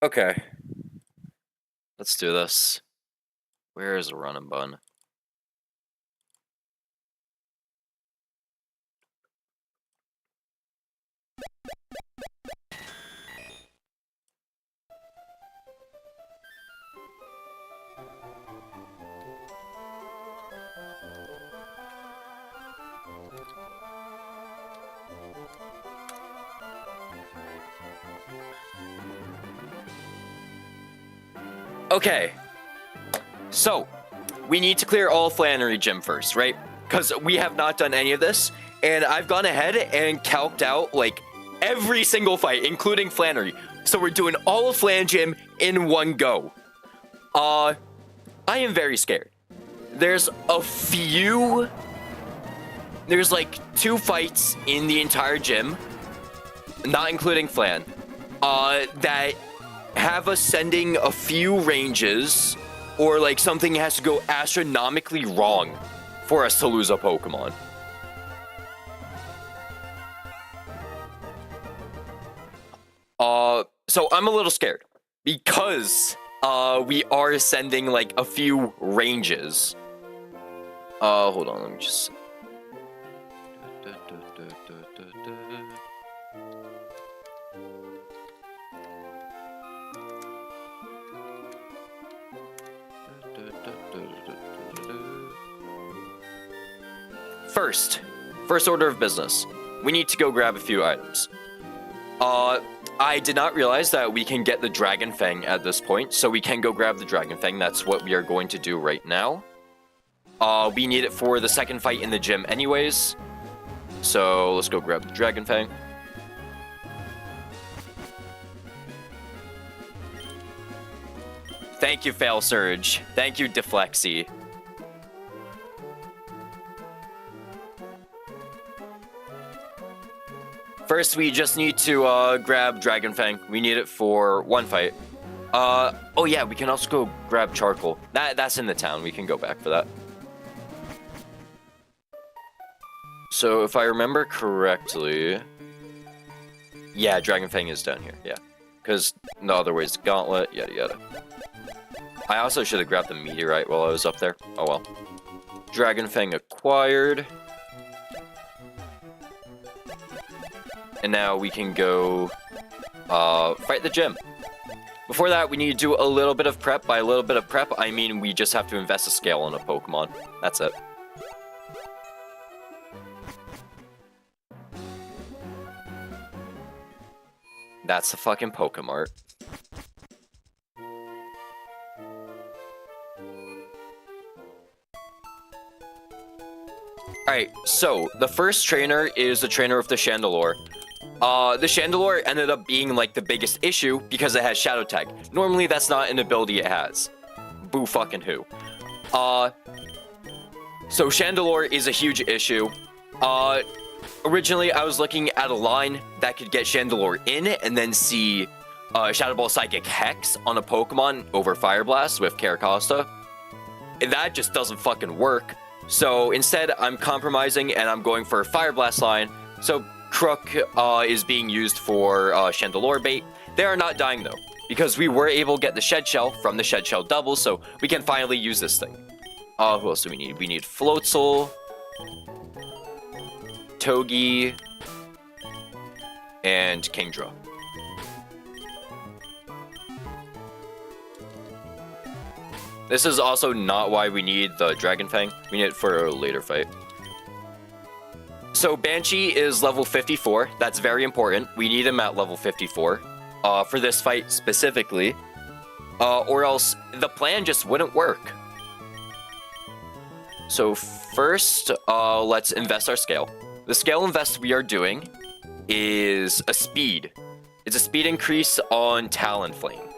Okay. Let's do this. Where is Run Bun? Okay. So, we need to clear all Flannery Gym first, right? Because we have not done any of this, and I've gone ahead and calced out, like, every single fight, including Flannery. So we're doing all of Flan Gym in one go. I am very scared. There's like 2 fights in the entire gym, not including Flan, that have us sending a few ranges, or like something has to go astronomically wrong for us to lose a Pokemon. So I'm a little scared because we are sending like a few ranges. Hold on, let me just. First order of business. We need to go grab a few items. I did not realize that we can get the Dragon Fang at this point, so we can go grab the Dragon Fang. That's what we are going to do right now. We need it for the second fight in the gym anyways. So let's go grab the Dragon Fang. Thank you, Fail Surge. Thank you, Deflexy. First, we just need to grab Dragon Fang. We need it for one fight. Oh yeah, we can also go grab Charcoal. That's in the town. We can go back for that. So if I remember correctly, yeah, Dragon Fang is down here. Yeah, because the other way is Gauntlet. Yada yada. I also should have grabbed the Meteorite while I was up there. Oh well. Dragon Fang acquired. And now we can go fight the gym. Before that, we need to do a little bit of prep. By a little bit of prep, I mean we just have to invest a scale on a Pokemon. That's it. That's the fucking Pokemart. Alright, so the first trainer is the trainer of the Chandelure. The Chandelure ended up being like the biggest issue because it has Shadow Tag. Normally that's not an ability it has. Boo fucking who. So Chandelure is a huge issue. Originally I was looking at a line that could get Chandelure in and then see Shadow Ball Psychic Hex on a Pokemon over Fire Blast with Caracosta. That just doesn't fucking work. So instead, I'm compromising and I'm going for a Fire Blast line. So Crook is being used for Chandelure bait. They are not dying though, because we were able to get the Shed Shell from the Shed Shell double, so we can finally use this thing. Who else do we need? We need Floatzel, Togi, and Kingdra. This is also not why we need the Dragon Fang. We need it for a later fight. So Banshee is level 54. That's very important. We need him at level 54 for this fight specifically. Or else the plan just wouldn't work. So first, let's invest our scale. The scale invest we are doing is a speed. It's a speed increase on Talonflame.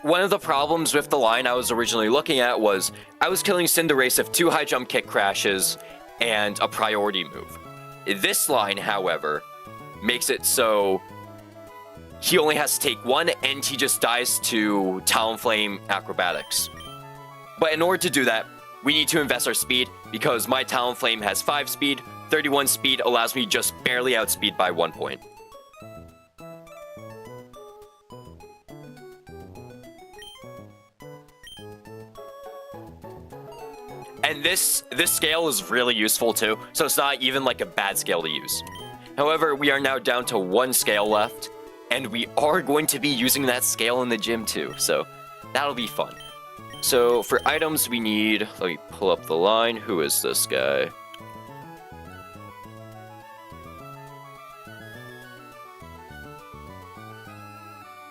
One of the problems with the line I was originally looking at was I was killing Cinderace with 2 high jump kick crashes and a priority move. This line, however, makes it so he only has to take 1 and he just dies to Talonflame acrobatics. But in order to do that, we need to invest our speed because my Talonflame has 5 speed, 31 speed allows me just barely outspeed by 1 point. And this scale is really useful too, so it's not even like a bad scale to use. However, we are now down to 1 scale left, and we are going to be using that scale in the gym too, so that'll be fun. So for items we need, let me pull up the line. Who is this guy?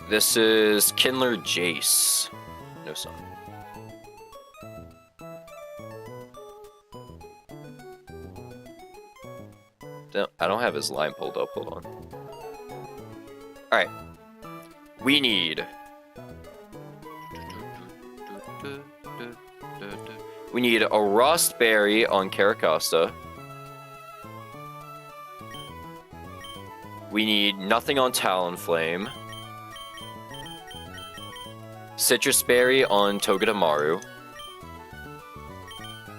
This is Kindler Jace. No song. No, I don't have his line pulled up. Hold on. Alright. We need... We need a Rust Berry on Caracosta. We need nothing on Talonflame. Citrus Berry on Togedemaru.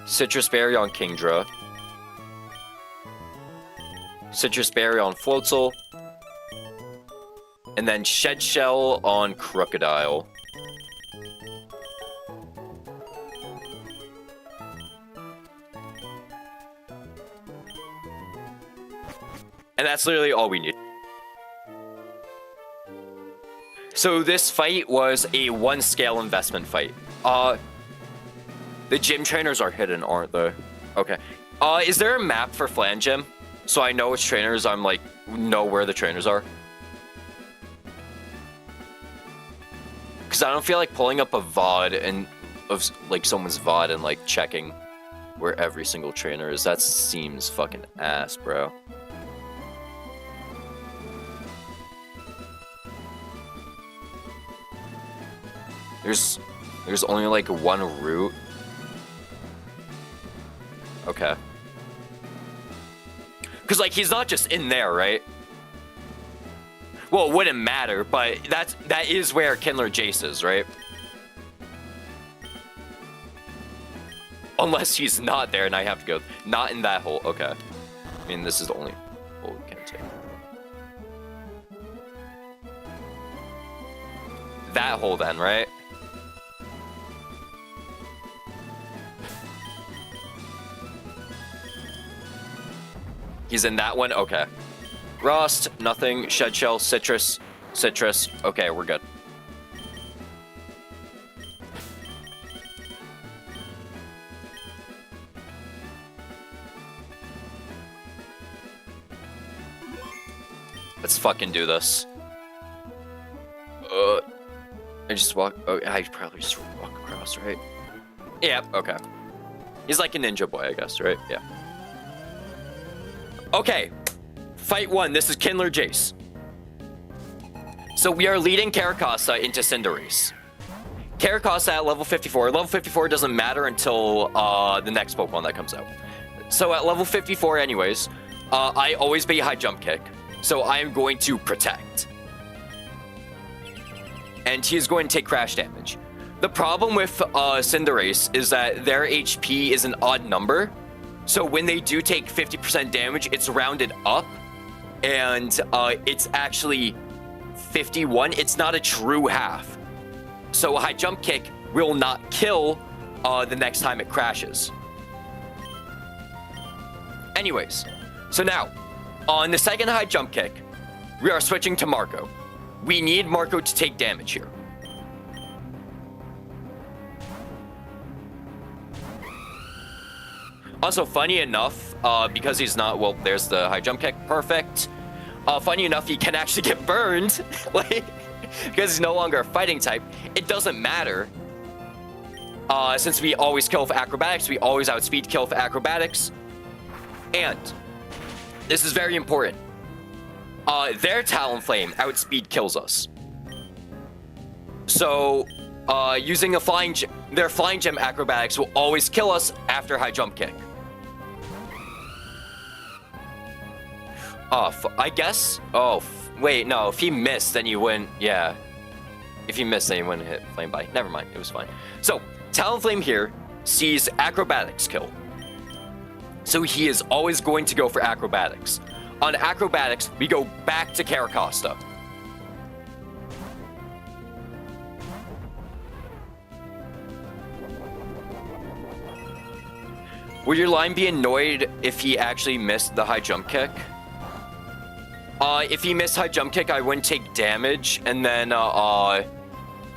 Citrus Berry on Kingdra. Citrus Berry on Floatzel. And then Shed Shell on Crocodile. And that's literally all we need. So this fight was a 1 scale investment fight. The gym trainers are hidden, aren't they? Okay. Is there a map for Flan Gym? So I know which trainers know where the trainers are. Because I don't feel like pulling up a VOD and of like someone's VOD and like checking where every single trainer is. That seems fucking ass, bro. There's only like 1 route. Okay. Cause like he's not just in there, right? Well, it wouldn't matter, but that is where Kindler Jace is, right? Unless he's not there and I have to go. Not in that hole. Okay. I mean, this is the only hole we can take. That hole then, right? He's in that one? Okay. Rust, nothing. Shed Shell, Citrus. Citrus. Okay, we're good. Let's fucking do this. I just walk... Oh, I probably just walk across, right? Yeah, okay. He's like a ninja boy, I guess, right? Yeah. Okay, fight 1. This is Kindler Jace. So we are leading Caracosta into Cinderace. Caracosta at level 54. Level 54 doesn't matter until the next Pokemon that comes out. So at level 54 anyways, I always be high jump kick. So I am going to protect. And he is going to take crash damage. The problem with Cinderace is that their HP is an odd number. So when they do take 50% damage, it's rounded up, and it's actually 51. It's not a true half. So a high jump kick will not kill the next time it crashes. Anyways, so now, on the second high jump kick, we are switching to Marco. We need Marco to take damage here. Also, funny enough, because he's not, well, there's the high jump kick, perfect. Funny enough, he can actually get burned, like, because he's no longer a fighting type. It doesn't matter, since we always kill with acrobatics, we always outspeed kill with acrobatics. And, this is very important, their Talonflame outspeed kills us. So, using their Flying Gem acrobatics will always kill us after high jump kick. I guess. Wait, no. If he missed, then you wouldn't. Yeah. If he missed, then you wouldn't hit Flame Bite. Never mind. It was fine. So, Talonflame here sees acrobatics kill. So he is always going to go for acrobatics. On acrobatics, we go back to Caracosta. Would your line be annoyed if he actually missed the high jump kick? If he missed high jump kick, I wouldn't take damage, and then I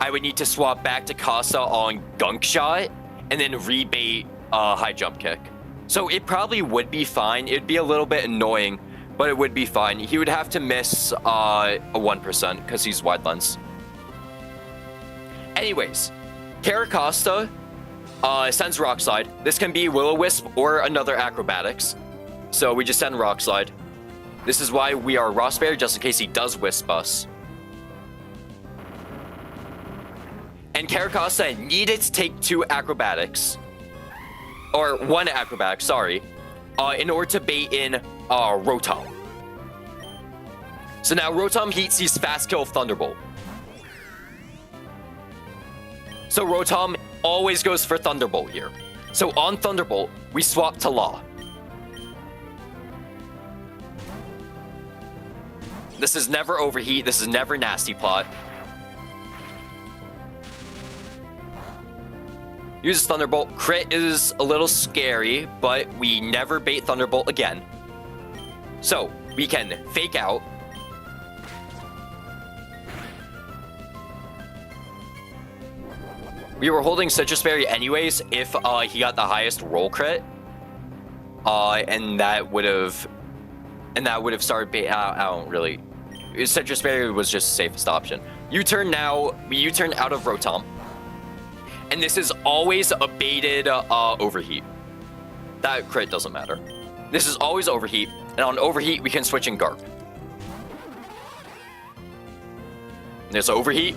would need to swap back to Casa on gunk shot, and then rebait high jump kick. So it probably would be fine. It'd be a little bit annoying, but it would be fine. He would have to miss a 1% because he's wide lens. Anyways, Caracosta sends Rock Slide. This can be Will-O-Wisp or another Acrobatics. So we just send Rock Slide. This is why we are Raw Spare, just in case he does Wisp us. And Caracosta needed to take 2 Acrobatics. Or 1 Acrobatic, sorry. In order to bait in Rotom. So now Rotom Heat sees Fast Kill of Thunderbolt. So Rotom always goes for Thunderbolt here. So on Thunderbolt, we swap to Law. This is never Overheat. This is never Nasty Plot. Uses Thunderbolt. Crit is a little scary, but we never bait Thunderbolt again. So we can Fake Out. We were holding Citrus Berry anyways if he got the highest roll crit. And that would have started bait. I don't really. Citrus Berry was just the safest option. U-turn now. We U-turn out of Rotom. And this is always a baited Overheat. That crit doesn't matter. This is always Overheat. And on Overheat, we can switch in Garp. There's Overheat.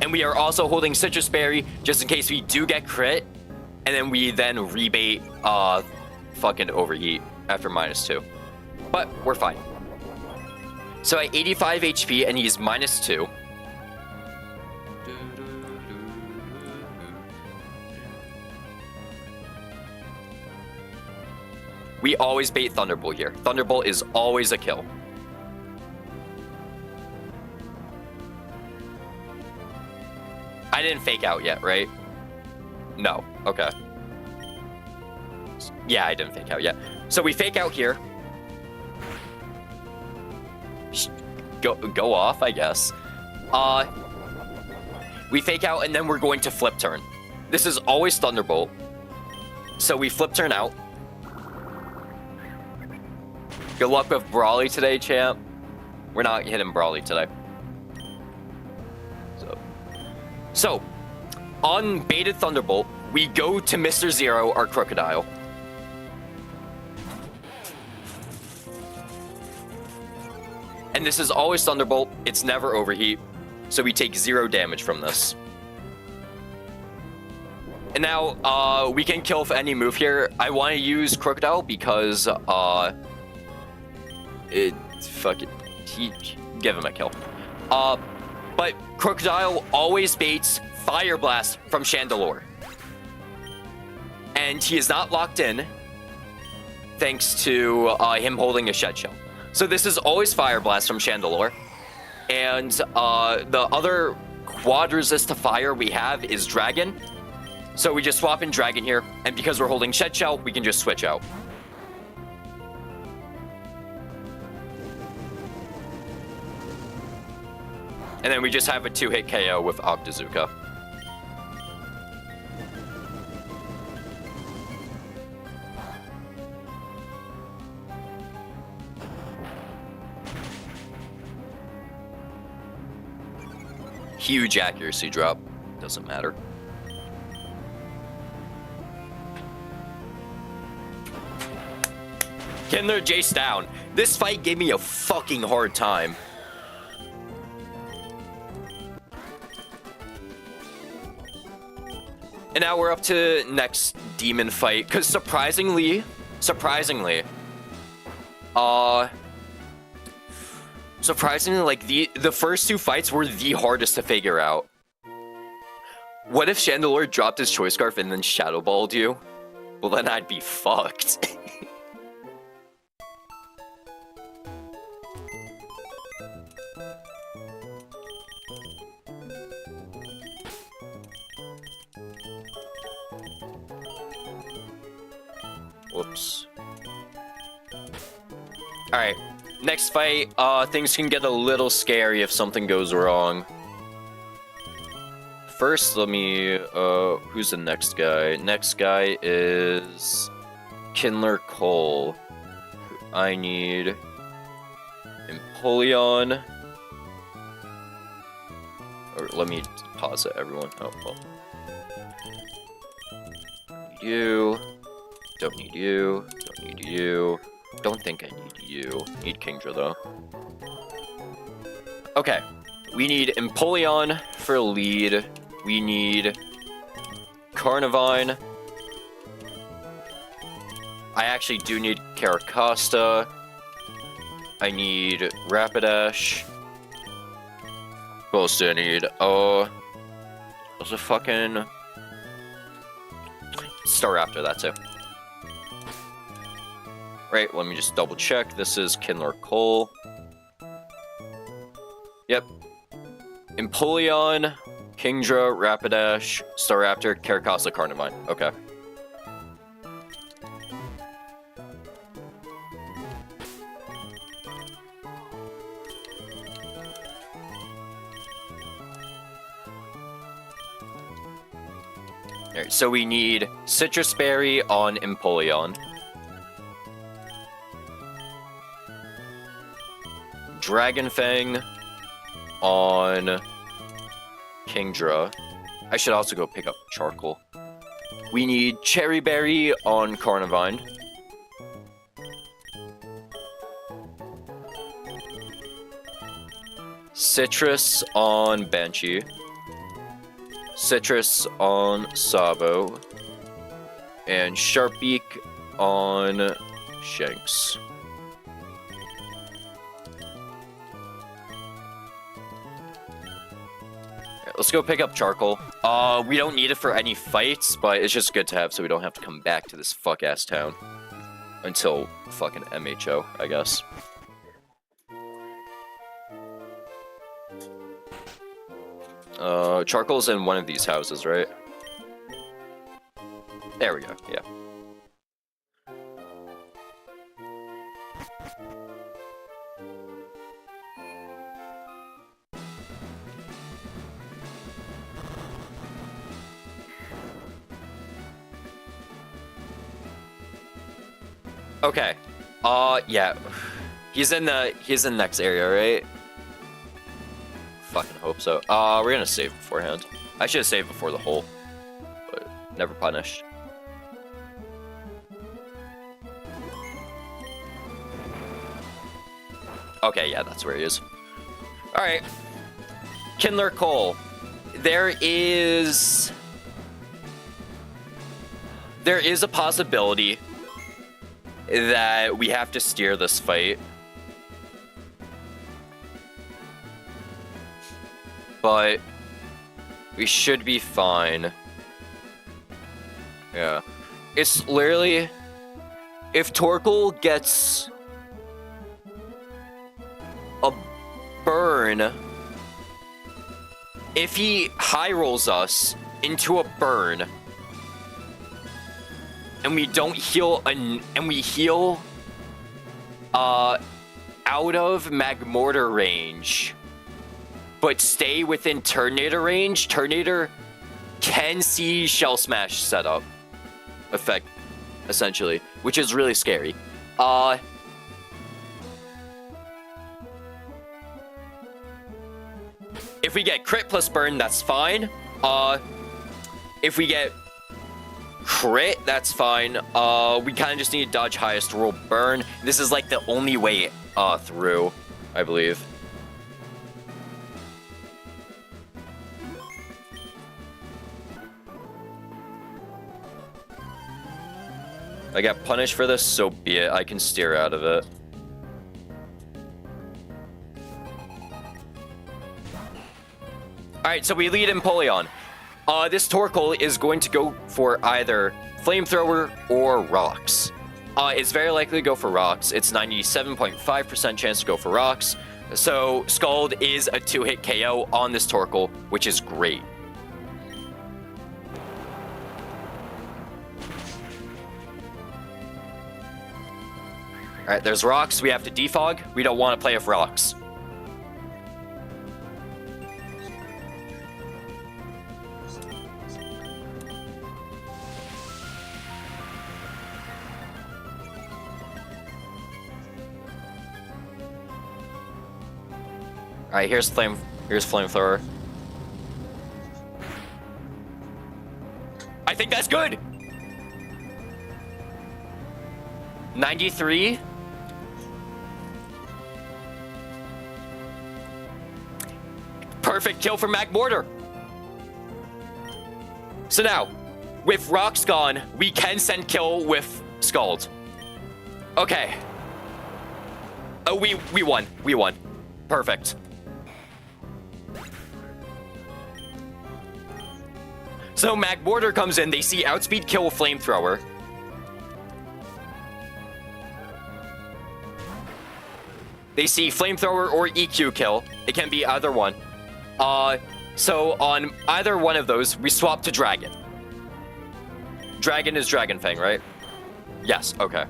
And we are also holding Citrus Berry just in case we do get crit. And then we then rebait fucking Overheat after -2. But we're fine. So at 85 HP and he's -2. We always bait Thunderbolt here. Thunderbolt is always a kill. I didn't Fake Out yet, right? No. Okay. Yeah, I didn't Fake Out yet. So we Fake Out here. Go off, I guess. We Fake Out and then we're going to Flip Turn. This is always Thunderbolt. So we Flip Turn out. Good luck with Brawly today, champ. We're not hitting Brawly today. So, on baited Thunderbolt, we go to Mr. Zero, our Crocodile. And this is always Thunderbolt. It's never Overheat. So we take 0 damage from this. And now, we can kill with any move here. I want to use Crocodile because, give him a kill. But Crocodile always baits Fire Blast from Chandelure. And he is not locked in, thanks to him holding a Shed Shell. So this is always Fire Blast from Chandelure. And the other quad resist to fire we have is Dragon. So we just swap in Dragon here, and because we're holding Shed Shell, we can just switch out. And then we just have a 2-hit KO with Octazooka. Huge accuracy drop. Doesn't matter. Getting their Jace down. This fight gave me a fucking hard time. And now we're up to next demon fight, because surprisingly, like the first 2 fights were the hardest to figure out. What if Chandelure dropped his Choice Scarf and then Shadow Balled you? Well, then I'd be fucked. Whoops. Alright. Next fight, things can get a little scary if something goes wrong. First, let me, who's the next guy? Next guy is Kindler Cole. I need Empoleon. Or let me pause it, everyone. Oh, well. You. Don't need you. Don't need you. Don't think I need you. Need Kingdra, though. Okay. We need Empoleon for lead. We need Carnivine. I actually do need Caracosta. I need Rapidash. What else do I need? There's a fucking Staraptor, that's it. Right, let me just double check. This is Kindler Cole. Yep. Empoleon, Kingdra, Rapidash, Staraptor, Caracosta, Carnivine. Okay. Alright, so we need Citrus Berry on Empoleon. Dragon Fang on Kingdra. I should also go pick up Charcoal. We need Cherry Berry on Carnivine. Citrus on Banshee. Citrus on Sabo. And Sharpbeak on Shanks. Let's go pick up Charcoal. We don't need it for any fights, but it's just good to have so we don't have to come back to this fuck-ass town. Until fucking MHO, I guess. Charcoal's in one of these houses, right? There we go, yeah. Okay. Yeah. He's in the next area, right? Fucking hope so. We're gonna save beforehand. I should have saved before the hole, but never punished. Okay, yeah, that's where he is. Alright. Kindler Cole. There is a possibility that we have to steer this fight. But we should be fine. Yeah. It's literally, if Torkoal gets a burn, if he high rolls us into a burn, and we don't heal, and we heal out of Magmortar range, but stay within Turtonator range, Turtonator can see Shell Smash setup effect, essentially, which is really scary. If we get crit plus burn, that's fine. If we get crit, that's fine. We kind of just need to dodge highest roll burn. This is like the only way through, I believe. I got punished for this, so be it. I can steer out of it. Alright, so we lead Empoleon. This Torkoal is going to go for either Flamethrower or Rocks. It's very likely to go for Rocks. It's 97.5% chance to go for Rocks. So Scald is a 2-hit KO on this Torkoal, which is great. Alright, there's rocks. We have to defog. We don't want to play with rocks. Alright, here's flamethrower. I think that's good. 93. Perfect kill for Mag Mortar. So now, with rocks gone, we can send kill with Scald. Okay. Oh, we won. We won. Perfect. So Mag Mortar comes in, they see outspeed kill with flamethrower. They see flamethrower or EQ kill. It can be either one. So on either one of those, we swap to Dragon. Dragon is Dragon Fang, right? Yes, okay.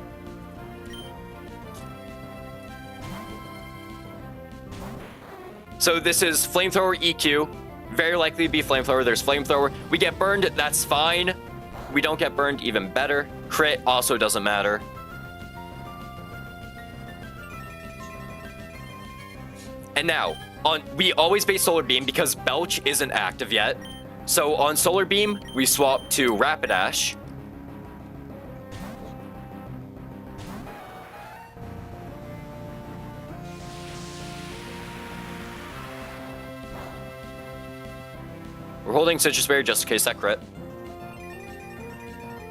So this is flamethrower EQ. Very likely to be flamethrower. There's flamethrower. We get burned, that's fine. We don't get burned, even better. Crit also doesn't matter. And now, we always base Solar Beam because Belch isn't active yet. So on Solar Beam, we swap to Rapidash. We're holding Citrus Berry just in case that crit.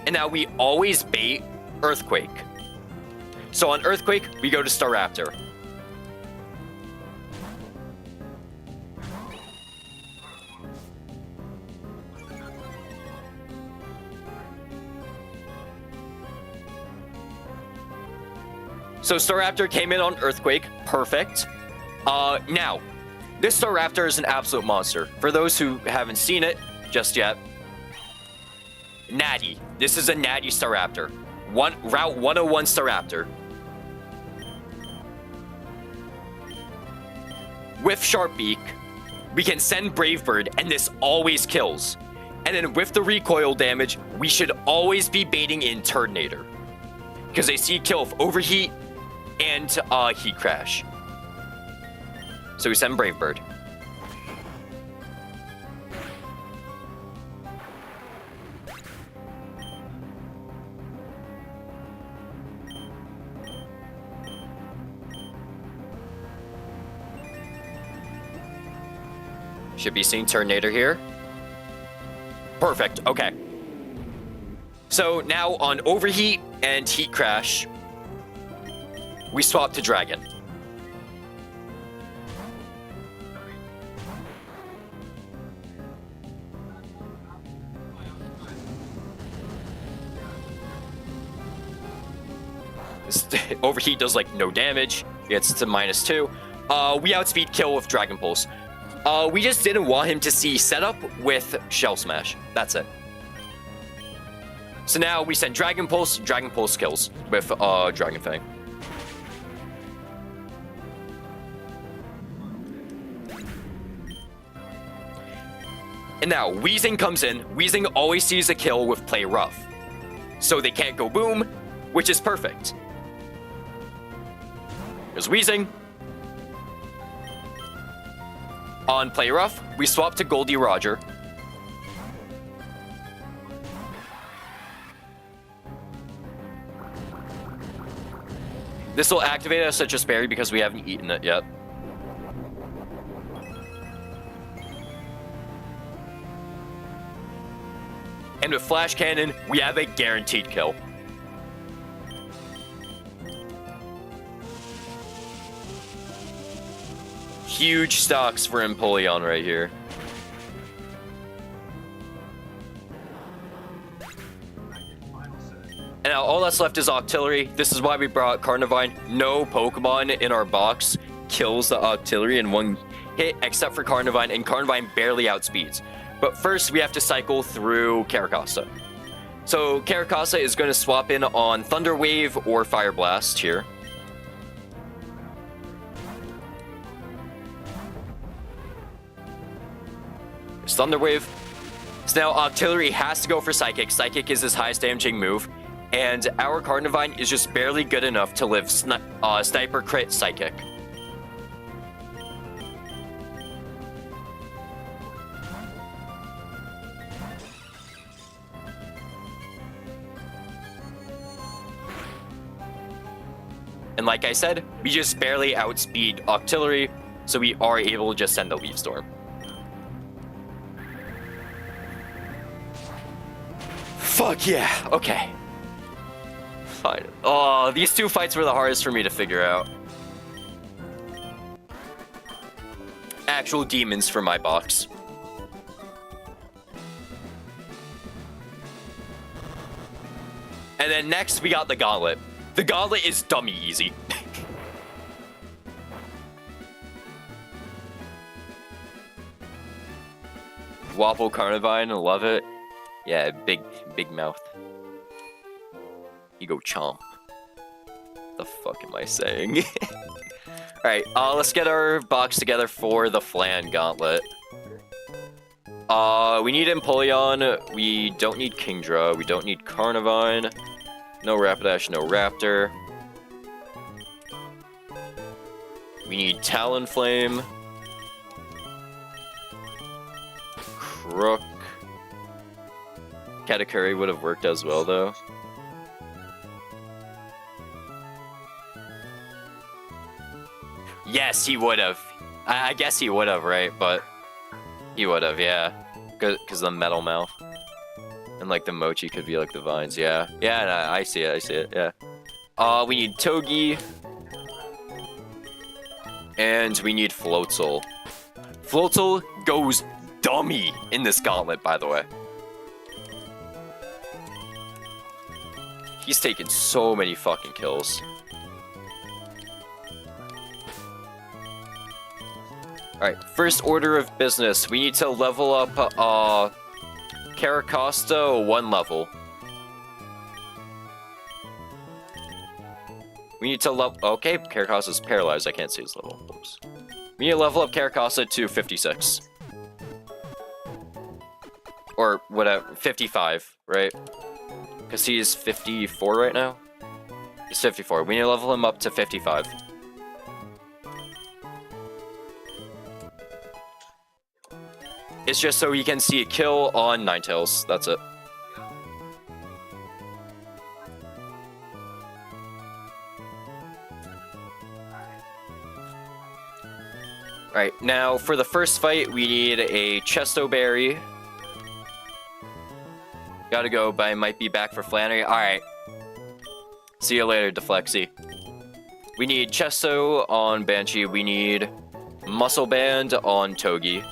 And now we always bait Earthquake. So on Earthquake, we go to Staraptor. So Staraptor came in on Earthquake. Perfect. Now, this Staraptor is an absolute monster. For those who haven't seen it just yet, Natty. This is a Natty Staraptor. Route 101 Staraptor. With Sharp Beak, we can send Brave Bird, and this always kills. And then with the recoil damage, we should always be baiting in Turtonator. Because they see kill with Overheat and Heat Crash. So we send Brave Bird. Should be seeing Turtonator here. Perfect, okay. So now on Overheat and Heat Crash, we swap to Dragon. Overheat does like no damage. Gets to -2. We outspeed kill with Dragon Pulse. We just didn't want him to see setup with Shell Smash. That's it. So now we send Dragon Pulse kills with Dragon Fang. And now Weezing comes in. Weezing always sees a kill with Play Rough. So they can't go boom, which is perfect. There's Weezing. On Play Rough, we swap to Goldie Roger. This will activate a Citrus Berry because we haven't eaten it yet. And with Flash Cannon, we have a guaranteed kill. Huge stocks for Empoleon right here. And now all that's left is Octillery. This is why we brought Carnivine. No Pokemon in our box kills the Octillery in one hit except for Carnivine, and Carnivine barely outspeeds. But first we have to cycle through Carracosta. So Carracosta is going to swap in on Thunder Wave or Fire Blast here. use Thunder Wave. So now Artillery has to go for Psychic. Psychic is his highest damaging move. And our Carnivine is just barely good enough to live Sniper Crit Psychic. And like I said, we just barely outspeed Artillery, so we are able to just send the Leaf Storm. Fuck yeah, okay. Fine. Oh, these two fights were the hardest for me to figure out. Actual demons for my box. And then next, we got the Gauntlet. The Gauntlet is dummy easy. Waffle Carnivine, love it. Yeah, big mouth. You go chomp. The fuck am I saying? Alright, let's get our box together for the Flan Gauntlet. We need Empoleon, we don't need Kingdra, we don't need Carnivine. No Rapidash, no Raptor. We need Talonflame. Crook. Katakuri would have worked as well, though. Yes, he would have. I guess he would have, right? But he would have, yeah. Because the Metal Mouth. And like the Mochi could be like the vines, yeah. Yeah, no, I see it, yeah. We need Togi. And we need Floatzel. Floatzel goes dummy in this gauntlet, by the way. He's taken so many fucking kills. Alright, first order of business. We need to level up, Caracosta 1 level. We need to level... Okay, Caracosta's paralyzed. I can't see his level. Oops. We need to level up Caracosta to 56. Or whatever. 55, right? Because he's 54 right now? He's 54. We need to level him up to 55. It's just so he can see a kill on Ninetales. That's it. Alright, now for the first fight, we need a Chesto Berry. Gotta go, but I might be back for Flannery. Alright. See you later, Deflexy. We need Chesto on Banshee. We need Muscle Band on Togi.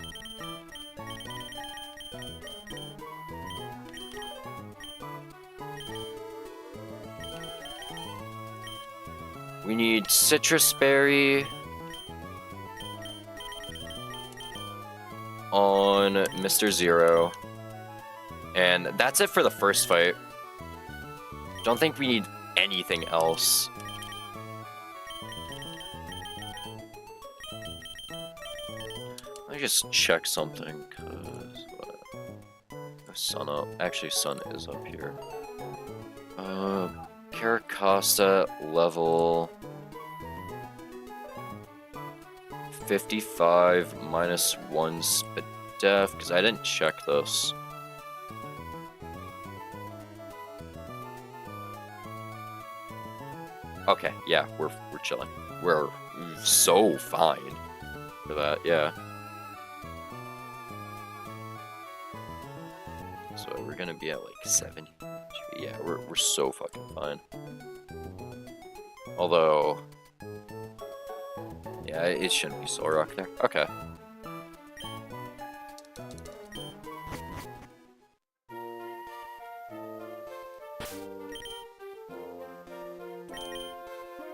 We need Citrus Berry on Mr. Zero. And that's it for the first fight. Don't think we need anything else. Let me just check something, cause Sun up. Actually, Sun is up here. Caracosta level 55 minus 1 Spadef, because I didn't check this. Okay, yeah, we're chilling. We're so fine for that, yeah. So we're gonna be at like 70. Yeah, we're so fucking fine. Although, yeah, it shouldn't be Solrock there. Okay.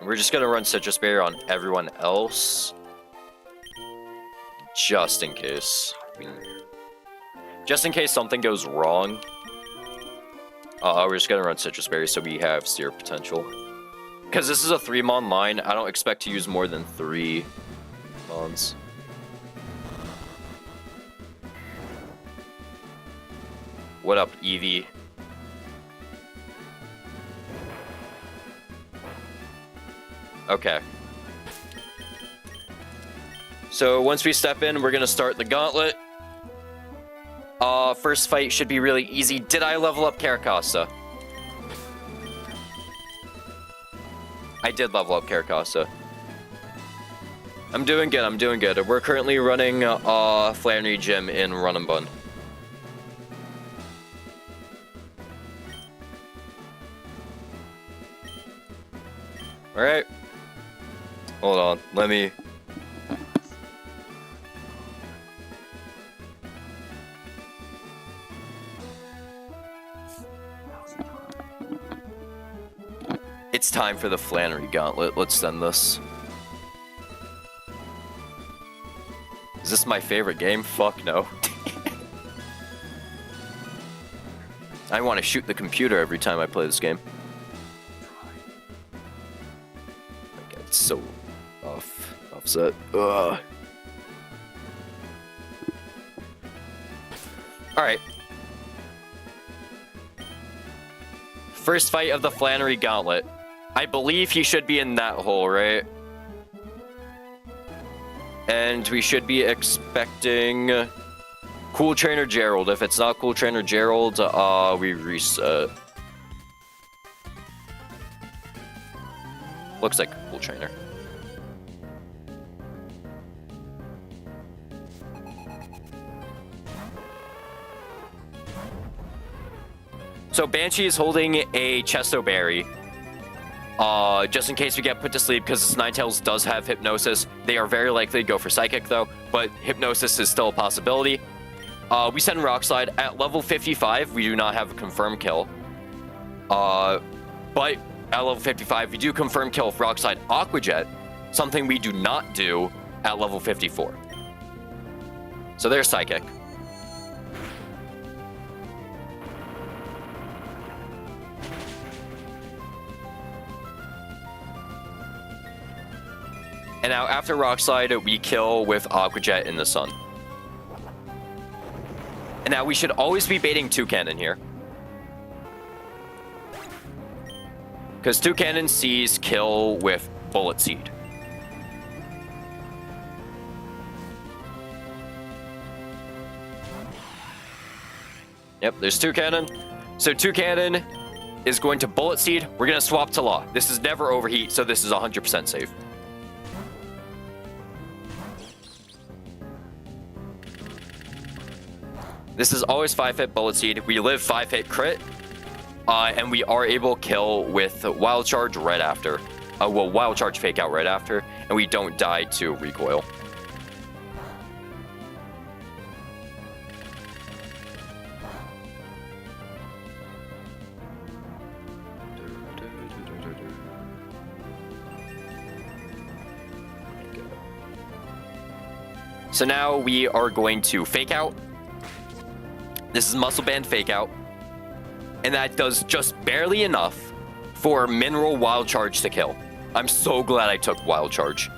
We're just gonna run Citrus Berry on everyone else, just in case. Just in case something goes wrong. We're just gonna run Citrus Berry so we have Seer potential. Because this is a 3-mon line, I don't expect to use more than 3 mons. What up, Eevee? Okay. So once we step in, we're gonna start the gauntlet. First fight should be really easy. Did I level up Caracasa? I did level up Caracasa. I'm doing good, I'm doing good. We're currently running Flannery Gym in Run Bun. Alright. Hold on, let me... It's time for the Flannery Gauntlet. Let's send this. Is this my favorite game? Fuck no. I want to shoot the computer every time I play this game. I get so offset. Ugh. Alright. First fight of the Flannery Gauntlet. I believe he should be in that hole, right? And we should be expecting Cool Trainer Gerald. If it's not Cool Trainer Gerald, we reset. Looks like Cool Trainer. So Banshee is holding a Chesto Berry. Just in case we get put to sleep, because Ninetales does have Hypnosis. They are very likely to go for Psychic, though, but Hypnosis is still a possibility. We send Rock Slide. At level 55, we do not have a confirmed kill. But at level 55, we do confirm kill with Rock Slide Aqua Jet, something we do not do at level 54. So there's Psychic. And now, after Rock Slide, we kill with Aqua Jet in the sun. And now, we should always be baiting Toucannon here. Because Toucannon sees kill with Bullet Seed. Yep, there's Toucannon. So Toucannon is going to Bullet Seed. We're going to swap to Law. This is never Overheat, so this is 100% safe. This is always 5-hit Bullet Seed. We live 5-hit crit. And we are able to kill with Wild Charge right after. Well, Wild Charge Fake Out right after. And we don't die to Recoil. So now we are going to Fake Out. This is Muscle Band Fake Out. And that does just barely enough for Mineral Wild Charge to kill. I'm so glad I took Wild Charge.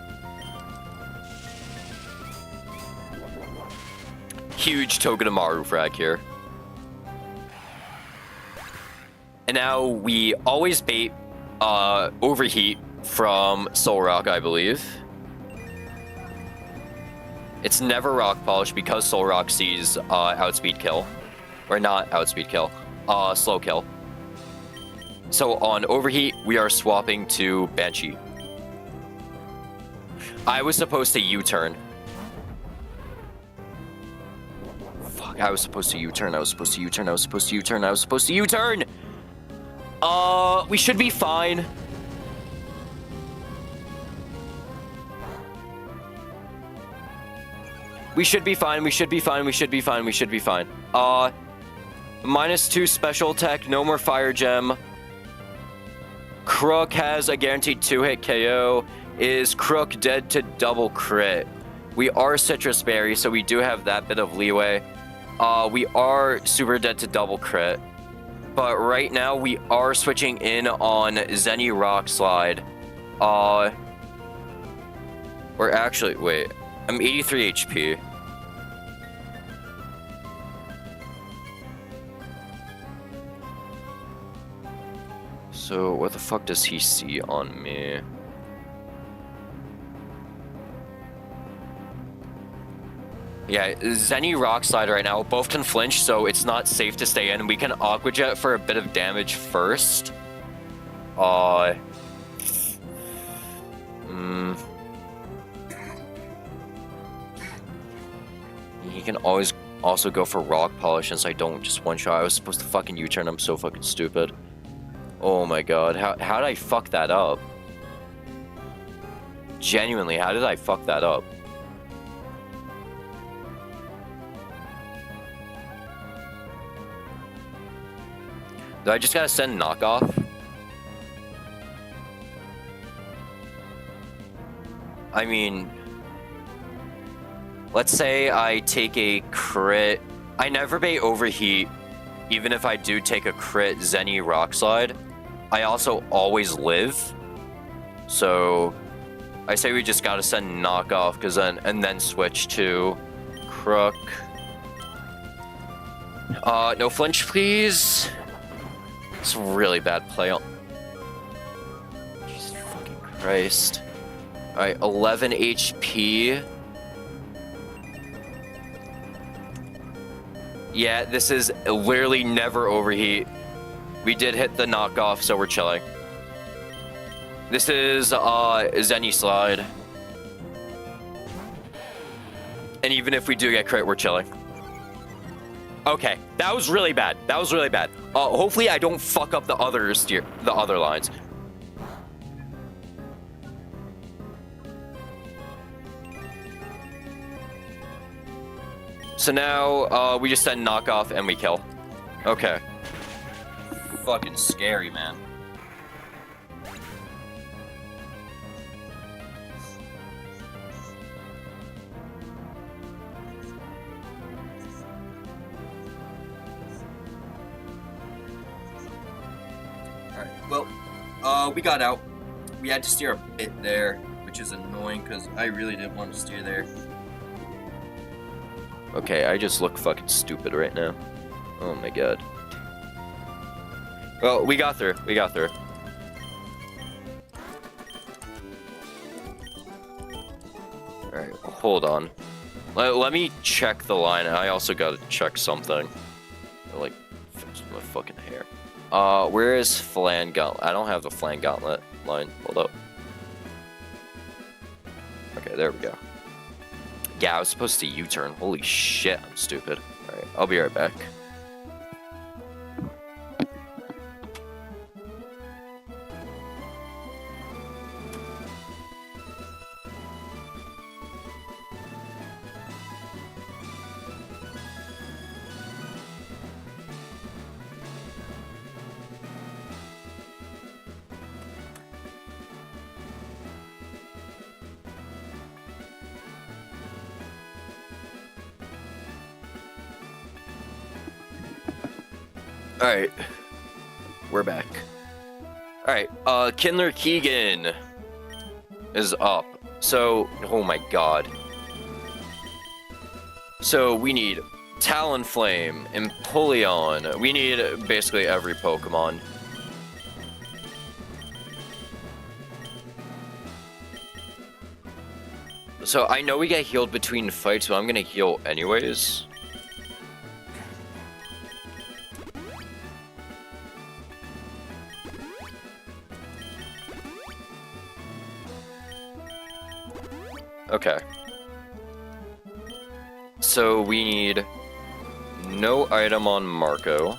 Huge Togedemaru frag here. And now we always bait Overheat from Soul Rock, I believe. It's never Rock Polish because Soul Rock sees Outspeed Kill. Or not Outspeed Kill. Slow Kill. So on Overheat, we are swapping to Banshee. I was supposed to U-turn. Fuck, I was supposed to U-turn. I was supposed to U-turn. I was supposed to U-turn. I was supposed to U-turn! We should be fine. We should be fine. We should be fine. We should be fine. We should be fine. -2 special attack. No more Fire Gem. Crook has a guaranteed 2-hit KO. Is Crook dead to double crit? We are Citrus Berry, so we do have that bit of leeway. We are super dead to double crit. But right now, we are switching in on Zenny Rock Slide. Or actually, wait. I'm 83 HP. So what the fuck does he see on me? Yeah, Zenny Rock Slide right now. Both can flinch, so it's not safe to stay in. We can Aqua Jet for a bit of damage first. He can always also go for Rock Polish since I don't just one shot. I was supposed to fucking U-turn. I'm so fucking stupid. Oh my god, how did I fuck that up? Genuinely, how did I fuck that up? Do I just gotta send knockoff? I mean, let's say I take a crit. I never bait overheat, even if I do take a crit Zenny Rock Slide. I also always live. So I say we just gotta send knockoff and then switch to Crook. No flinch, please. It's a really bad play on. Jesus fucking Christ. Alright, 11 HP. Yeah, this is literally never overheat. We did hit the knockoff, so we're chilling. This is Zenny Slide. And even if we do get crit, we're chilling. Okay, that was really bad. That was really bad. Hopefully I don't fuck up the other lines. So now we just send knockoff and we kill. Okay. Fucking scary, man. Well, we got out. We had to steer a bit there, which is annoying because I really didn't want to steer there. Okay, I just look fucking stupid right now. Oh my god. Well, we got through. We got through. Alright, hold on. Let me check the line. I also gotta check something. Like, fix my fucking hair. Where is Flan Gauntlet? I don't have the Flan Gauntlet line. Hold up. Okay, there we go. Yeah, I was supposed to U-turn. Holy shit, I'm stupid. Alright, I'll be right back. Alright, we're back. Alright, Kindler Keegan is up. So, oh my god. So, we need Talonflame, Empoleon. We need basically every Pokemon. So, I know we get healed between fights, but I'm gonna heal anyways. Okay. So we need no item on Marco.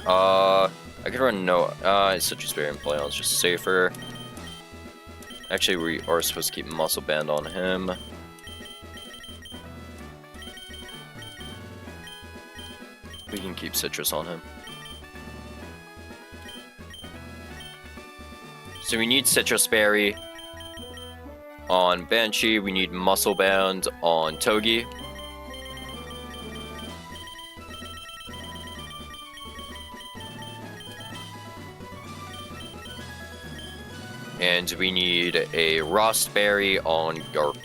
I could run no. Citrus Berry and Empoleon is just safer. Actually, we are supposed to keep Muscle Band on him. We can keep Citrus on him. So we need Citrus Berry on Banshee, we need Muscle Band on Togi. And we need a Rust Berry on Garp.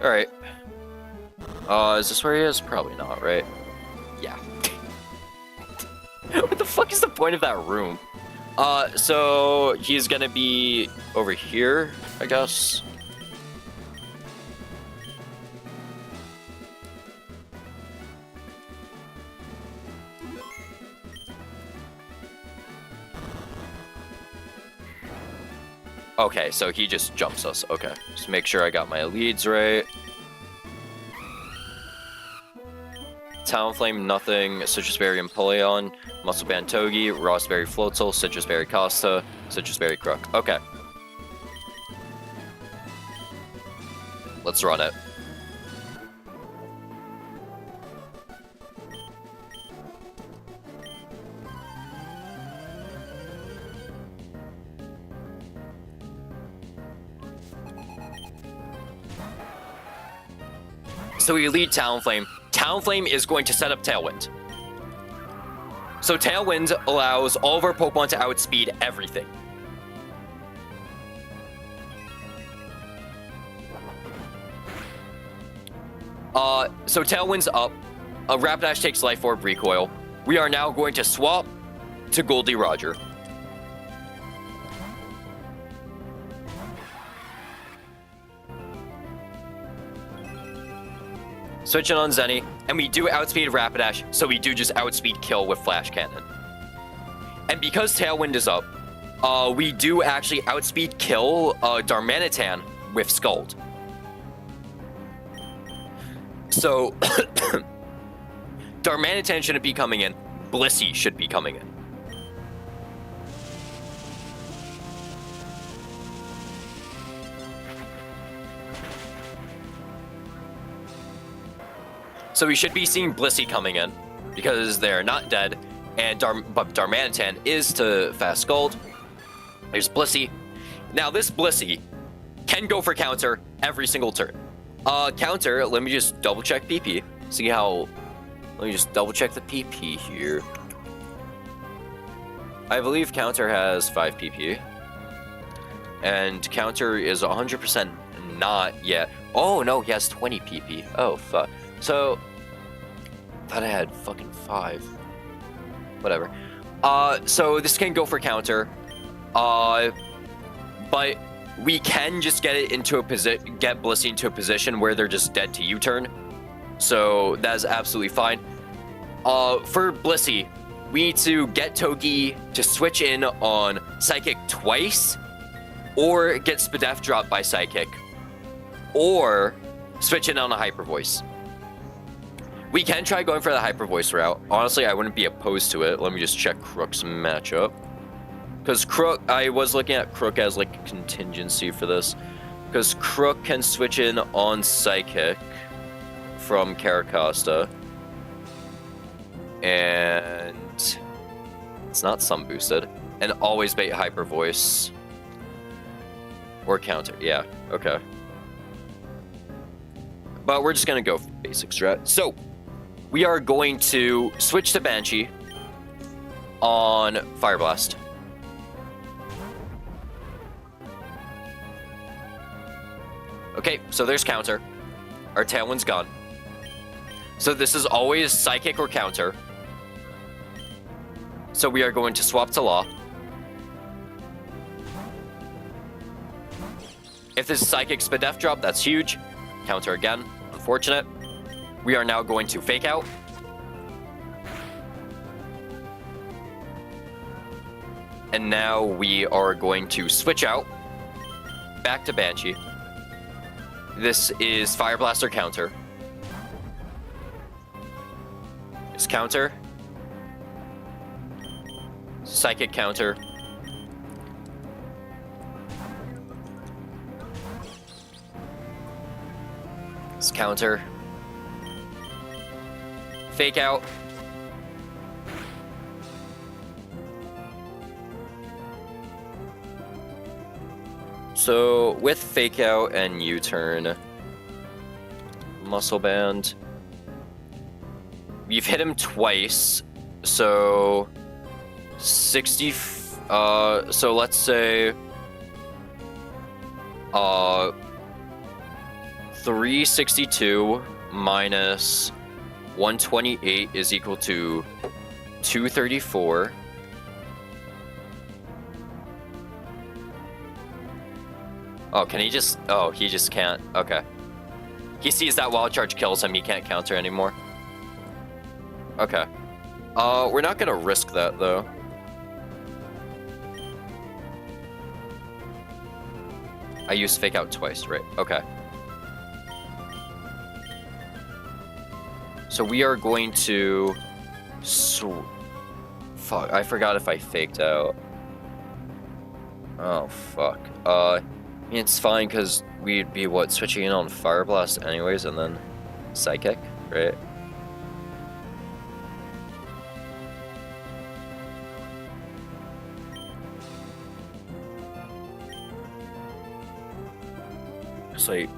Alright. Is this where he is? Probably not, right? Yeah. What the fuck is the point of that room? So he's gonna be over here, I guess. Okay, so he just jumps us. Okay, just make sure I got my leads right. Talonflame, nothing. Citrus Berry Empoleon, Muscle Band Togi, Rossberry Floatzel, Citrus Berry Costa, Citrus Berry Crook. Okay. Let's run it. So we lead Talonflame. Talonflame is going to set up Tailwind. So Tailwind allows all of our Pokemon to outspeed everything. So Tailwind's up. Rapidash takes Life Orb Recoil. We are now going to swap to Goldie Roger. Switching on Zenny, and we do outspeed Rapidash, so we do just outspeed kill with Flash Cannon. And because Tailwind is up, we do actually outspeed kill Darmanitan with Scald. So, Darmanitan shouldn't be coming in, Blissey should be coming in. So we should be seeing Blissey coming in, because they're not dead, and but Darmanitan is to Fast Scald. There's Blissey. Now this Blissey can go for counter every single turn. Counter, let me just double check PP. See how, let me just double check the PP here. I believe counter has 5 PP. And counter is 100% not yet. Oh no, he has 20 PP. Oh fuck. So, thought I had fucking 5. Whatever. So this can go for counter. But we can just get it into a position, get Blissey into a position where they're just dead to U-turn. So that is absolutely fine. For Blissey, we need to get Togi to switch in on Psychic twice, or get Spadef dropped by Psychic, or switch in on a Hyper Voice. We can try going for the Hyper Voice route. Honestly, I wouldn't be opposed to it. Let me just check Crook's matchup. Because Crook, I was looking at Crook as like a contingency for this. Because Crook can switch in on Psychic from Caracosta. And it's not Sun Boosted. And always bait Hyper Voice. Or counter. Yeah, okay. But we're just going to go basic strat. So, we are going to switch to Banshee on Fire Blast. Okay, so there's counter. Our Tailwind's gone. So this is always Psychic or counter. So we are going to swap to Law. If this is Psychic Spadef drop, that's huge. Counter again. Unfortunate. We are now going to Fake Out. And now we are going to switch out. Back to Banshee. This is Fire Blaster counter. It's counter. Psychic counter. It's counter. Fake out. So with Fake Out and U-turn, Muscle Band, we've hit him twice, so 60, so let's say, 362 minus 128 is equal to 234. Oh, can he just... Oh, he just can't. Okay. He sees that wild charge kills him. He can't counter anymore. Okay. We're not gonna risk that, though. I used fake out twice, right? Okay. So we are going to... Fuck, I forgot if I faked out. Oh, fuck. It's fine, because we'd be, what, switching in on Fire Blast anyways, and then Psychic, right? It's like...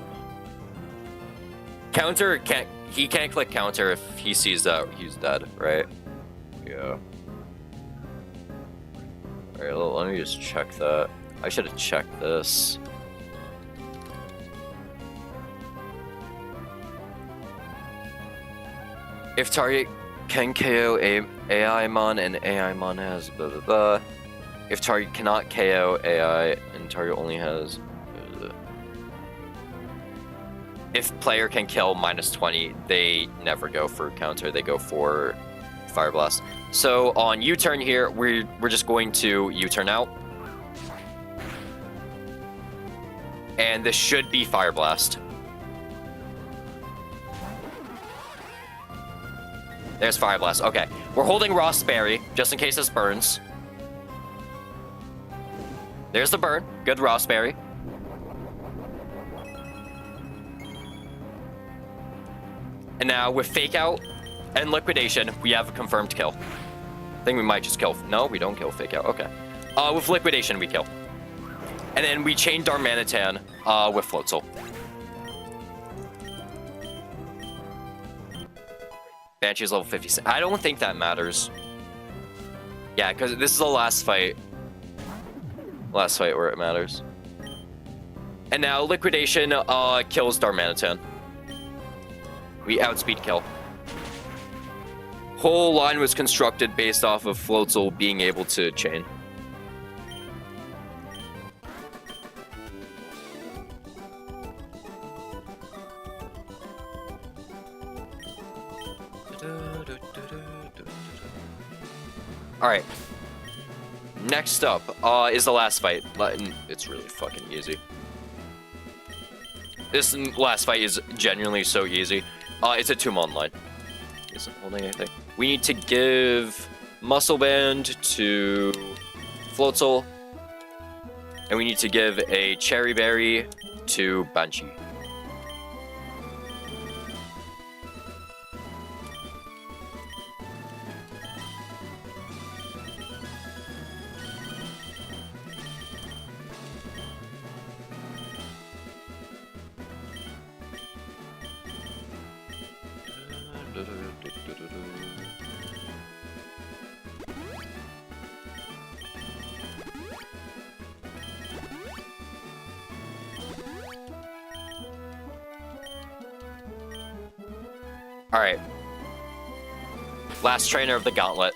Counter can't... He can't click counter if he sees that he's dead, right? Yeah. Alright, let me just check that. I should have checked this. If target can KO AI Mon and AI Mon has blah blah blah. If target cannot KO AI and target only has blah, blah, blah. If player can kill -20, they never go for counter, they go for Fire Blast. So on U-turn here, we're just going to U-turn out. And this should be Fire Blast. There's Fire Blast. Okay. We're holding Raw Sperry, just in case this burns. There's the burn. Good Raw Sperry. And now with Fake Out and Liquidation, we have a confirmed kill. I think we might just kill... No, we don't kill Fake Out. Okay. With Liquidation, we kill. And then we chain Darmanitan with Float Soul. Banshee's level 56. I don't think that matters. Yeah, because this is the last fight. Last fight where it matters. And now Liquidation kills Darmanitan. We outspeed kill. Whole line was constructed based off of Floatzel being able to chain. Alright. Next up is the last fight. It's really fucking easy. This last fight is genuinely so easy. It's a 2-mon line. Isn't holding anything. We need to give Muscle Band to Floatzel. And we need to give a Cherry Berry to Banshee. Alright. Last trainer of the gauntlet.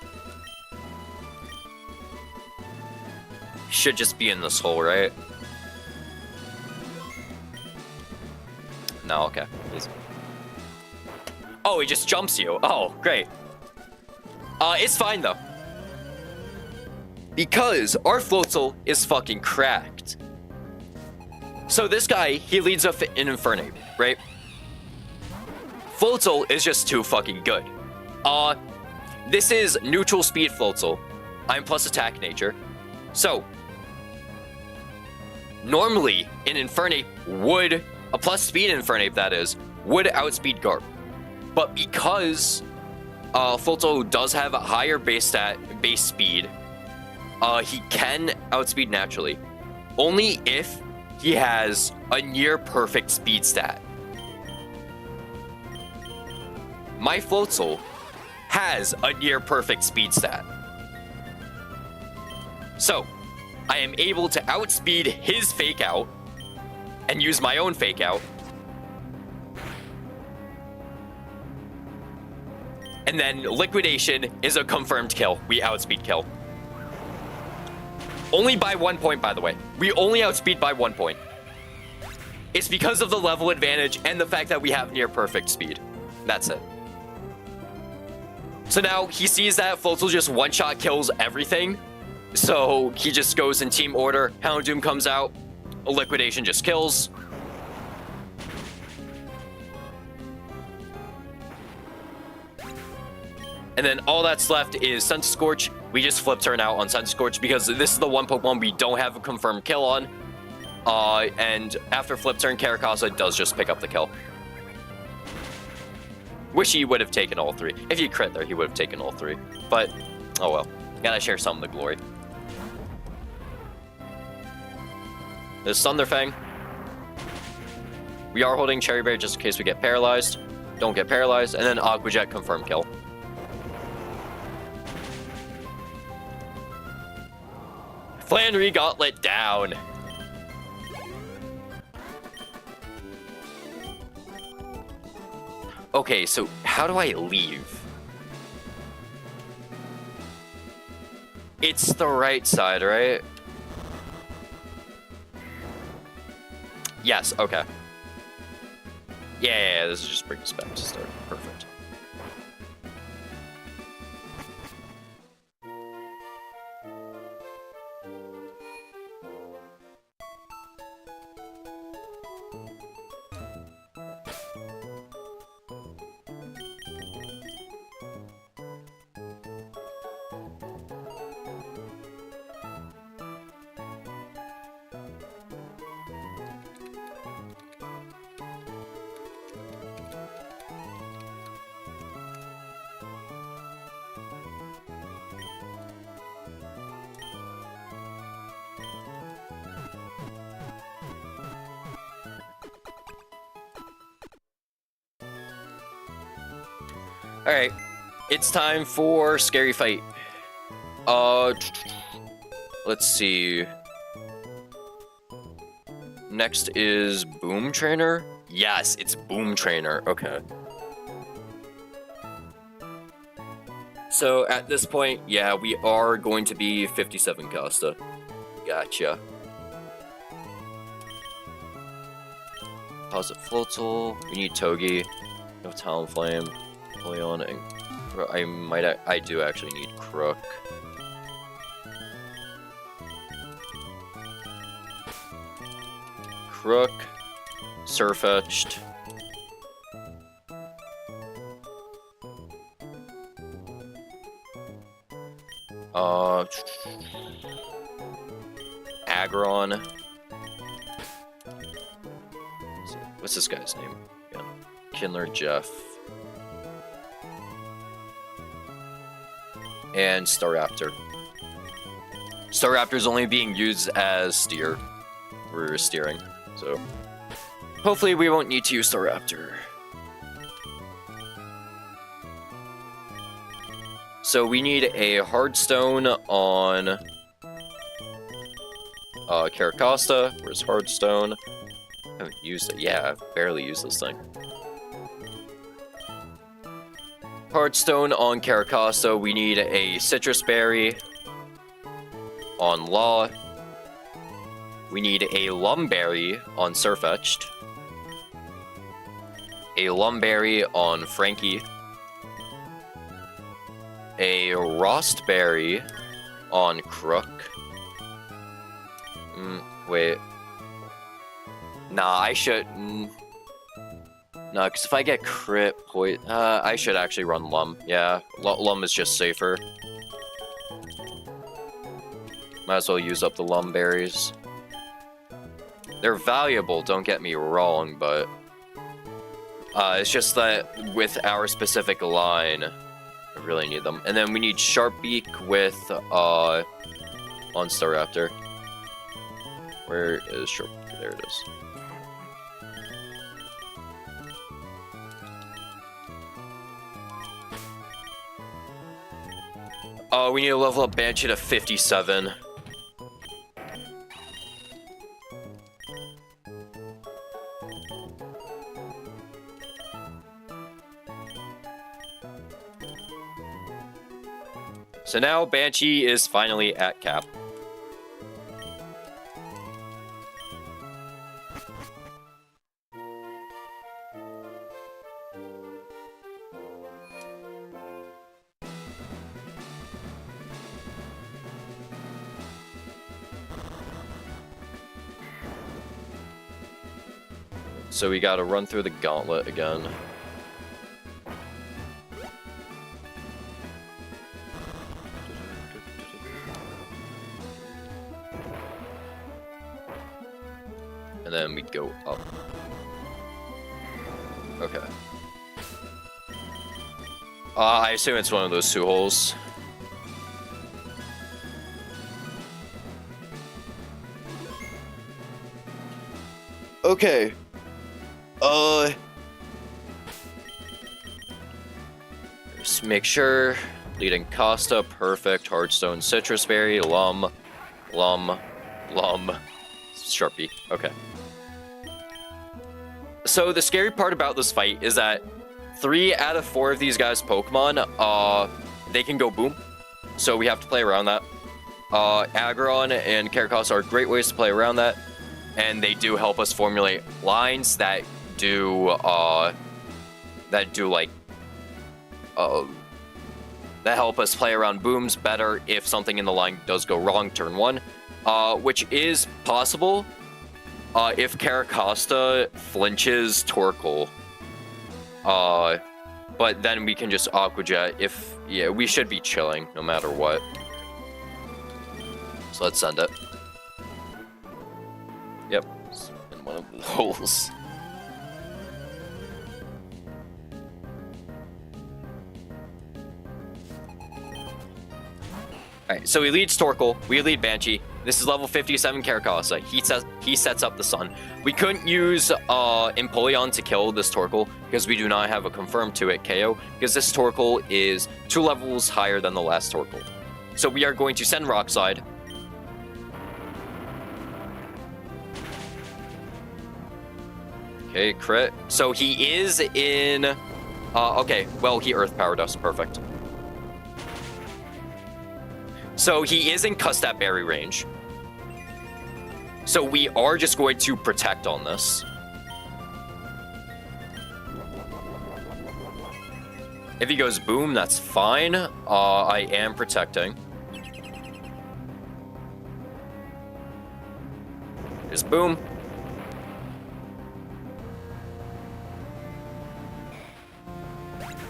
Should just be in this hole, right? No, okay. Easy. Oh, he just jumps you. Oh, great. It's fine, though. Because our Floatzel is fucking cracked. So this guy, he leads up in Infernape, right? Floatzel is just too fucking good. This is neutral speed Floatzel. I'm plus attack nature. So, normally, an Infernape would, a plus speed Infernape that is, would outspeed Garp. But because Floatzel does have a higher base speed, he can outspeed naturally. Only if he has a near perfect speed stat. My Floatzel has a near perfect speed stat. So, I am able to outspeed his Fake Out and use my own Fake Out And then Liquidation is a confirmed kill. We outspeed kill. Only by 1 point, by the way. We only outspeed by 1 point. It's because of the level advantage and the fact that we have near perfect speed. That's it. So now he sees that Floatzel just one-shot kills everything. So he just goes in team order. Houndoom comes out. Liquidation just kills. And then all that's left is Sun Scorch. We just flip turn out on Sun Scorch because this is the one Pokemon we don't have a confirmed kill on. And after flip turn, Caracasa does just pick up the kill. Wish he would have taken all 3. If he crit there, he would have taken all 3. But, oh well. Gotta share some of the glory. There's Thunderfang. We are holding Cherry Berry just in case we get paralyzed. Don't get paralyzed. And then Aqua Jet, confirm kill. Flannery got let down. Okay, so how do I leave? It's the right side, right? Yes, okay. Yeah, this is just bring us back to start. Perfect. Alright, it's time for Scary Fight. Let's see. Next is Boom Trainer? Yes, it's Boom Trainer, okay. So at this point, yeah, we are going to be 57 Costa. Gotcha. Positive Floatzel, we need Togi, no Talonflame. Leon and I do actually need Crook. Crook, Surfetched. Aggron. What's this guy's name? Yeah. Kindler Jeff. And Staraptor. Staraptor is only being used as steer. We're steering, so hopefully we won't need to use Staraptor. So we need a Hardstone on Caracasta. Where's Hardstone? I haven't used it. Yeah, I've barely used this thing. Hardstone on Caracasa. We need a Citrus Berry on Law. We need a Lumberry on Surfetched. A Lumberry on Frankie. A Rostberry on Crook. Wait. Nah, I should... No, because if I get crit point, I should actually run Lum. Yeah, Lum is just safer. Might as well use up the Lum berries. They're valuable, don't get me wrong, but it's just that with our specific line, I really need them. And then we need Sharpbeak with on Staraptor. Where is Sharpbeak? There it is. We need to level up Banshee to 57. So now Banshee is finally at cap. So we gotta run through the gauntlet again. And then we go up. Okay. I assume it's one of those 2 holes. Okay. Just make sure. Leading Costa, perfect. Hardstone, Citrus Berry, Lum, Sharpie. Okay. So the scary part about this fight is that 3 out of 4 of these guys' Pokemon, they can go boom. So we have to play around that. Aggron and Caracosta are great ways to play around that. And they do help us formulate lines that do that help us play around booms better if something in the line does go wrong turn 1, which is possible if Caracosta flinches Torkoal. But then we can just Aqua Jet if, yeah, we should be chilling no matter what. So let's send it. Yep, it's in one of the holes. Alright, so he leads Torkoal, we lead Banshee. This is level 57 Caracosta. He sets up the Sun. We couldn't use Empoleon to kill this Torkoal because we do not have a confirmed 2-hit KO because this Torkoal is 2 levels higher than the last Torkoal. So we are going to send Rock Slide. Okay, crit. So he is in... okay, well, he Earth Powered us. Perfect. So he is in Custap Berry range. So we are just going to protect on this. If he goes boom, that's fine. I am protecting. Just boom.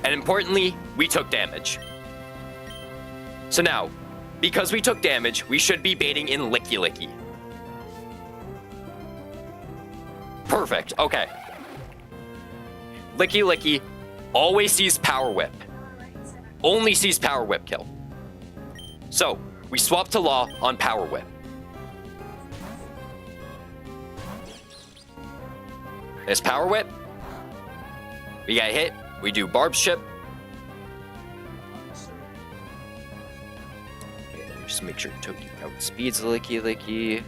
And importantly, we took damage. So now, because we took damage, we should be baiting in Licky Licky. Perfect, okay. Licky Licky always sees Power Whip. Only sees Power Whip kill. So, we swap to Law on Power Whip. There's Power Whip. We got hit. We do Barb Chip. Just make sure Toki outspeeds Licky Licky.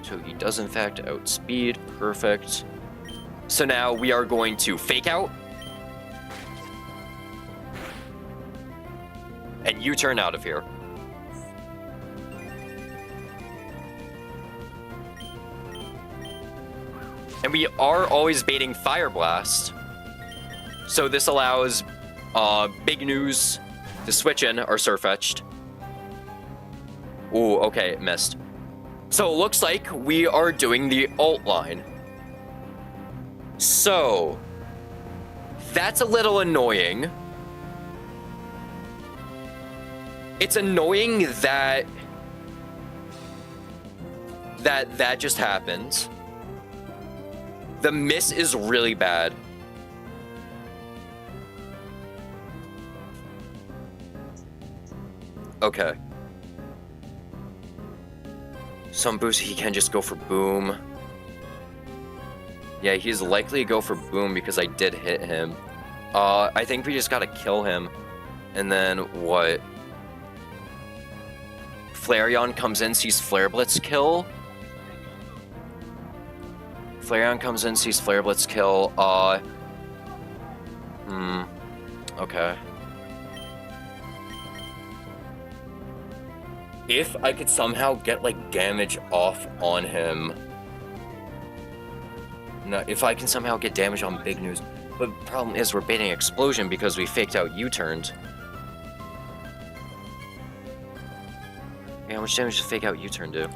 Toki does in fact outspeed. Perfect. So now we are going to Fake Out. And U-turn out of here. And we are always baiting Fire Blast. So this allows Big News to switch in our Surfetched. Ooh, okay, it missed. So it looks like we are doing the alt line. So that's a little annoying. It's annoying that that just happened. The miss is really bad. Okay. Some boost, he can just go for boom. Yeah, he's likely to go for boom because I did hit him. I think we just gotta kill him. And then what? Flareon comes in, sees Flare Blitz kill. Flareon comes in, sees Flare Blitz kill. Okay. if I could somehow get, like, damage off on him. No, if I can somehow get damage on Big News. But the problem is we're baiting Explosion because we faked out U-turned. Yeah, how much damage does fake out U-turn do?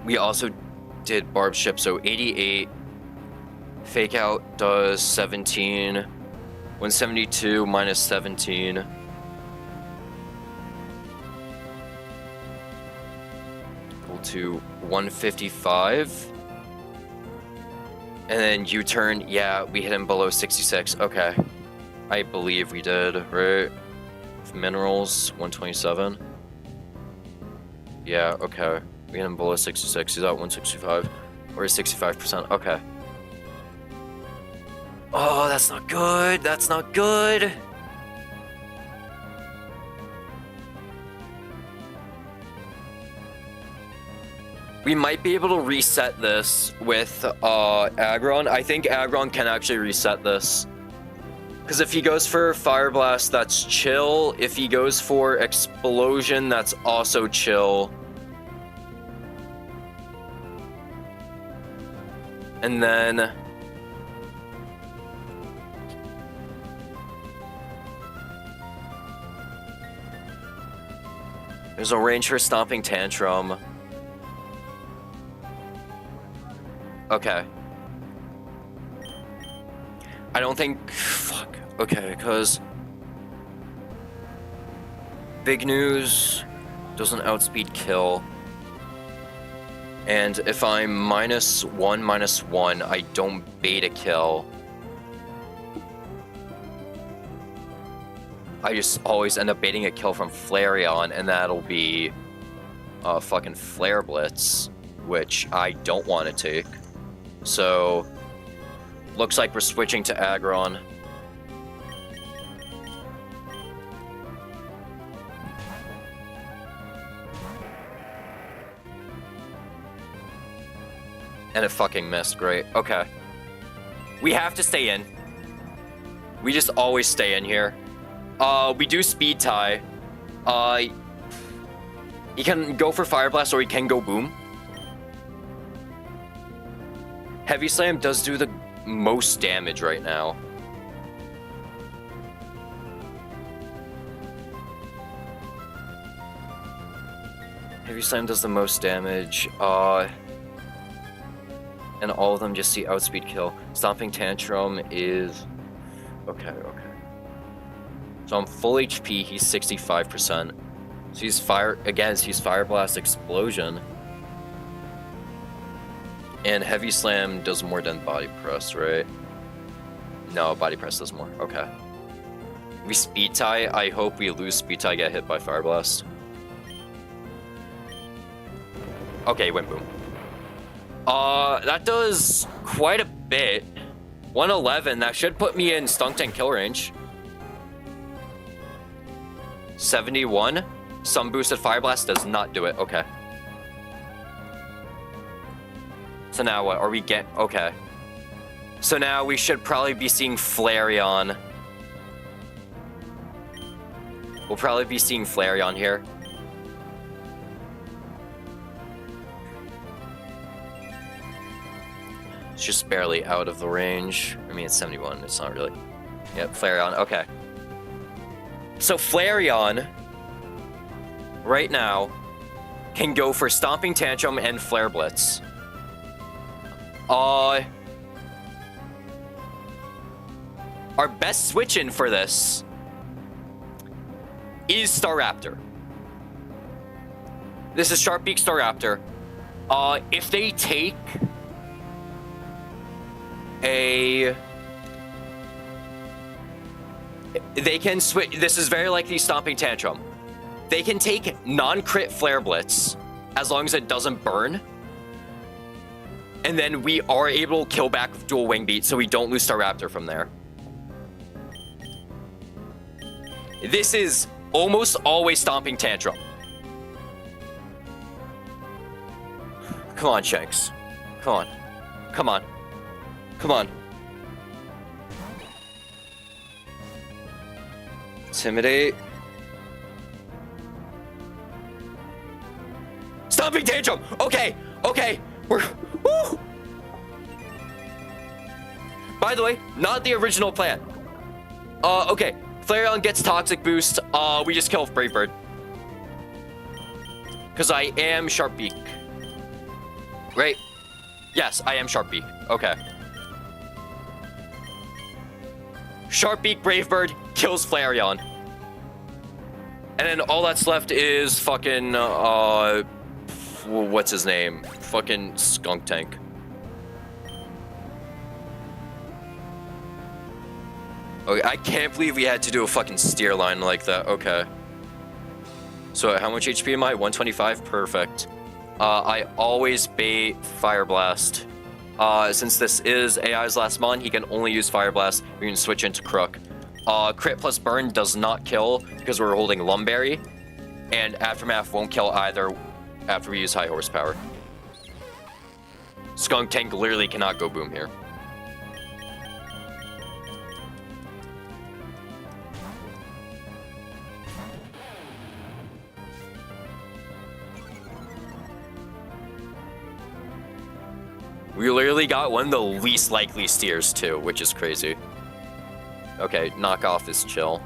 We also did Barb Ship, so 88. Fake out does 17. 172 minus 17. Equal to 155. And then U-turn, yeah, we hit him below 66. Okay. I believe we did, right? Minerals, 127. Yeah, okay. We hit him below 66. He's at 165. Or 65%. Okay. Oh, that's not good. That's not good. We might be able to reset this with Aggron. I think Aggron can actually reset this. Because if he goes for Fire Blast, that's chill. If he goes for Explosion, that's also chill. And then... there's a range for Stomping Tantrum. Okay. I don't think... fuck. Okay, because... Big News doesn't outspeed kill. And if I'm -1/-1, I don't beta kill. I just always end up baiting a kill from Flareon, and that'll be fucking Flare Blitz, which I don't want to take. So, looks like we're switching to Aggron. And it fucking missed, great. Okay. We have to stay in. We just always stay in here. We do Speed Tie. He can go for Fire Blast or he can go Boom. Heavy Slam does do the most damage right now. Heavy Slam does the most damage. And all of them just see outspeed kill. Stomping Tantrum is... okay. So I'm full HP, he's 65%. So he's he's Fire Blast Explosion. And Heavy Slam does more than Body Press, right? No, Body Press does more. Okay. We Speed Tie. I hope we lose Speed Tie, get hit by Fire Blast. Okay, went Boom. That does quite a bit. 111, that should put me in Stunk Tank kill range. 71. Some boosted Fire Blast does not do it. Okay. So now what? Are we okay. So now we should probably be seeing Flareon. We'll probably be seeing Flareon here. It's just barely out of the range. I mean, it's 71. It's not really. Yep, Flareon. Okay. So Flareon, right now, can go for Stomping Tantrum and Flare Blitz. Our best switch-in for this is Staraptor. This is Sharp Beak Staraptor. If they take they can switch. This is very likely Stomping Tantrum. They can take non-crit Flare Blitz as long as it doesn't burn. And then we are able to kill back with Dual Wing Beat so we don't lose Staraptor from there. This is almost always Stomping Tantrum. Come on, Shanks. Come on. Come on. Come on. Intimidate. stomping tantrum. Okay, okay, we're, woo. By the way, not the original plan. Okay, Flareon gets toxic boost. We just kill Brave Bird. Because I am Sharp Beak. Right? Yes, I am Sharp Beak. Okay. Sharp Beak Brave Bird kills Flareon. And then all that's left is fucking, what's his name? Fucking Skunk Tank. Okay, I can't believe we had to do a fucking steer line like that. Okay. So how much HP am I? 125? Perfect. I always bait Fire Blast. Since this is AI's last mon, he can only use Fire Blast. We can switch into Crook. Crit plus burn does not kill because we're holding Lumberry. And Aftermath won't kill either after we use high horsepower. Skunk Tank literally cannot go boom here. We literally got one of the least likely steers too, which is crazy. Okay, knockoff is chill.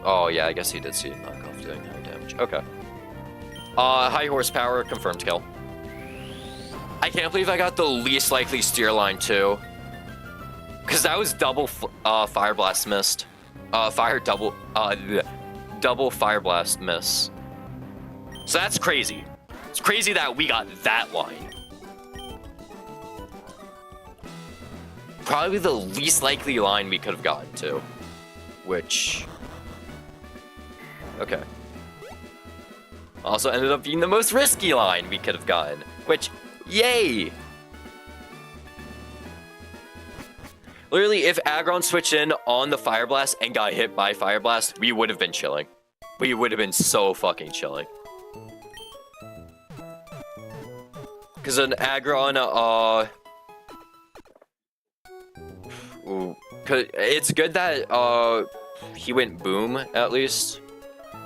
Oh yeah, I guess he did see knockoff doing high damage. Okay. High horsepower, confirmed kill. I can't believe I got the least likely steer line too. Cause that was double Fire Blast missed. Double Fire Blast miss. So that's crazy. It's crazy that we got that line. Probably the least likely line we could have gotten to. Which... Okay. Also ended up being the most risky line we could have gotten. Which, yay! Literally, if Aggron switched in on the Fire Blast and got hit by Fire Blast, we would have been chilling. We would have been so fucking chilling. Because an Aggron, it's good that, he went boom, at least.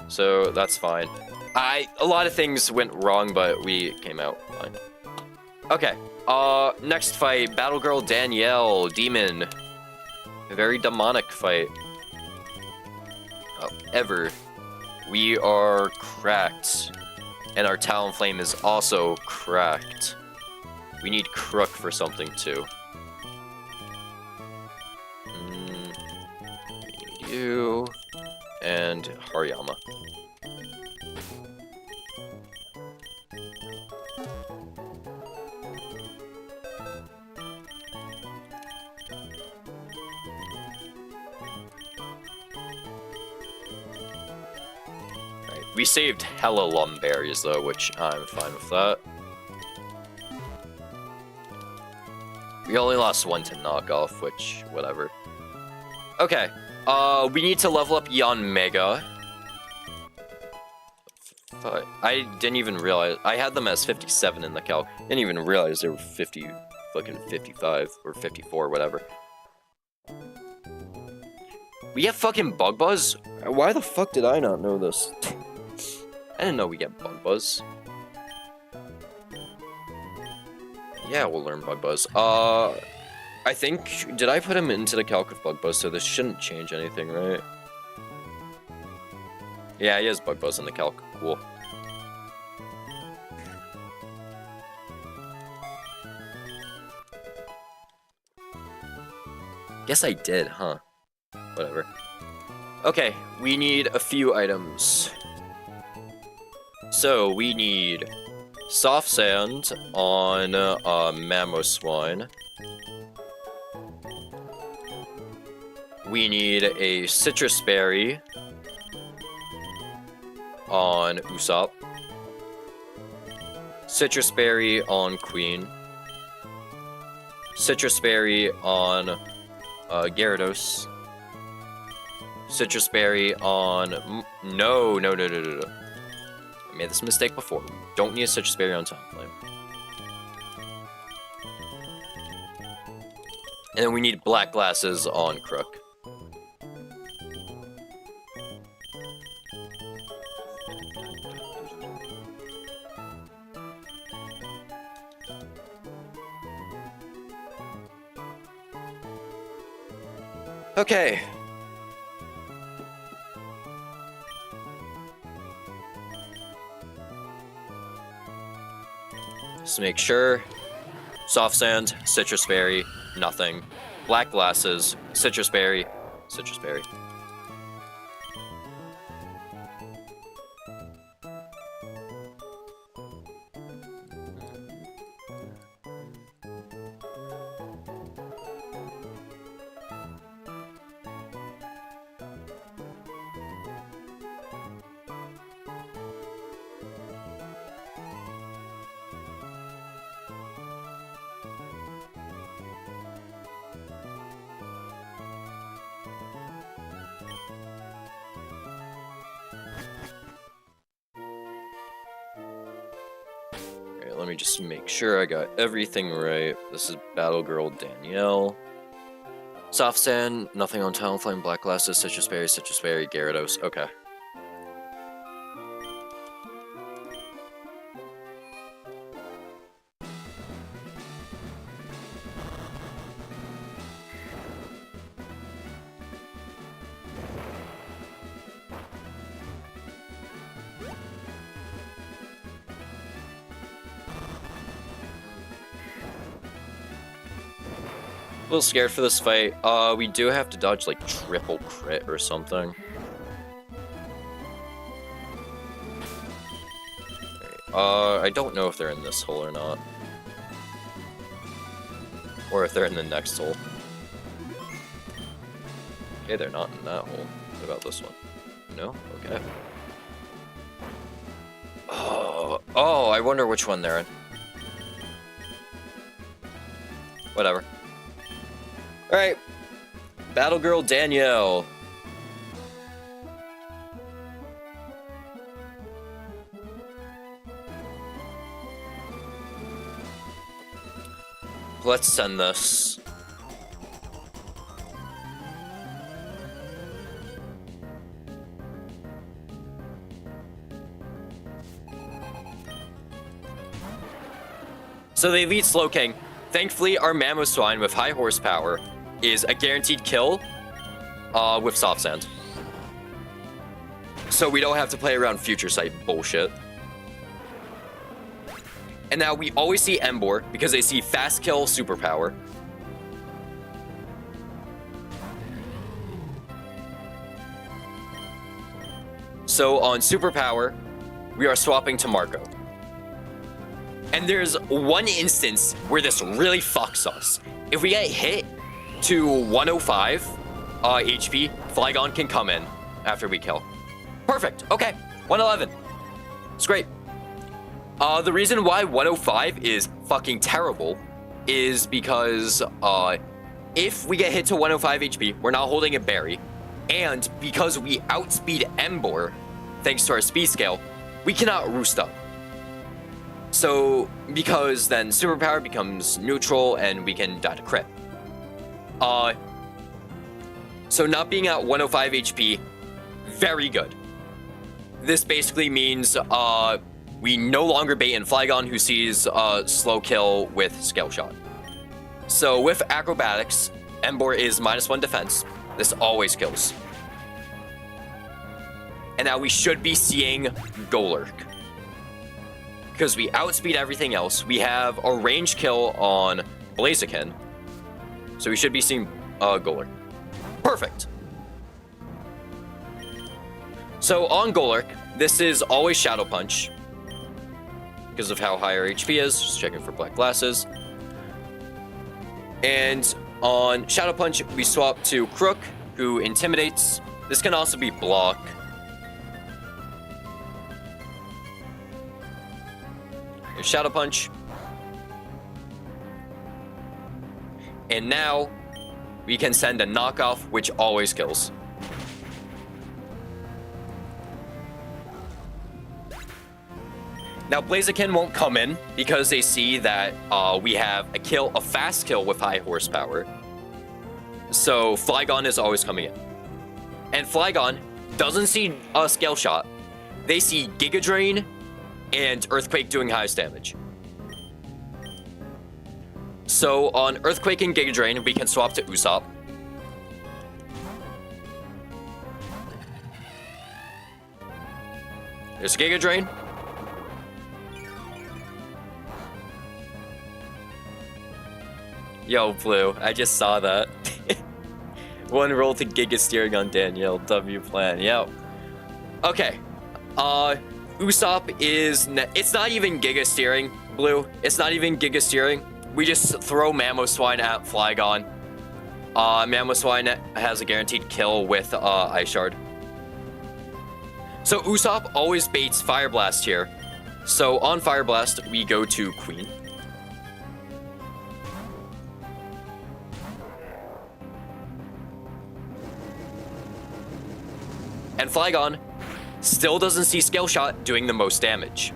So, that's fine. A lot of things went wrong, but we came out fine. Okay, next fight, Battle Girl Danielle, Demon. A very demonic fight. However, we are cracked. And our Talonflame is also cracked. We need Crook for something too. We need you. And Hariyama. We saved hella Lumberries though, which I'm fine with that. We only lost one to knockoff, which, whatever. Okay, we need to level up Yanmega. I didn't even realize, I had them as 57 in the calc. Didn't even realize they were 50, fucking 55, or 54, whatever. We have fucking Bug Buzz? Why the fuck did I not know this? I didn't know we get Bug Buzz. Yeah, we'll learn Bug Buzz. I think... Did I put him into the calc of Bug Buzz, so this shouldn't change anything, right? Yeah, he has Bug Buzz in the calc. Cool. Guess I did, huh? Whatever. Okay, we need a few items. So, we need soft sand on Mamoswine. We need a citrus berry on Usopp. Citrus berry on Queen. Citrus berry on Gyarados. Citrus berry on... No. I made this mistake before. We don't need a citrus berry on Talonflame. And then we need black glasses on Crook. Okay. Just make sure. Soft sand, citrus berry, nothing. Black glasses, citrus berry, citrus berry. Let me just make sure I got everything right. This is Battle Girl Danielle. Soft sand, nothing on Talonflame, black glasses, citrus berry, Gyarados. Okay. A little scared for this fight. We do have to dodge like triple crit or something. I don't know if they're in this hole or not. Or if they're in the next hole. Okay, they're not in that hole. What about this one? No? Okay. Oh, I wonder which one they're in. Whatever. Alright. Battle Girl Danielle. Let's send this. So they lead Slowking. Thankfully, our Mamoswine with high horsepower is a guaranteed kill with Soft Sand. So we don't have to play around Future Sight bullshit. And now we always see Emboar because they see fast kill superpower. So on superpower, we are swapping to Marco. And there's one instance where this really fucks us. If we get hit to 105 HP, Flygon can come in after we kill. Perfect. Okay. 111. It's great. The reason why 105 is fucking terrible is because if we get hit to 105 HP, we're not holding a berry. And because we outspeed Emboar, thanks to our speed scale, we cannot roost up. So, because then superpower becomes neutral and we can die to crit. So not being at 105 HP, very good. This basically means we no longer bait in Flygon, who sees slow kill with Scale Shot. So with acrobatics, Emboar is -1 defense. This always kills. And now we should be seeing Golurk. Because we outspeed everything else. We have a range kill on Blaziken. So we should be seeing Golurk. Perfect. So on Golurk, this is always Shadow Punch. Because of how high our HP is. Just checking for black glasses. And on Shadow Punch, we swap to Crook, who intimidates. This can also be block. Here's Shadow Punch. And now we can send a knockoff, which always kills. Now Blaziken won't come in because they see that we have a fast kill with high horsepower. So Flygon is always coming in. And Flygon doesn't see a Scale Shot. They see Giga Drain and Earthquake doing highest damage. So on Earthquake and Giga Drain, we can swap to Usopp. There's Giga Drain. Yo, Blue, I just saw that. One roll to Giga Steering on Danielle. W plan. Yo. Okay. Usopp is... It's not even Giga Steering, Blue. It's not even Giga Steering. We just throw Mamoswine at Flygon. Mamoswine has a guaranteed kill with Ice Shard. So Usopp always baits Fire Blast here. So on Fire Blast, we go to Queen. And Flygon still doesn't see Scale Shot doing the most damage.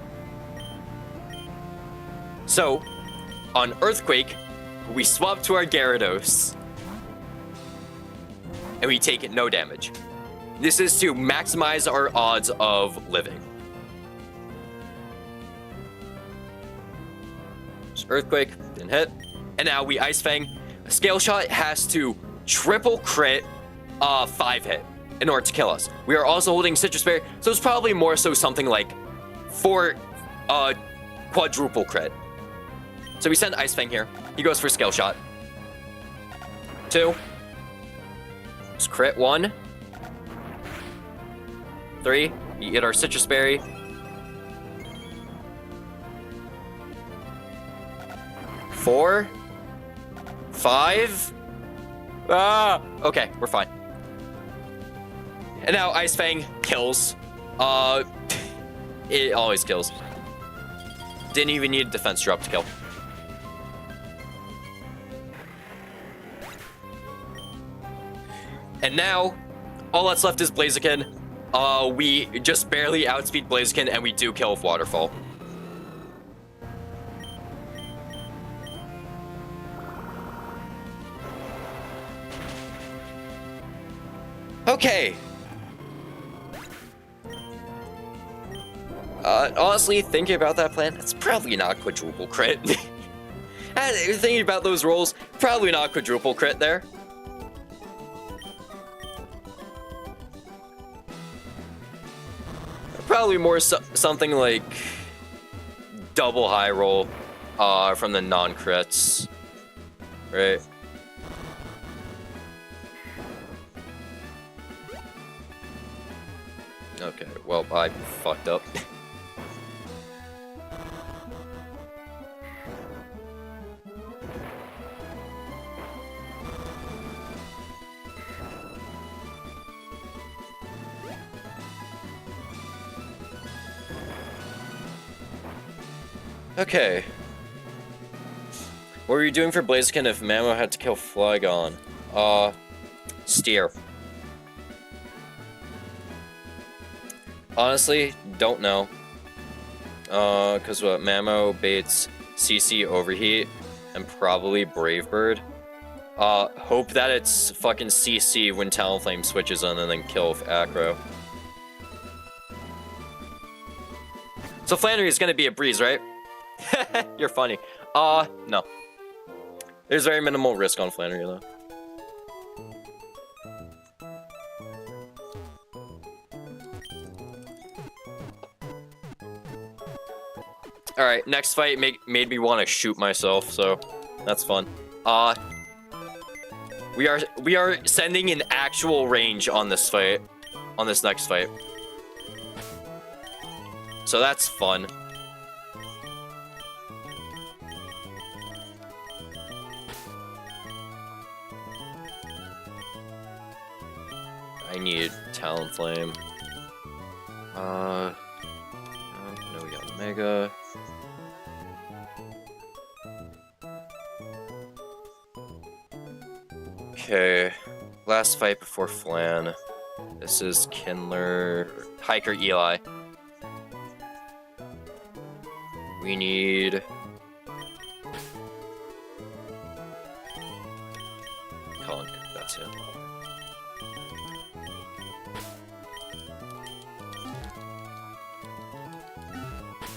So, on Earthquake, we swap to our Gyarados. And we take no damage. This is to maximize our odds of living. So Earthquake, didn't hit. And now we Ice Fang. Scale Shot has to triple crit 5 hit in order to kill us. We are also holding Citrus Berry, so it's probably more so something like 4 quadruple crit. So we send Ice Fang here. He goes for Scale Shot. 2. Just crit 1. 3. We get our Citrus Berry. 4. 5. Okay, we're fine. And now Ice Fang kills. It always kills. Didn't even need a defense drop to kill. And now, all that's left is Blaziken. We just barely outspeed Blaziken, and we do kill with Waterfall. Okay. Honestly, thinking about that plan, it's probably not quadruple crit. Thinking about those rolls, probably not quadruple crit there. Probably more something like double high roll from the non-crits, right? Okay, well, I fucked up. Okay. What were you doing for Blaziken if Mamo had to kill Flygon? Steer. Honestly, don't know. Cause what, Mamo baits CC Overheat and probably Brave Bird. Hope that it's fucking CC when Talonflame switches on and then kill with Acro. So Flannery is gonna be a breeze, right? You're funny. No. There's very minimal risk on Flannery, though. Alright, next fight made me want to shoot myself, so that's fun. We are sending an actual range on this fight. On this next fight. So that's fun. I need Talonflame. No, we got Mega. Okay, last fight before Flan. This is Kindler, Hiker Eli. We need... Colin, that's it.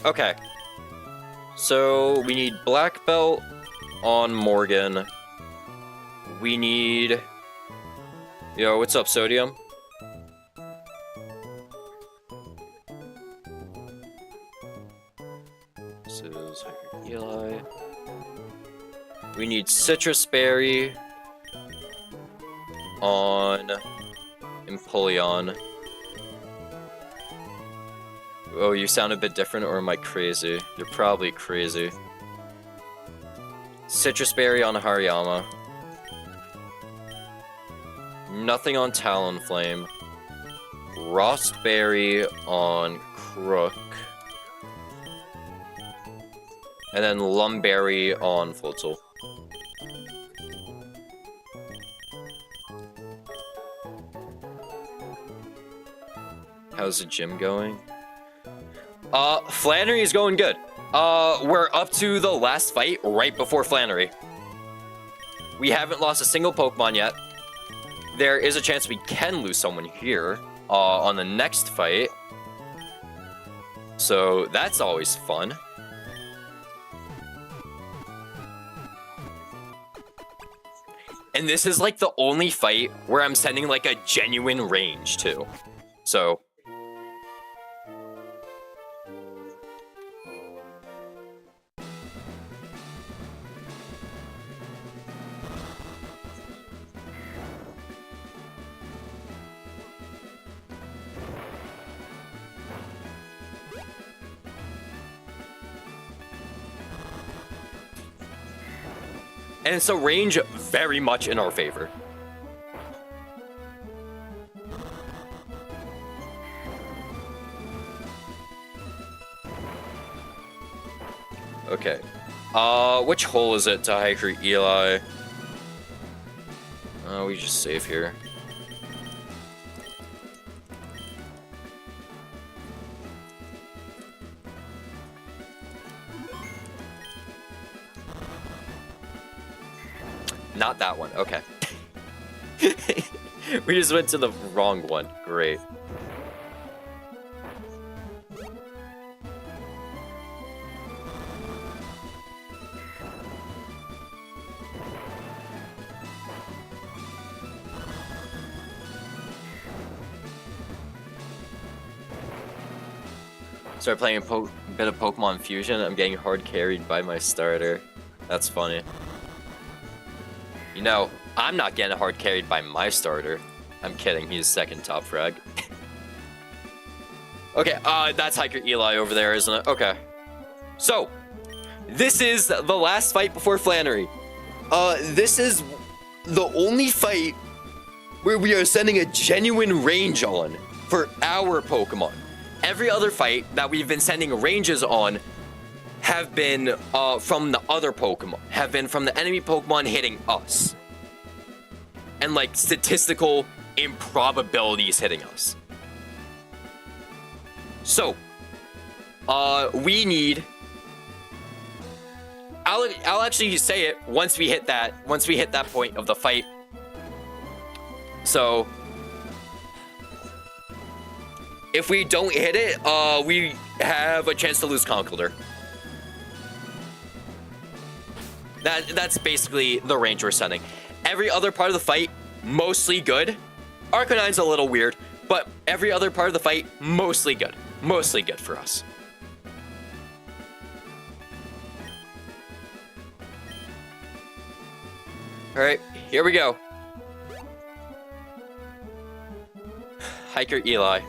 Okay. So, we need Black Belt on Morgan. We need... Yo, what's up, Sodium? We need Citrus Berry on Empoleon. Oh, you sound a bit different, or am I crazy? You're probably crazy. Citrus Berry on Hariyama. Nothing on Talonflame. Frostberry on Crook. And then Lumberry on Floatzel. How's the gym going? Flannery is going good. We're up to the last fight right before Flannery. We haven't lost a single Pokemon yet. There is a chance we can lose someone here on the next fight. So that's always fun. And this is like the only fight where I'm sending like a genuine range too. So and it's a range very much in our favor. Okay. Which hole is it to Hiker Eli? We just save here. Not that one, okay. We just went to the wrong one, great. Start playing a bit of Pokemon Fusion. I'm getting hard carried by my starter. That's funny. You know, I'm not getting hard carried by my starter. I'm kidding, he's second top frag. Okay, that's Hiker Eli over there, isn't it? Okay. So, this is the last fight before Flannery. This is the only fight where we are sending a genuine range on for our Pokemon. Every other fight that we've been sending ranges on have been from the other Pokemon, have been from the enemy Pokemon hitting us. And like statistical improbabilities hitting us. So, we need... I'll actually say it once we hit that point of the fight. So, if we don't hit it, we have a chance to lose Conkeldurr. That's basically the range we're sending. Every other part of the fight, mostly good. Arcanine's a little weird, but every other part of the fight, mostly good. Mostly good for us. Alright, here we go. Hiker Eli.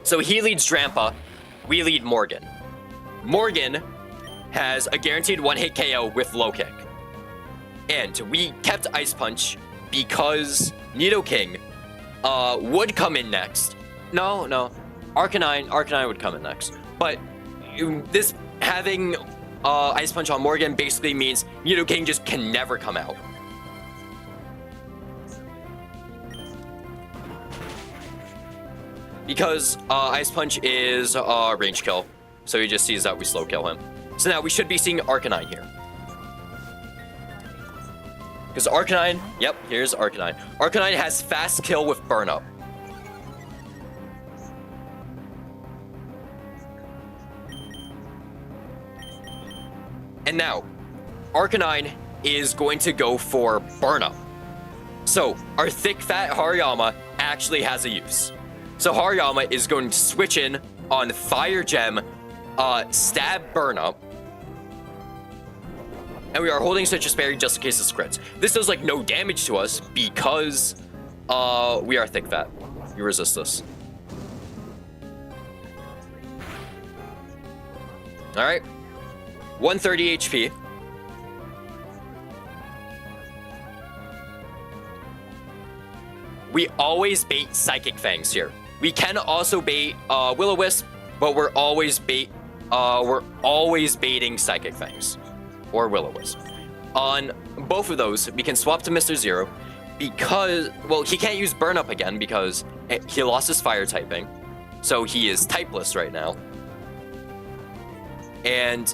So he leads Drampa, we lead Morgan. Morgan has a guaranteed one-hit KO with low kick. And we kept Ice Punch because Nidoking would come in next. No, Arcanine would come in next. But this having Ice Punch on Morgan basically means Nidoking just can never come out. Because Ice Punch is a range kill, so he just sees that we slow kill him. So now we should be seeing Arcanine here. Because Arcanine, yep, here's Arcanine. Arcanine has fast kill with burn up. And now, Arcanine is going to go for Burn Up. So our thick fat Hariyama actually has a use. So Hariyama is going to switch in on Fire Gem, Stab Burn Up. And we are holding Citrus Berry just in case this crits. This does like no damage to us because we are thick fat. You resist this. Alright. 130 HP. We always bait Psychic Fangs here. We can also bait Will-O-Wisp, but we're always baiting Psychic Fangs or Will-O-Wisp. On both of those, we can swap to Mr. Zero because, well, he can't use Burn Up again because he lost his fire typing. So he is typeless right now. And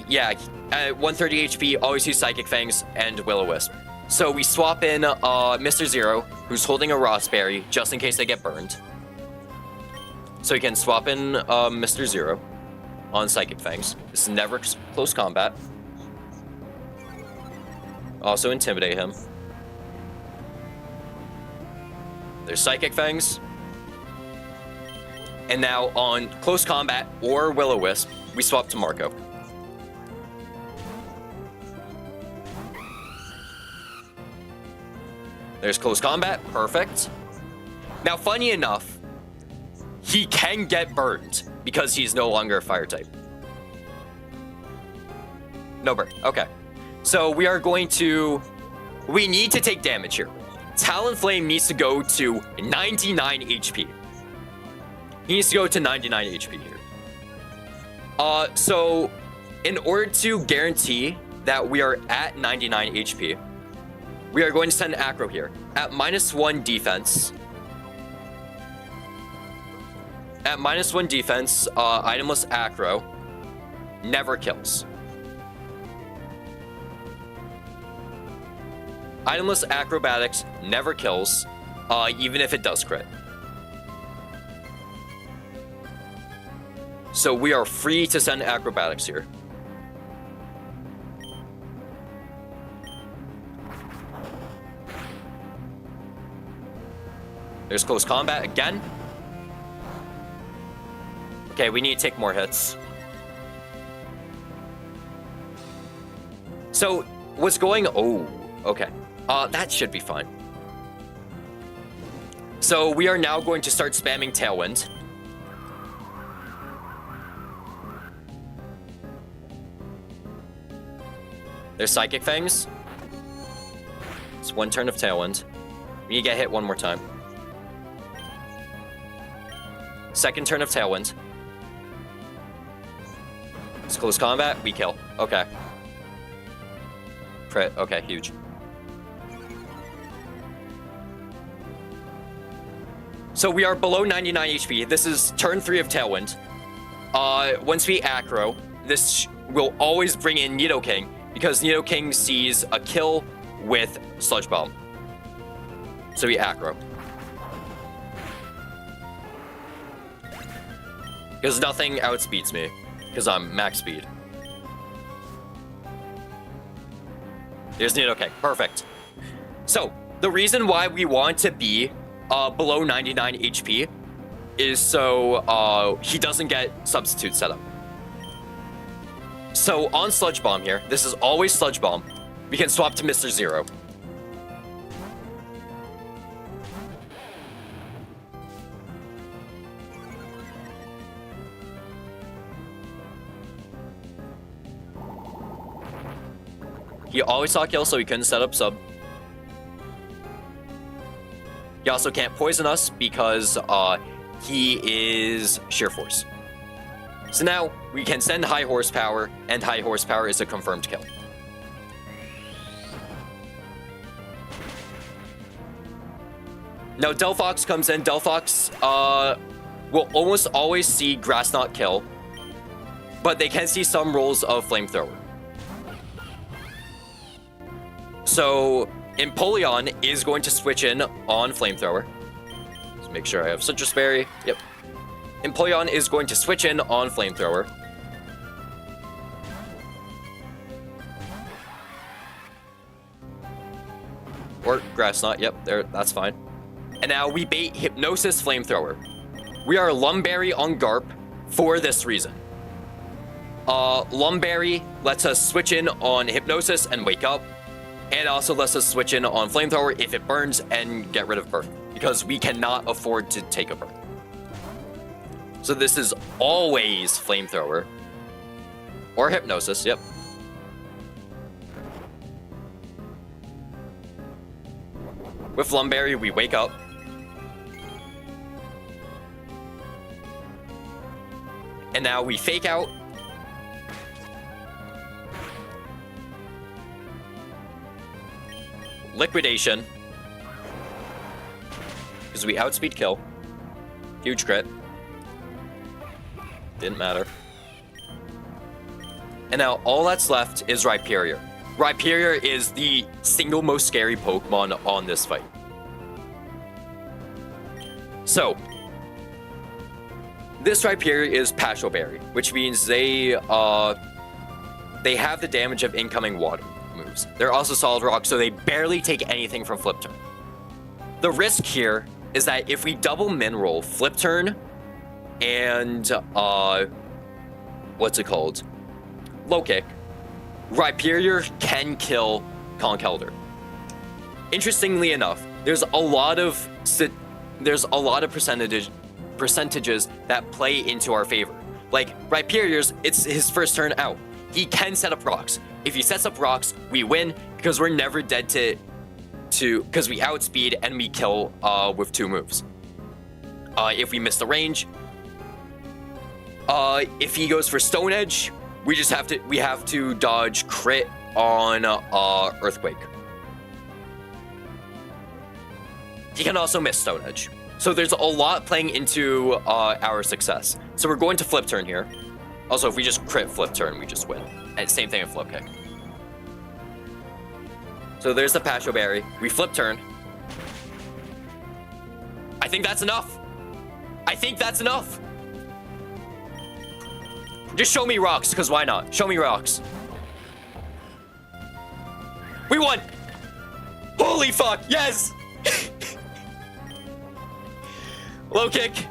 yeah, at 130 HP, always use Psychic Fangs and Will-O-Wisp. So we swap in Mr. Zero, who's holding a Raspberry, just in case they get burned. So you can swap in Mr. Zero on Psychic Fangs. This is never close combat. Also intimidate him. There's Psychic Fangs. And now on close combat or Will-O-Wisp, we swap to Marco. There's close combat, perfect. Now, funny enough, he can get burned because he's no longer a fire type. No burn, okay. So we are going to, we need to take damage here. Talonflame needs to go to 99 HP. He needs to go to 99 HP here. So in order to guarantee that we are at 99 HP, we are going to send Acro here. At -1 defense. At -1 defense, itemless Acro never kills. Itemless Acrobatics never kills, even if it does crit. So we are free to send Acrobatics here. There's close combat again. Okay, we need to take more hits. So, what's going... Oh, okay. That should be fine. So, we are now going to start spamming Tailwind. There's Psychic Fangs. It's one turn of Tailwind. We need to get hit one more time. Second turn of Tailwind. It's close combat. We kill. Okay. Crit. Okay, huge. So we are below 99 HP. This is turn 3 of Tailwind. Once we Acro, this will always bring in Nidoking because Nidoking sees a kill with Sludge Bomb. So we Acro. Because nothing outspeeds me. Because I'm max speed. There's Nidoking. Perfect. So, the reason why we want to be below 99 HP is so he doesn't get substitute setup. So, on Sludge Bomb here, this is always Sludge Bomb. We can swap to Mr. Zero. He always saw kill, so he couldn't set up sub. He also can't poison us because he is Sheer Force. So now we can send High Horsepower, and High Horsepower is a confirmed kill. Now Delphox comes in. Delphox will almost always see Grass Knot kill, but they can see some rolls of Flamethrower. So Empoleon is going to switch in on Flamethrower. Let's make sure I have Citrus Berry. Yep. Empoleon is going to switch in on Flamethrower. Or Grass Knot, yep, there, that's fine. And now we bait Hypnosis Flamethrower. We are Lumberry on Garp for this reason. Lumberry lets us switch in on Hypnosis and wake up. And also lets us switch in on Flamethrower if it burns and get rid of burn. Because we cannot afford to take a burn. So this is always Flamethrower. Or Hypnosis, yep. With Lumberry, we wake up. And now we fake out. Liquidation. Because we outspeed kill. Huge crit. Didn't matter. And now all that's left is Rhyperior. Rhyperior is the single most scary Pokemon on this fight. So, this Rhyperior is Pasho Berry, which means they have the damage of incoming water moves. They're also Solid Rock, so they barely take anything from Flip Turn. The risk here is that if we double Min Roll, Flip Turn, and what's it called? Low Kick, Rhyperior can kill Conkeldurr. Interestingly enough, there's a lot of percentages that play into our favor. Like Rhyperior's, it's his first turn out. He can set up rocks. If he sets up rocks, we win because we're never dead because we outspeed and we kill with 2 moves. If we miss the range, if he goes for Stone Edge, we have to dodge crit on Earthquake. He can also miss Stone Edge. So there's a lot playing into our success. So we're going to Flip Turn here. Also, if we just crit Flip Turn, we just win. And same thing with Flip Kick. So there's the Pasho Berry. We Flip Turn. I think that's enough. I think that's enough. Just show me rocks, because why not? Show me rocks. We won! Holy fuck, yes! Low Kick.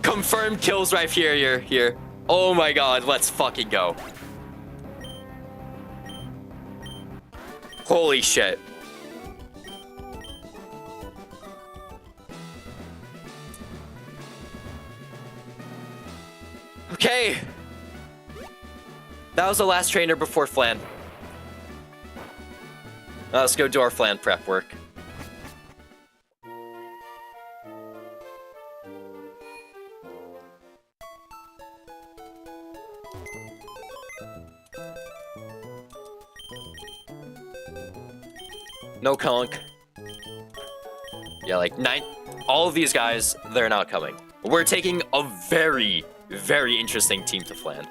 Confirmed kills Rhyperior here. Oh my god, let's fucking go. Holy shit. Okay. That was the last trainer before Flan. Now let's go do our Flan prep work. No Conk. Yeah, like all of these guys, they're not coming. We're taking a very, very interesting team to Flan.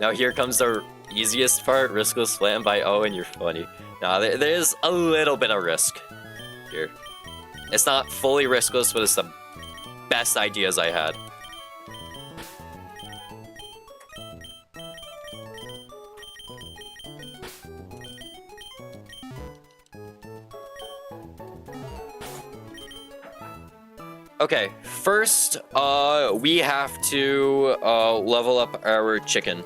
Now here comes the easiest part, Riskless Flan by Owen, you're funny. Now there's a little bit of risk here. It's not fully riskless, but it's the best ideas I had. Okay, first, we have to level up our chicken.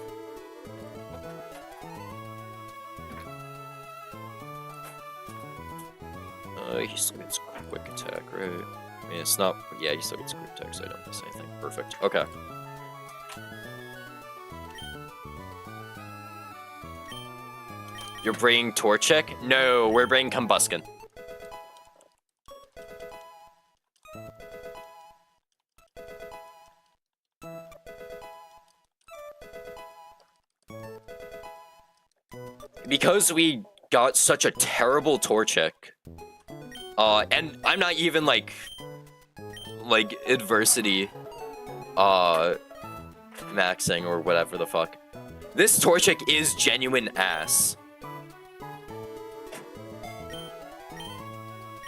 He still gets quick attack, right? I mean, it's not... Yeah, he still gets quick attack, so I don't miss anything. Perfect. Okay. You're bringing Torchic? No, we're bringing Combuskin. Because we got such a terrible Torchic, and I'm not even like adversity maxing or whatever the fuck. This Torchic is genuine ass.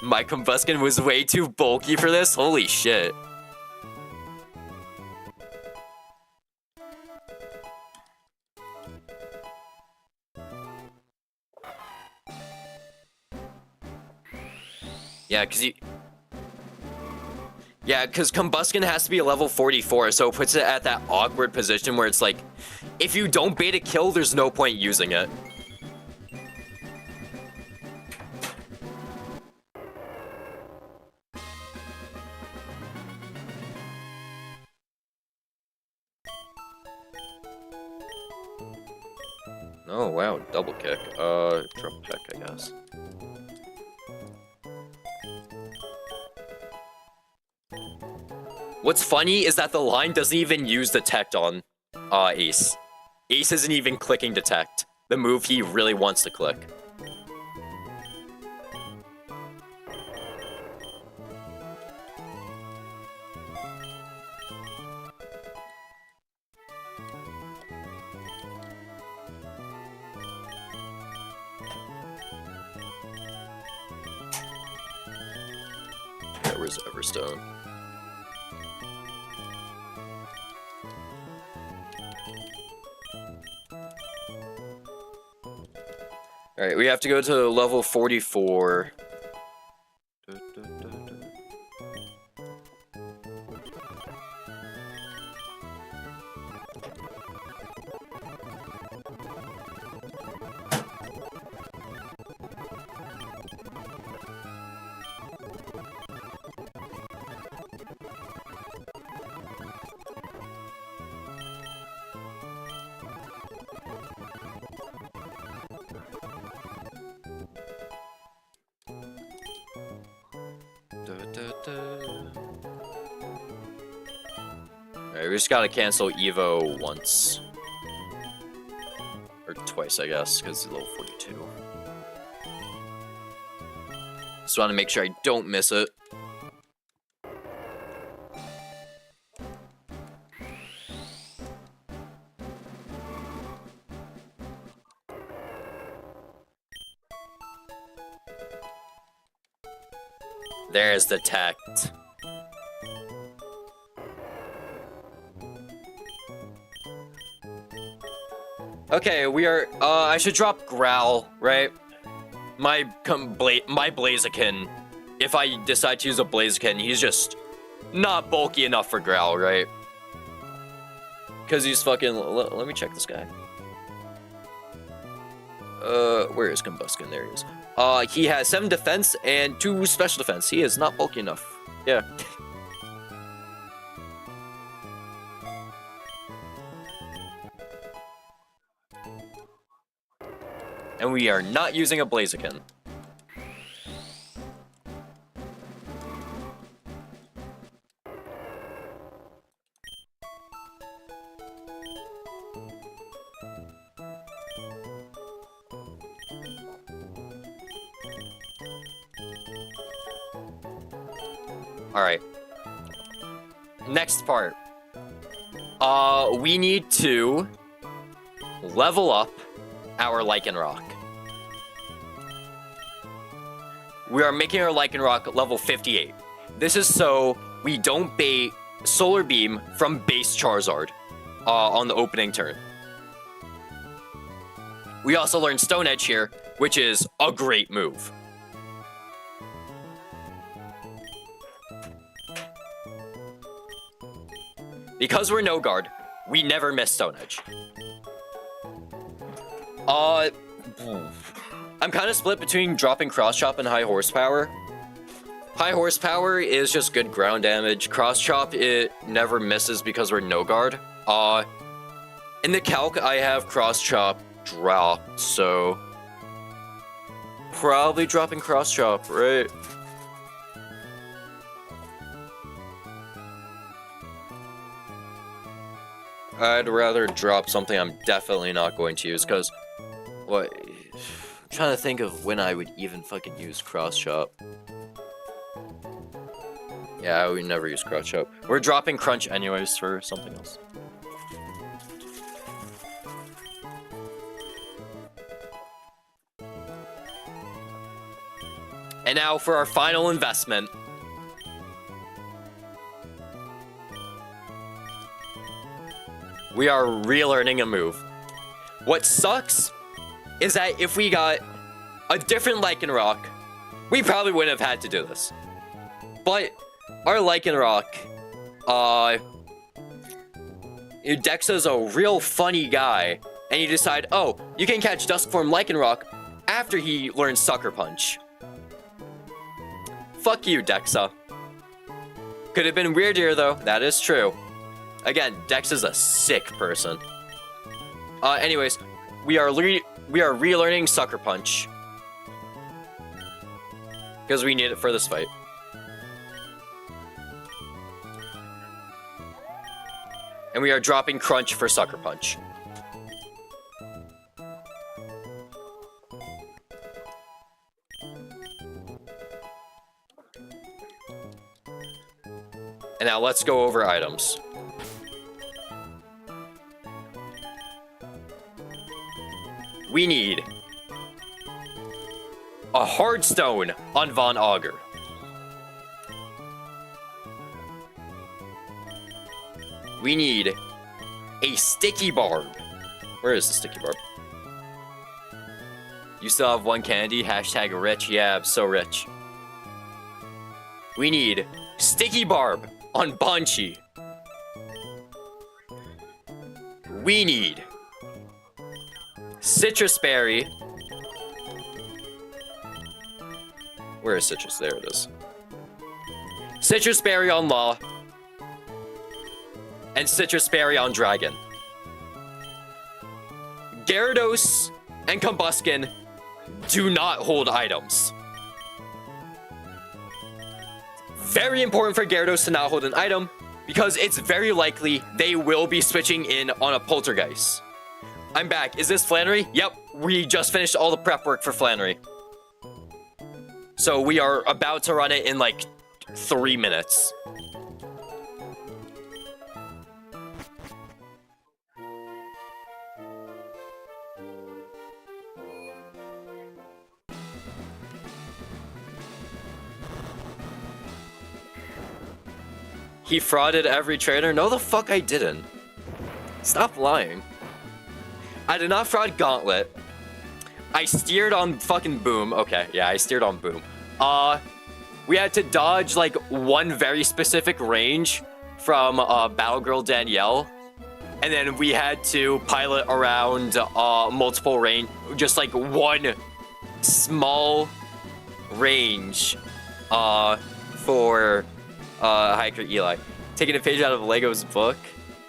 My Combuskin was way too bulky for this? Holy shit. Yeah, because Combuskin has to be a level 44, so it puts it at that awkward position where it's like, if you don't bait a kill, there's no point using it. Oh, wow, double kick. Drop kick, I guess. What's funny is that the line doesn't even use detect on Ace. Ace isn't even clicking detect, the move he really wants to click. Yeah, where's Everstone? Alright, we have to go to level 44. Alright, we just gotta cancel Evo once. Or twice, I guess, because it's level 42. Just want to make sure I don't miss it. There's the tact. Okay, we are, I should drop Growl, right? My Blaziken, if I decide to use a Blaziken, he's just not bulky enough for Growl, right? Because he's fucking, let me check this guy. Where is Combuskin? There he is. He has 7 defense and 2 special defense. He is not bulky enough. Yeah. And we are not using a Blaziken. Alright. Next part. We need to level up our Lycanroc. We are making our Lycanroc level 58. This is so we don't bait Solar Beam from base Charizard on the opening turn. We also learned Stone Edge here, which is a great move. Because we're no guard, we never miss Stone Edge. I'm kind of split between dropping Cross Chop and High Horsepower. High Horsepower is just good ground damage. Cross Chop, it never misses because we're no guard. In the calc, I have Cross Chop dropped, so probably dropping Cross Chop, right? I'd rather drop something I'm definitely not going to use, because what? I'm trying to think of when I would even fucking use Cross Chop. Yeah, I would never use Cross Chop. We're dropping Crunch anyways for something else. And now for our final investment. We are relearning a move. What sucks is that if we got a different Lycanroc we probably wouldn't have had to do this. But our Lycanroc, Dexa's a real funny guy, and you decide, oh, you can catch Dusk Form Lycanroc after he learns Sucker Punch. Fuck you, Dexa. Could have been weirder though, that is true. Again, Dexa's a sick person. Anyways, we are relearning Sucker Punch. Because we need it for this fight. And we are dropping Crunch for Sucker Punch. And now let's go over items. We need a Hard Stone on Von Augur. We need a Sticky Barb. Where is the Sticky Barb? You still have one candy? Hashtag rich. Yeah, I'm so rich. We need Sticky Barb on Banshee. We need Citrus Berry. Where is Citrus? There it is. Citrus Berry on Law. And Citrus Berry on Dragon. Gyarados and Combuskin do not hold items. Very important for Gyarados to not hold an item, because it's very likely they will be switching in on a Poltergeist. I'm back. Is this Flannery? Yep, we just finished all the prep work for Flannery. So we are about to run it in like 3 minutes. He frauded every trainer? No, the fuck I didn't. Stop lying. I did not fraud Gauntlet. I steered on fucking Boom. Okay, yeah, I steered on Boom. We had to dodge like one very specific range from Battle Girl Danielle. And then we had to pilot around multiple range, just like one small range for Hiker Eli. Taking a page out of Lego's book.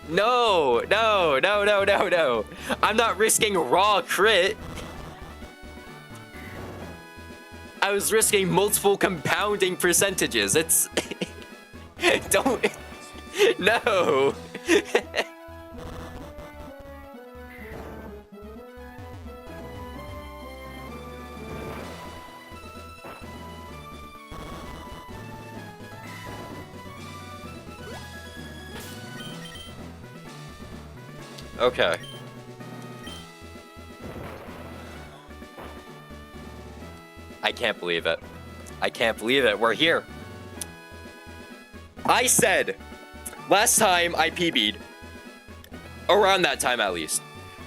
No, no, no, no, no, no. I'm not risking raw crit. I was risking multiple compounding percentages. It's... Don't... No. Okay. I can't believe it. I can't believe it. We're here. I said last time I PB'd, around that time at least,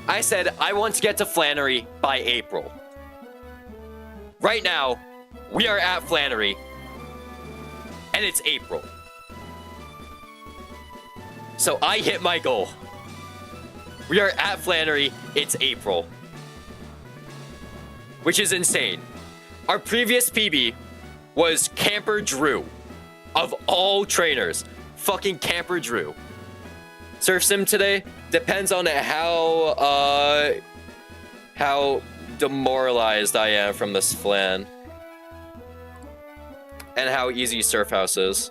I said I want to get to Flannery by April. Right now, we are at Flannery, and it's April. So I hit my goal. We are at Flannery, it's April. Which is insane. Our previous PB was Camper Drew. Of all trainers, fucking Camper Drew. Surf Sim today depends on how demoralized I am from this Flan. And how easy Surf House is.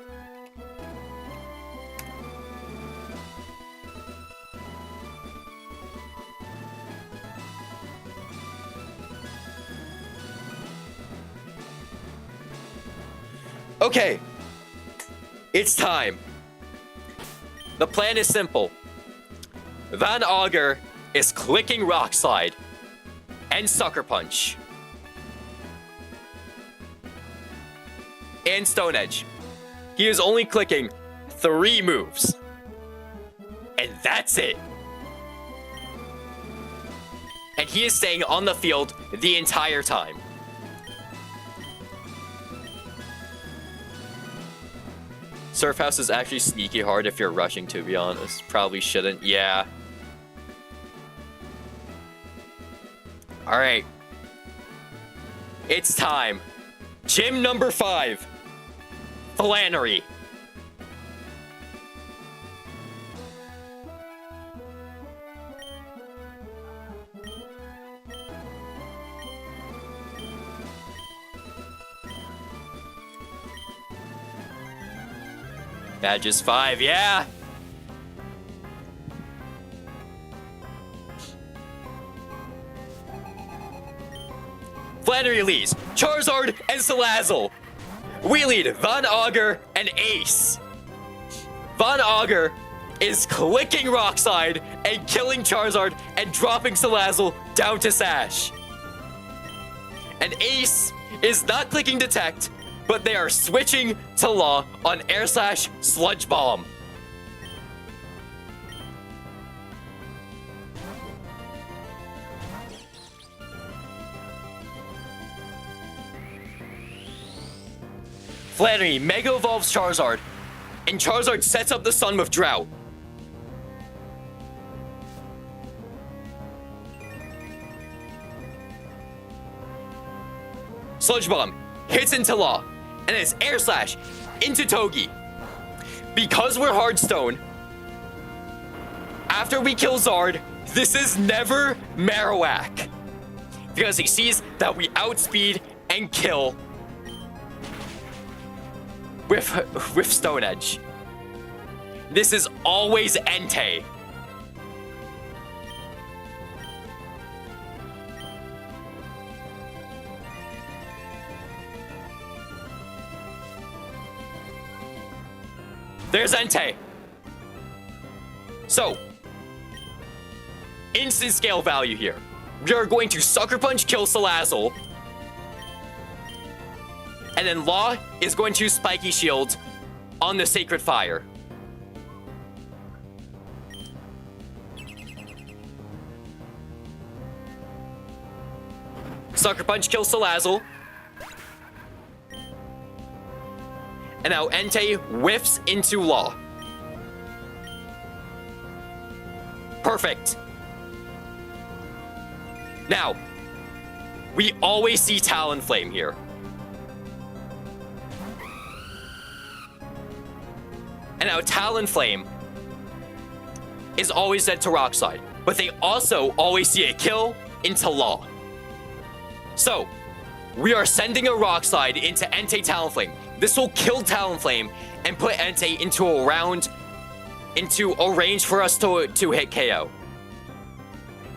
Okay, it's time. The plan is simple. Von Augur is clicking Rock Slide and Sucker Punch. And Stone Edge. He is only clicking 3 moves. And that's it. And he is staying on the field the entire time. Surf House is actually sneaky hard if you're rushing, to be honest. Probably shouldn't. Yeah. Alright. It's time. Gym number 5. Flannery. Badges 5, yeah! Flannery leads Charizard and Salazzle. We lead Von Augur and Ace. Von Augur is clicking Rockside and killing Charizard and dropping Salazzle down to Sash. And Ace is not clicking Detect, but they are switching to Law on Air Slash Sludge Bomb. Flannery Mega Evolves Charizard, and Charizard sets up the Sun with Drought. Sludge Bomb hits into Law, and it's Air Slash into Togi. Because we're Hardstone, after we kill Zard, this is never Marowak. Because he sees that we outspeed and kill with Stone Edge. This is always Entei. There's Entei. So, instant scale value here. We are going to Sucker Punch kill Salazzle. And then Law is going to Spiky Shield on the Sacred Fire. Sucker Punch kills Salazzle. And now Entei whiffs into Law. Perfect. Now, we always see Talonflame here. And now Talonflame is always dead to Rockside, but they also always see a kill into Law. So, we are sending a Rockside into Entei Talonflame. This will kill Talonflame and put Entei into a range for us to hit KO.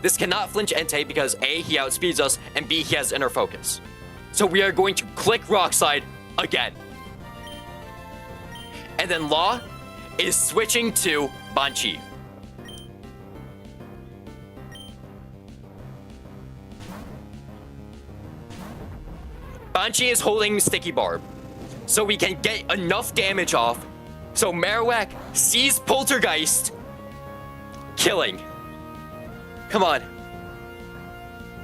This cannot flinch Entei because A, he outspeeds us, and B, he has inner focus. So we are going to click Rockside again. And then Law is switching to Banshee. Banshee is holding Sticky Barb, so we can get enough damage off so Marowak sees Poltergeist, killing. Come on.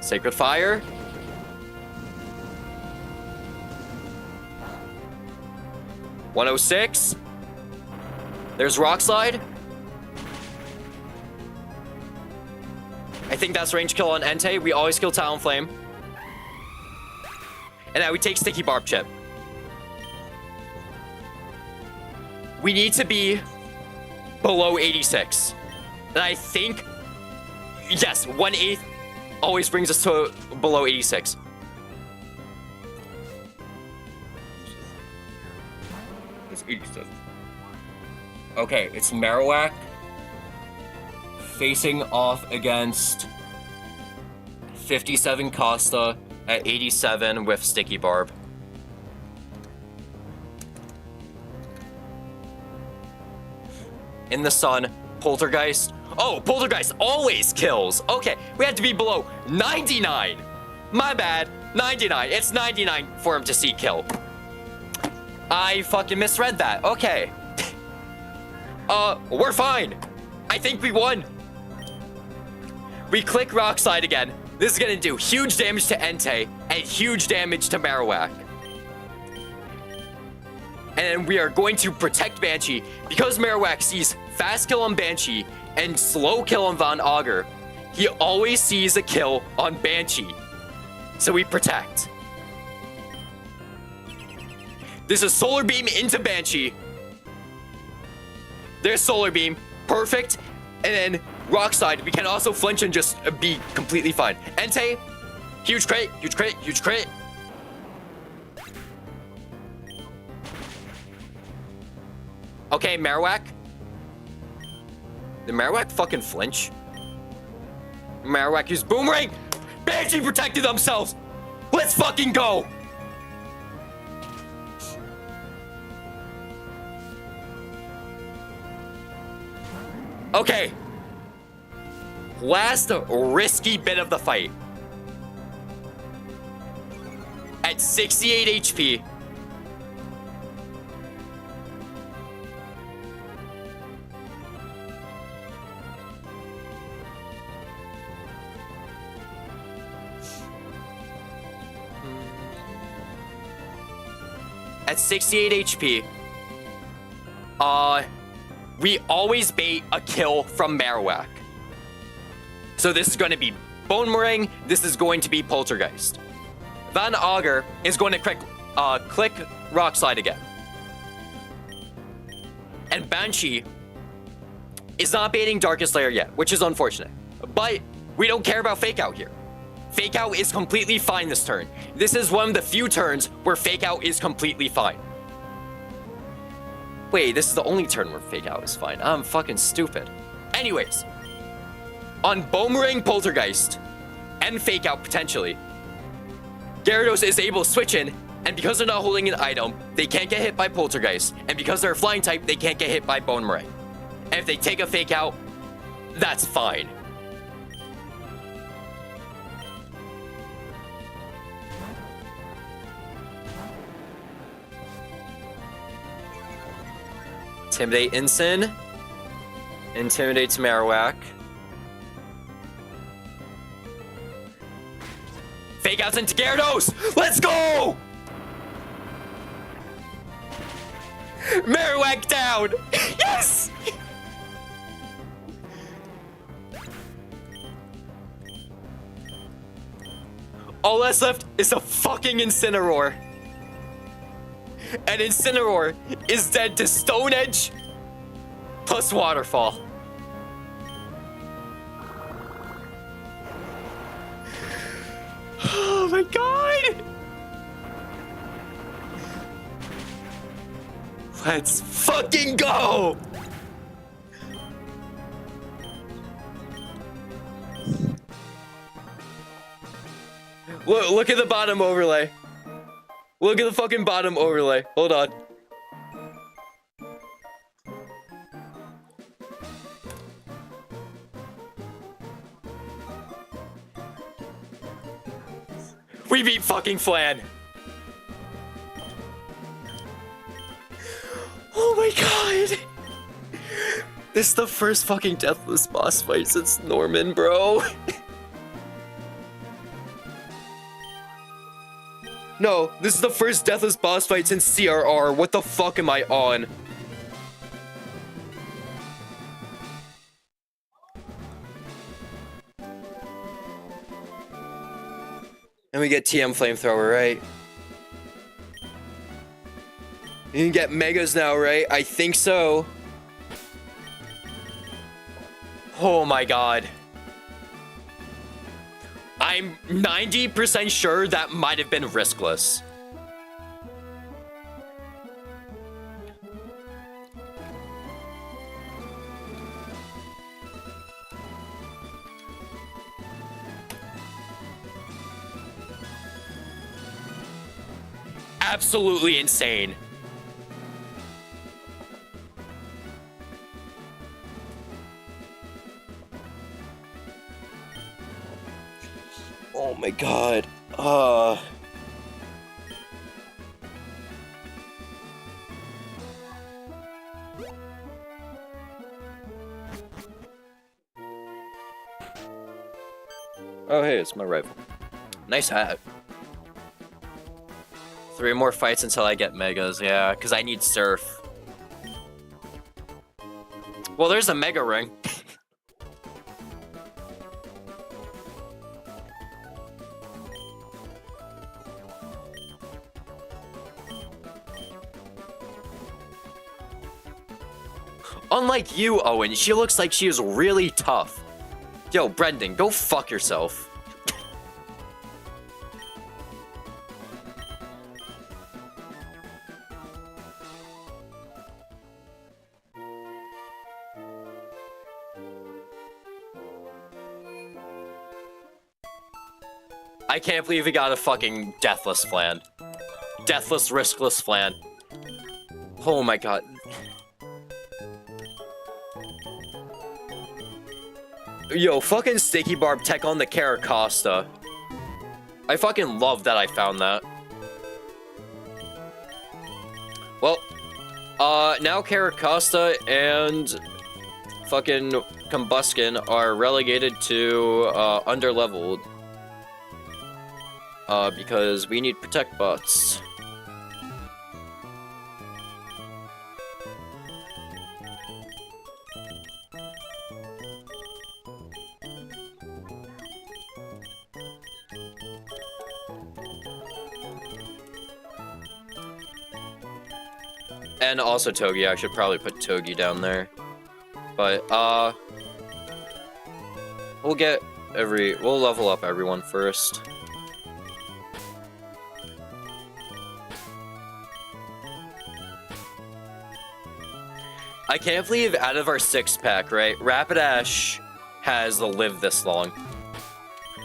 Sacred Fire. (106). There's Rock Slide. I think that's range kill on Entei. We always kill Talonflame. And now we take Sticky Barb Chip. We need to be below 86. And I think, yes, 1/8 always brings us to below 86. It's 87. Okay, it's Marowak facing off against 57 Costa at 87 with Sticky Barb. In the sun, Poltergeist. Oh, Poltergeist always kills. Okay, we have to be below 99. My bad, 99. It's 99 for him to see kill. I fucking misread that. Okay. We're fine. I think we won. We click Rockside again. This is gonna do huge damage to Entei and huge damage to Marowak. and we are going to protect Banshee because Marowak sees fast kill on Banshee and slow kill on Von Augur. He always sees a kill on Banshee. So we protect. This is Solar Beam into Banshee. There's Solar Beam. Perfect. And then Rock Slide. We can also flinch and just be completely fine. Entei. Huge crit. Huge crit. Huge crit. Okay, Marowak. Did Marowak fucking flinch? Marowak used Boomerang. Banshee protected themselves. Let's fucking go. Okay. Last risky bit of the fight. At 68 HP. At 68 HP, we always bait a kill from Marowak. So this is going to be Boomerang, this is going to be Poltergeist. Von Augur is going to click Rock Slide again. And Banshee is not baiting Darkest Lair yet, which is unfortunate. But we don't care about Fake Out here. Fake Out is completely fine this turn. This is one of the few turns where Fake Out is completely fine. Wait, this is the only turn where Fake Out is fine. I'm fucking stupid. Anyways, on Boomerang, Poltergeist, and Fake Out potentially, Gyarados is able to switch in, and because they're not holding an item, they can't get hit by Poltergeist, and because they're a flying type, they can't get hit by Boomerang. And if they take a Fake Out, that's fine. Intimidate Ensign. Intimidates Marowak. Fake Outs into Gyarados! Let's go! Marowak down! Yes! All that's left is a fucking Incineroar. And Incineroar is dead to Stone Edge plus Waterfall. Oh my god! Let's fucking go! Look at the bottom overlay. Look at the fucking bottom overlay. Hold on. We beat fucking Flan. Oh my god. This is the first fucking deathless boss fight since Norman, bro. No, this is the first deathless boss fight since CRR. What the fuck am I on? And we get TM Flamethrower, right? You can get Megas now, right? I think so. Oh my god. I'm 90% sure that might have been riskless. Absolutely insane. Oh my god. Oh, hey, it's my rifle. Nice hat. 3 more fights until I get Megas, yeah, because I need Surf. Well, there's a Mega Ring. Unlike you, Owen, she looks like she is really tough. Yo, Brendan, go fuck yourself. I can't believe he got a fucking deathless flan. Deathless, riskless flan. Oh my god. Yo, fucking Sticky Barb tech on the Caracosta. I fucking love that I found that. Well, now Caracosta and fucking Combuskin are relegated to, underleveled. Because we need Protect bots. And also Togi, I should probably put Togi down there. But, we'll level up everyone first. I can't believe out of our 6-pack, right, Rapidash has lived this long.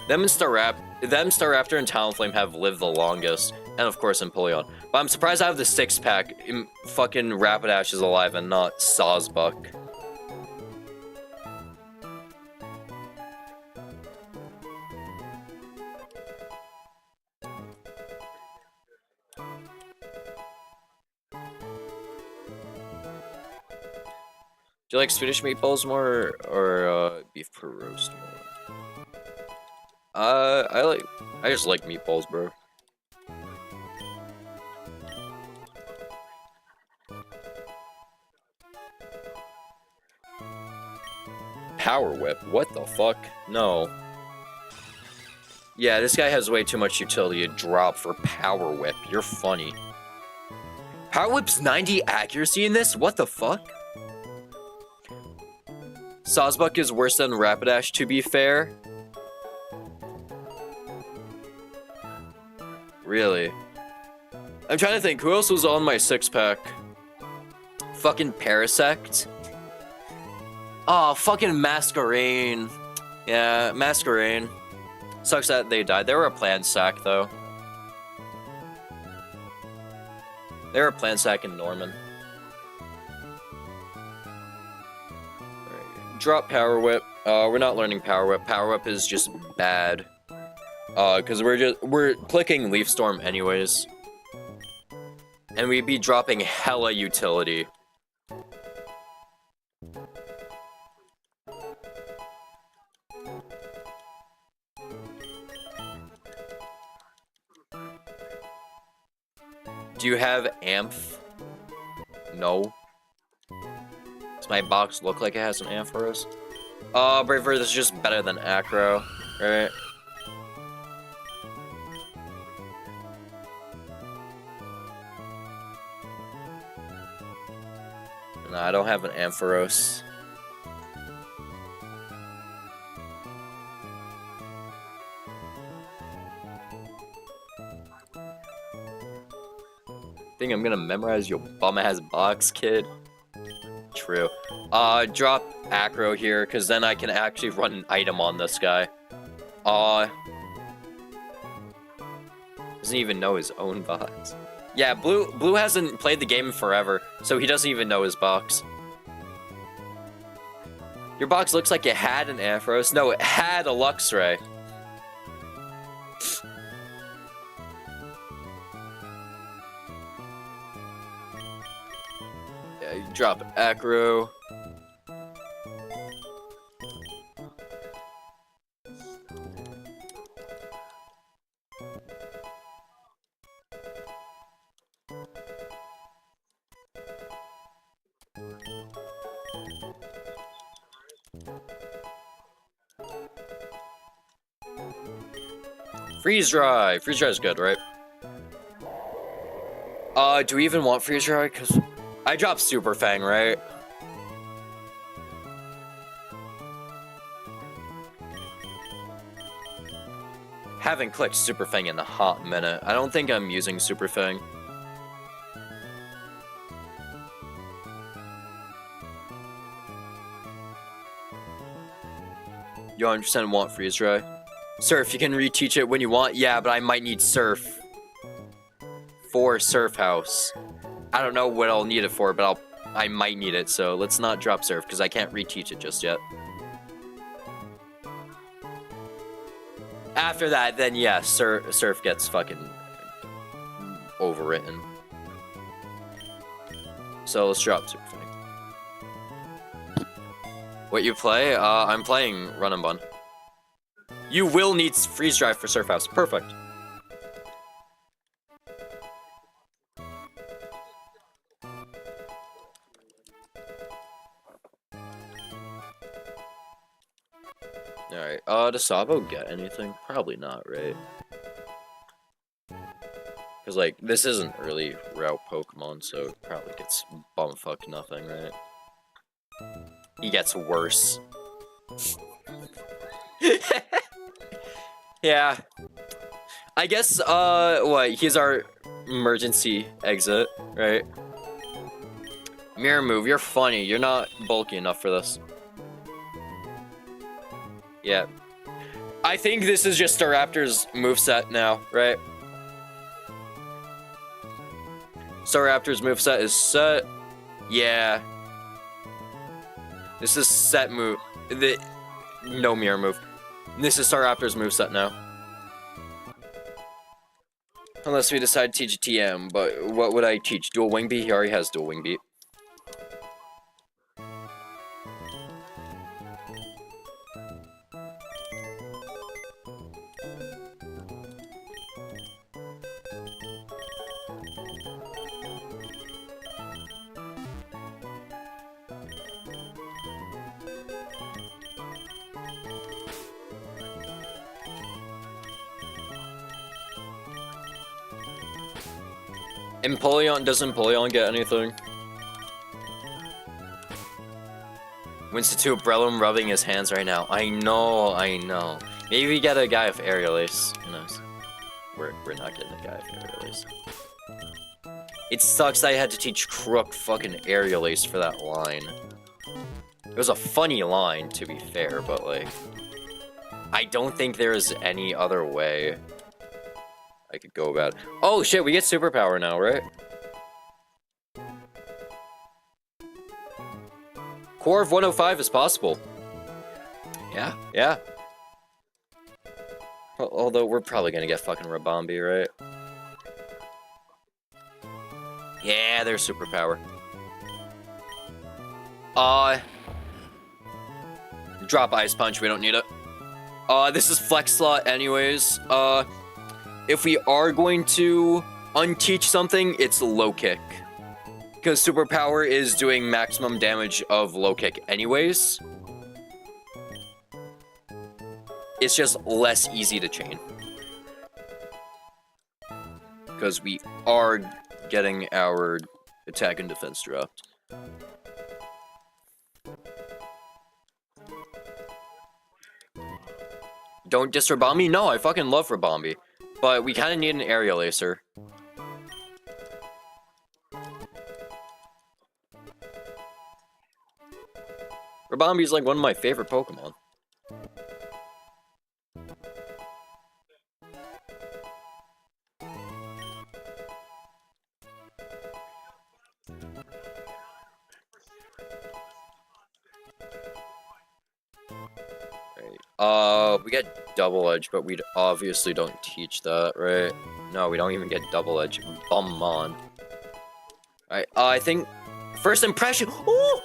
Them Staraptor and Talonflame have lived the longest, and of course Empoleon. But I'm surprised out of the 6-pack, fucking Rapidash is alive and not Sawsbuck. Do you like Swedish meatballs more or beef per roast more? I just like meatballs, bro. Power Whip? What the fuck? No. Yeah, this guy has way too much utility to drop for Power Whip. You're funny. Power Whip's 90 accuracy in this? What the fuck? Sawsbuck is worse than Rapidash, to be fair. Really? I'm trying to think, who else was on my 6-pack? Fucking Parasect? Oh, fucking Masquerain. Yeah, Masquerain. Sucks that they died. They were a plant sack, though. They were a plant sack in Norman. Drop Power Whip. We're not learning Power Whip. Power Whip is just bad. Cause we're clicking Leaf Storm anyways. And we'd be dropping hella utility. Do you have Amph? No. Does my box look like it has an Ampharos? Braver, this is just better than Acro, right? No, I don't have an Ampharos. Think I'm gonna memorize your bum-ass box, kid? True. Drop Acro here, because then I can actually run an item on this guy. Doesn't even know his own box. Yeah, Blue hasn't played the game in forever, so he doesn't even know his box. Your box looks like it had an Ampharos. No, it had a Luxray. Yeah, you drop Acro. Freeze Dry! Freeze Dry is good, right? Do we even want Freeze Dry? Because I dropped Super Fang, right? Haven't clicked Super Fang in a hot minute. I don't think I'm using Super Fang. You 100% want Freeze Dry? Surf, you can reteach it when you want. Yeah, but I might need Surf for Surf House. I don't know what I'll need it for, but I might need it. So let's not drop Surf because I can't reteach it just yet. After that, then yeah, Surf gets fucking overwritten. So let's drop Super Fang. What you play? I'm playing Run Bun. You will need Freeze Dry for Surf House. Perfect. Alright, does Sabo get anything? Probably not, right? Because, like, this isn't really route Pokemon, so it probably gets bumfuck nothing, right? He gets worse. Yeah. I guess, what, he's our emergency exit, right? Mirror move, you're funny. You're not bulky enough for this. Yeah. I think this is just Staraptor's moveset now, right? Staraptor's moveset is set. Yeah. This is set move. No mirror move. This is Staraptor's moveset now. Unless we decide to teach TM, but what would I teach? Dual Wing Beat? He already has Dual Wing Beat. Does Empoleon get anything? Winston Breloom rubbing his hands right now. I know. Maybe we get a guy with Aerial Ace. Who knows? We're not getting a guy with Aerial Ace. It sucks that I had to teach Crook fucking Aerial Ace for that line. It was a funny line, to be fair, but like... I don't think there's any other way I could go about it. Oh shit, we get superpower now, right? Core of 105 is possible. Yeah. Although we're probably gonna get fucking Rabombi, right? Yeah, there's superpower. Drop Ice Punch, we don't need it. This is Flex Slot anyways. If we are going to unteach something, it's Low Kick. Because superpower is doing maximum damage of Low Kick anyways. It's just less easy to chain. Because we are getting our attack and defense dropped. Don't diss Rabombi? No, I fucking love Rabombi. But we kind of need an Aerial Acer. Rabombi is like one of my favorite Pokemon. We get Double Edge, but we obviously don't teach that, right? No, we don't even get Double Edge. Bum on. Alright, I think... First impression... Ooh!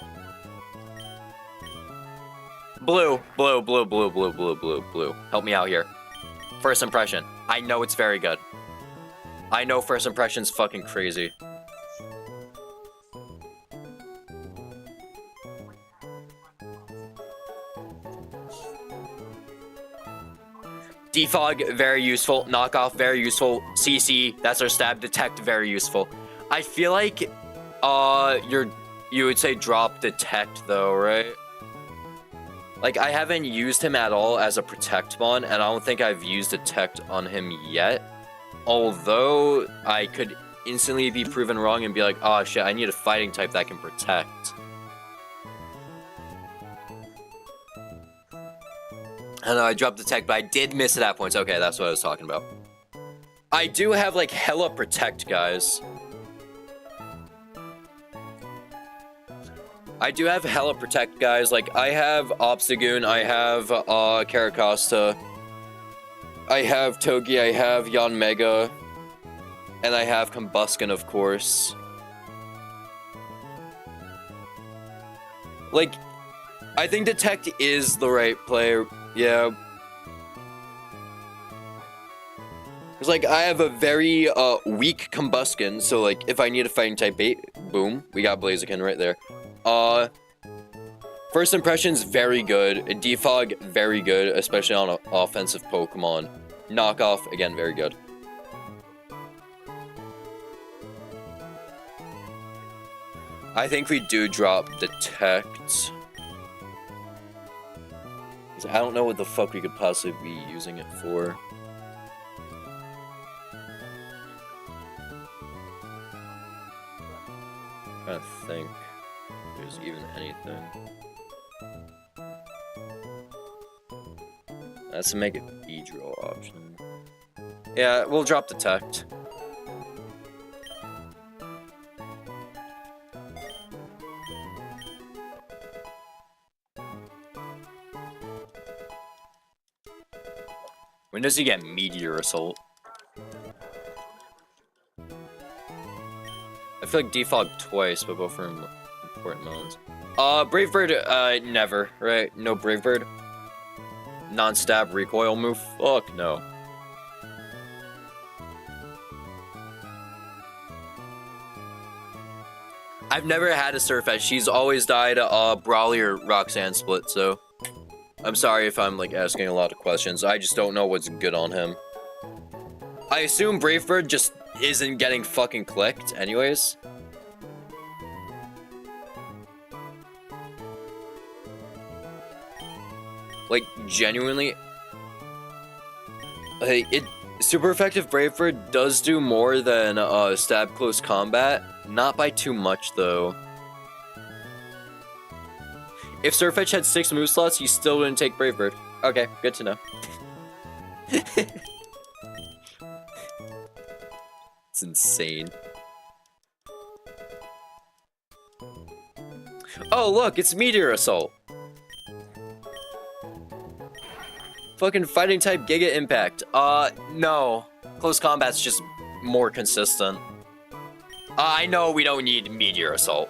Blue. Help me out here. First impression. I know it's very good. I know first impression's fucking crazy. Defog, very useful. Knockoff, very useful. CC, that's our stab. Detect, very useful. I feel like you would say drop detect though, right? Like, I haven't used him at all as a protect mon, and I don't think I've used detect on him yet. Although I could instantly be proven wrong and be like, oh shit, I need a fighting type that can protect. I know I dropped detect, but I did miss it at points. Okay, that's what I was talking about. I do have like hella protect, guys. I do have hella protect, guys. Like, I have Obstagoon, I have Caracosta, I have Togi, I have Yanmega, and I have Combuskin, of course. Like, I think detect is the right player. Yeah. It's like, I have a very weak Combuskin, so like, if I need a fighting type bait, boom, we got Blaziken right there. First impressions, very good. Defog, very good, especially on offensive Pokemon. Knockoff, again, very good. I think we do drop detect. I don't know what the fuck we could possibly be using it for. I'm trying to think if there's even anything. That's to make it B-drill option. Yeah, we'll drop detect. When does he get Meteor Assault? I feel like defog twice, but both are important modes. Brave Bird, never, right? No Brave Bird. Non-stab recoil move? Fuck no. I've never had a Surfetch. She's always died Brawly or Roxanne split, so I'm sorry if I'm like asking a lot of questions. I just don't know what's good on him. I assume Brave Bird just isn't getting fucking clicked anyways. Like, genuinely, like, super effective Brave Bird does do more than stab close combat. Not by too much though. If Surfetch had 6 move slots, you still wouldn't take Brave Bird. Okay, good to know. It's insane. Oh, look, it's Meteor Assault. Fucking fighting type Giga Impact. No. Close combat's just more consistent. I know we don't need Meteor Assault.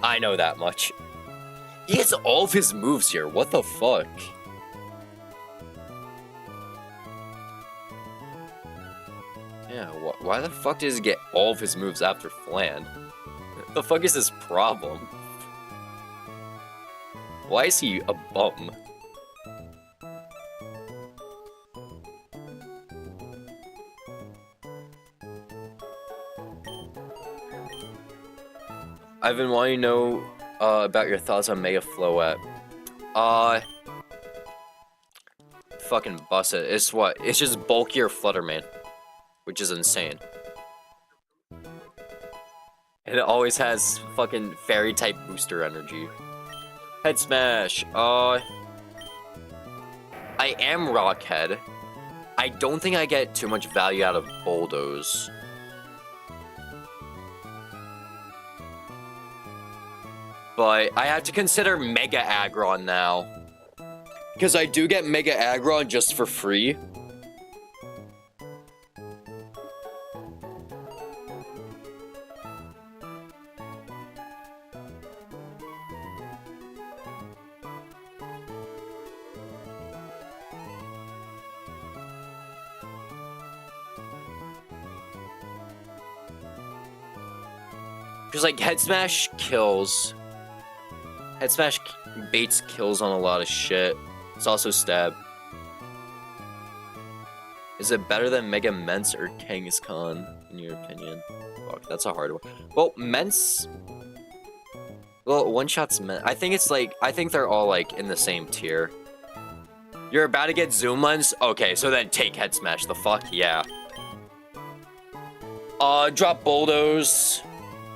I know that much. He gets all of his moves here. What the fuck? Yeah, why the fuck does he get all of his moves after Flan? The fuck is his problem? Why is he a bum? I've been wanting to know about your thoughts on Mega Floette. Fucking bust it. It's what? It's just bulkier Flutterman, which is insane. And it always has fucking fairy type booster energy. Head smash. I am Rockhead. I don't think I get too much value out of Bulldoze. But I have to consider Mega Aggron now. Because I do get Mega Aggron just for free. Because, like, Head Smash kills. Head Smash baits kills on a lot of shit. It's also stab. Is it better than Mega Mence or Kangaskhan, in your opinion? Fuck, that's a hard one. Well, Mence... Well, one-shot's Mence. I think it's like... I think they're all, like, in the same tier. You're about to get Zoom Lens? Okay, so then take Head Smash. The fuck? Yeah. Drop Bulldoze.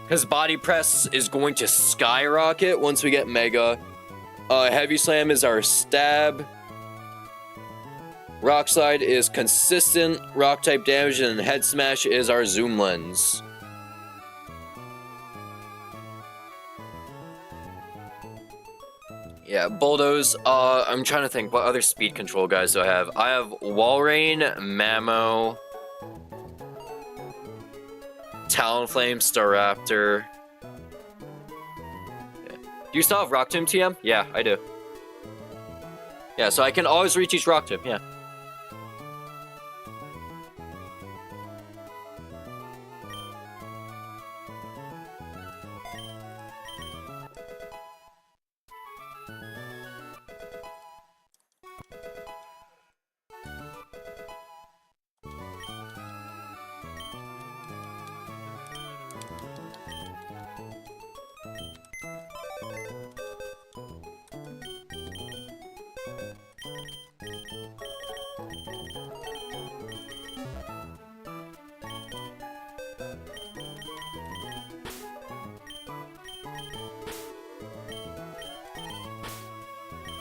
Because Body Press is going to skyrocket once we get Mega. Heavy Slam is our stab. Rock Slide is consistent rock type damage, and Head Smash is our Zoom Lens. Yeah, Bulldoze. I'm trying to think, what other speed control guys do I have? I have Walrein, Mamo, Talonflame, Staraptor. Yeah. Do you still have Rock Tomb TM? Yeah, I do. Yeah, so I can always reach each Rock Tomb, yeah.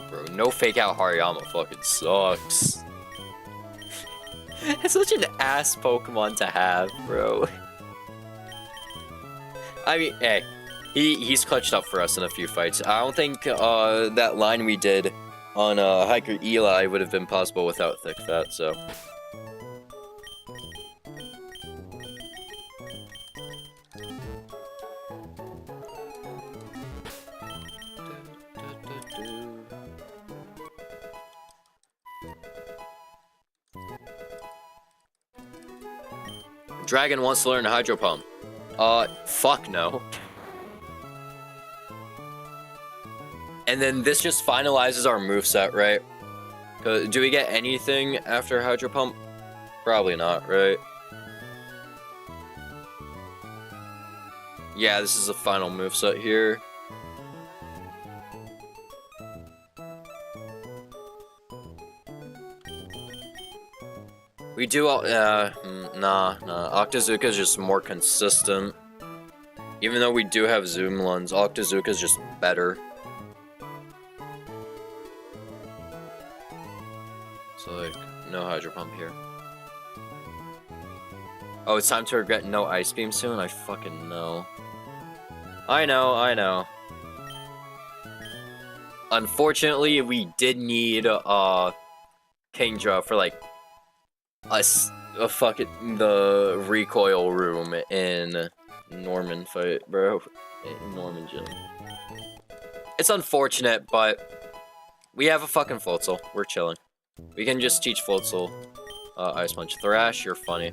Bro, no fake out Hariyama fucking sucks. It's such an ass Pokemon to have, bro. I mean, hey, he's clutched up for us in a few fights. I don't think that line we did on Hiker Eli would have been possible without Thick Fat, so. Dragon wants to learn Hydro Pump. Fuck no. And then this just finalizes our moveset, right? Do we get anything after Hydro Pump? Probably not, right? Yeah, this is the final moveset here. We do all, nah. Octazooka is just more consistent. Even though we do have Zoom Lens, Octazooka is just better. So, like, no Hydro Pump here. Oh, it's time to regret no Ice Beam soon? I fucking know. I know. Unfortunately, we did need, Kingdra for, like, the recoil room in Norman fight, bro. In Norman Gym. It's unfortunate, but we have a fucking Floatzel. We're chilling. We can just teach Floatzel Ice Punch. Thrash, you're funny.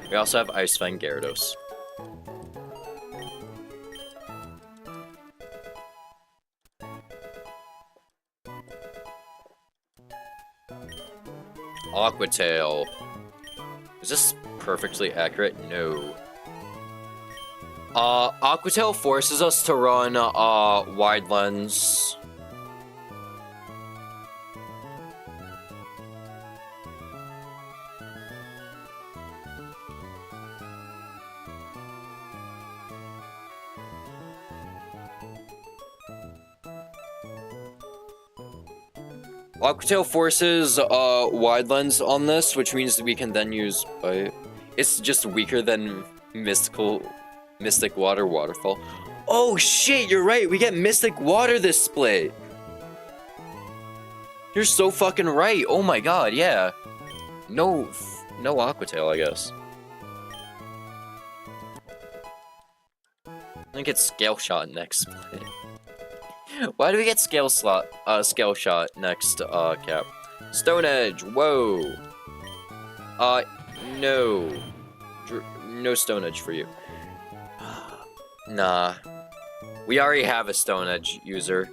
We also have Ice Fang Gyarados. Aqua Tail. Is this perfectly accurate? No. Aqua Tail forces us to run, Wide Lens. Aqua Tail forces Wide Lens on this, which means that we can then use Bite. It's just weaker than Mystic Water Waterfall. Oh shit, you're right, we get Mystic Water this split. You're so fucking right. Oh my god, yeah. No Aqua Tail, I guess. I think it's Scale Shot next split. Why do we get Scale Shot next, Cap? Stone Edge, whoa! No. No Stone Edge for you. Nah. We already have a Stone Edge user.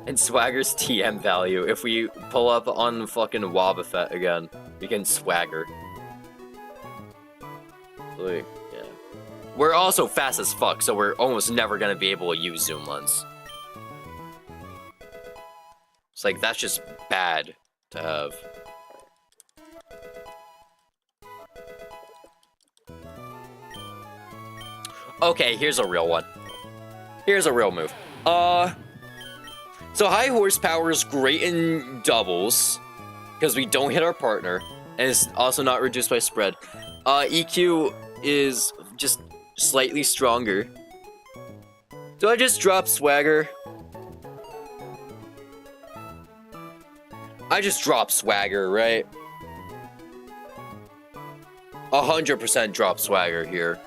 And Swagger's TM value, if we pull up on fucking Wobbuffet again, we can Swagger. Like, yeah. We're also fast as fuck, so we're almost never gonna be able to use zoom lens. It's like, that's just bad to have. Okay, here's a real one. Here's a real move. So high horsepower is great in doubles, because we don't hit our partner, and it's also not reduced by spread. EQ is just slightly stronger. Do I just drop Swagger? I just drop Swagger, right? 100% drop Swagger here.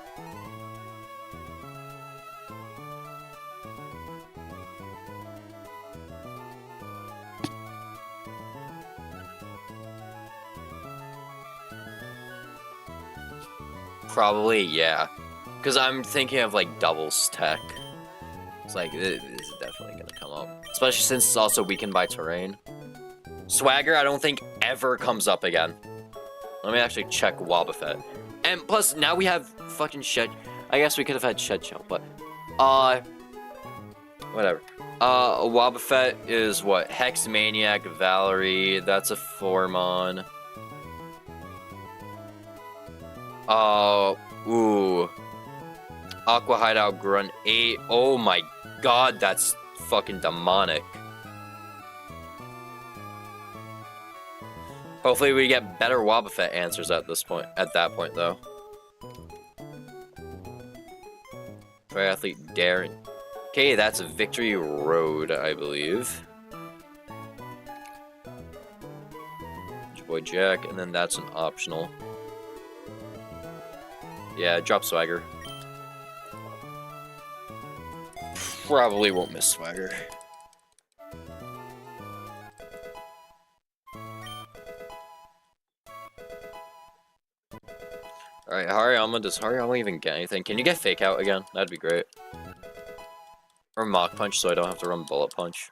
Probably, yeah. Because I'm thinking of, like, doubles tech. It's like, this is definitely gonna come up. Especially since it's also weakened by terrain. Swagger, I don't think ever comes up again. Let me actually check Wobbuffet. And plus, now we have fucking Shed. I guess we could have had Shed Shell, but... whatever. Wobbuffet is what? Hex Maniac, Valerie, that's a Formon. Ooh. Aqua Hideout Grunt 8. Oh my god, that's fucking demonic. Hopefully we get better Wobbuffet answers at that point though. Triathlete Darren. Okay, that's Victory Road, I believe. Your boy Jack, and then that's an optional. Yeah, drop Swagger. Probably won't miss Swagger. Alright, Hariyama, does Hariyama even get anything? Can you get Fake Out again? That'd be great. Or Mach Punch so I don't have to run Bullet Punch.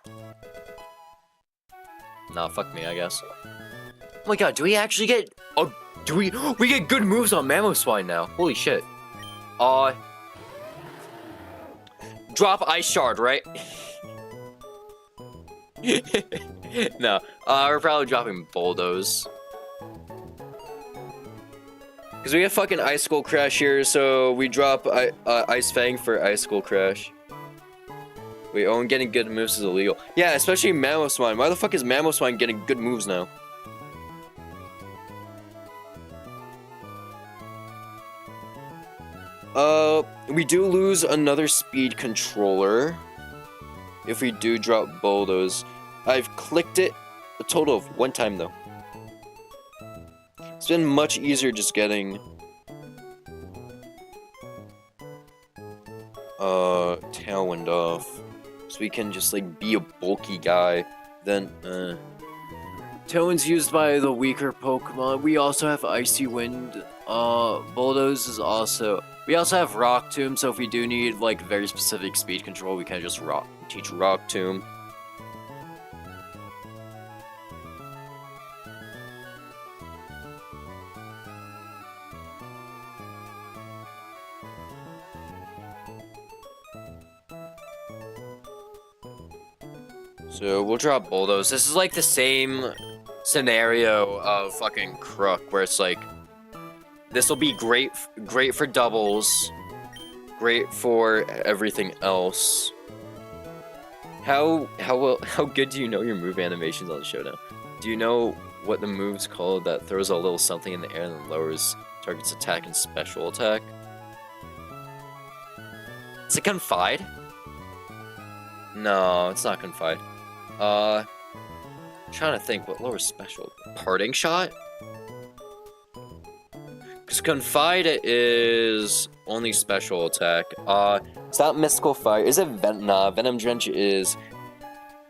Nah, fuck me, I guess. Oh my god, do we actually get... Oh, we get good moves on Mamoswine now. Holy shit. Drop Ice Shard, right? No, we're probably dropping Bulldoze. Because we have fucking Ice Skull Crash here, so we drop Ice Fang for Ice Skull Crash. Wait, Owen getting good moves is illegal. Yeah, especially Mamoswine. Why the fuck is Mamoswine getting good moves now? We do lose another speed controller if we do drop Bulldoze. I've clicked it a total of 1 time though. It's been much easier just getting Tailwind off, so we can just like be a bulky guy. Then Tailwind's used by the weaker Pokemon. We also have Icy Wind. Bulldoze is also. We also have Rock Tomb, so if we do need like very specific speed control, we can just teach Rock Tomb. So we'll drop Bulldoze. This is like the same scenario of fucking Crook, where it's like, this will be great for doubles, great for everything else. How good do you know your move animations on the show now? Do you know what the move's called that throws a little something in the air and then lowers target's attack and special attack? Is it Confide? No, it's not Confide. I'm trying to think what lowers special. Parting Shot? Because Confide is only special attack. It's not Mystical Fire. Is it Nah, Venom Drench is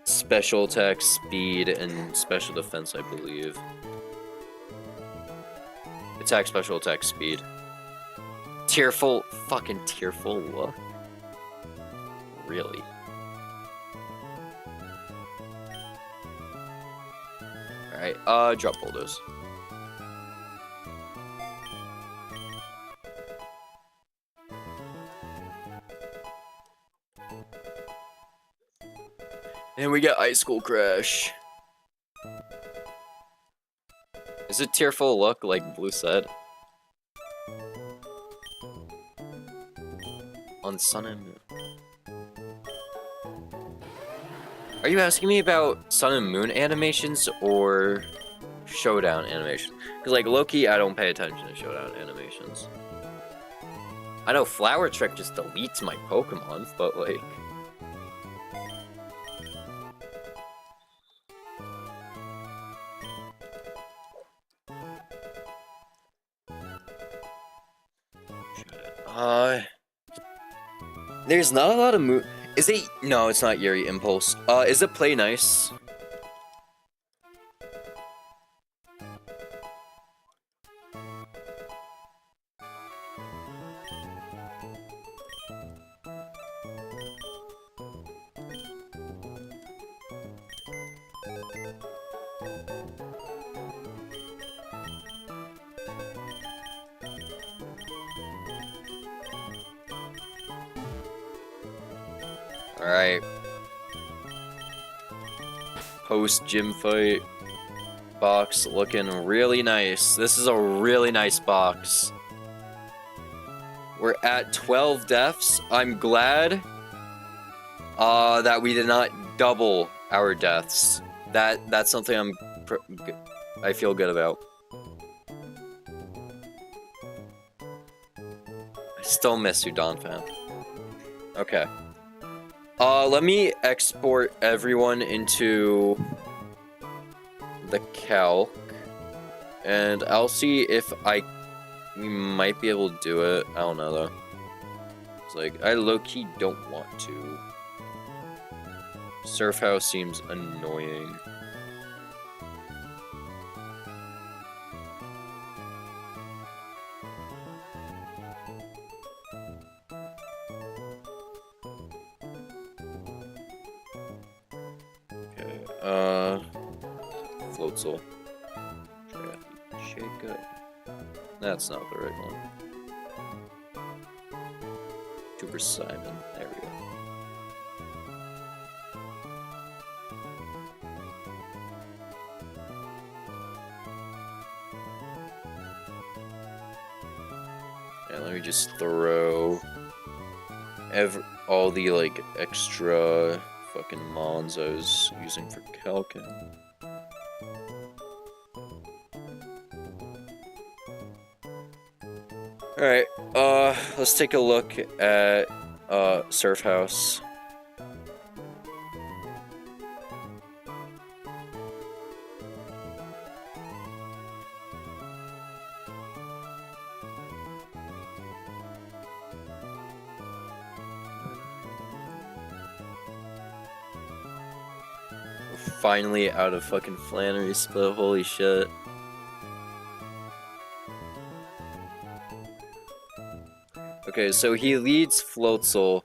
special attack, speed, and special defense, I believe. Attack, special attack, speed. Tearful, fucking Tearful look. Really? Alright, drop boulders. And we get Ice School Crash. Is it tearful look like Blue said? On Sun and Moon. Are you asking me about Sun and Moon animations or Showdown animations? Because, like, low-key, I don't pay attention to Showdown animations. I know Flower Trick just deletes my Pokemon, but, like... There's not a lot of Is it? No, it's not Yuri Impulse. Is it Play Nice? Alright. Post-gym fight box looking really nice. This is a really nice box. We're at 12 deaths. I'm glad that we did not double our deaths. That's something I feel good about. I still miss you, Don fan. Okay. Let me export everyone into the calc, and I'll see if we might be able to do it. I don't know though. It's like, I low-key don't want to. Surf House seems annoying. Floatzel. Shake up. That's not the right one. Super Simon. There we go. And let me just throw all the like extra fucking mons I was using for calcing. Alright, let's take a look at Surf House. We're finally out of fucking Flannery Split, holy shit. Okay, so he leads Floatzel.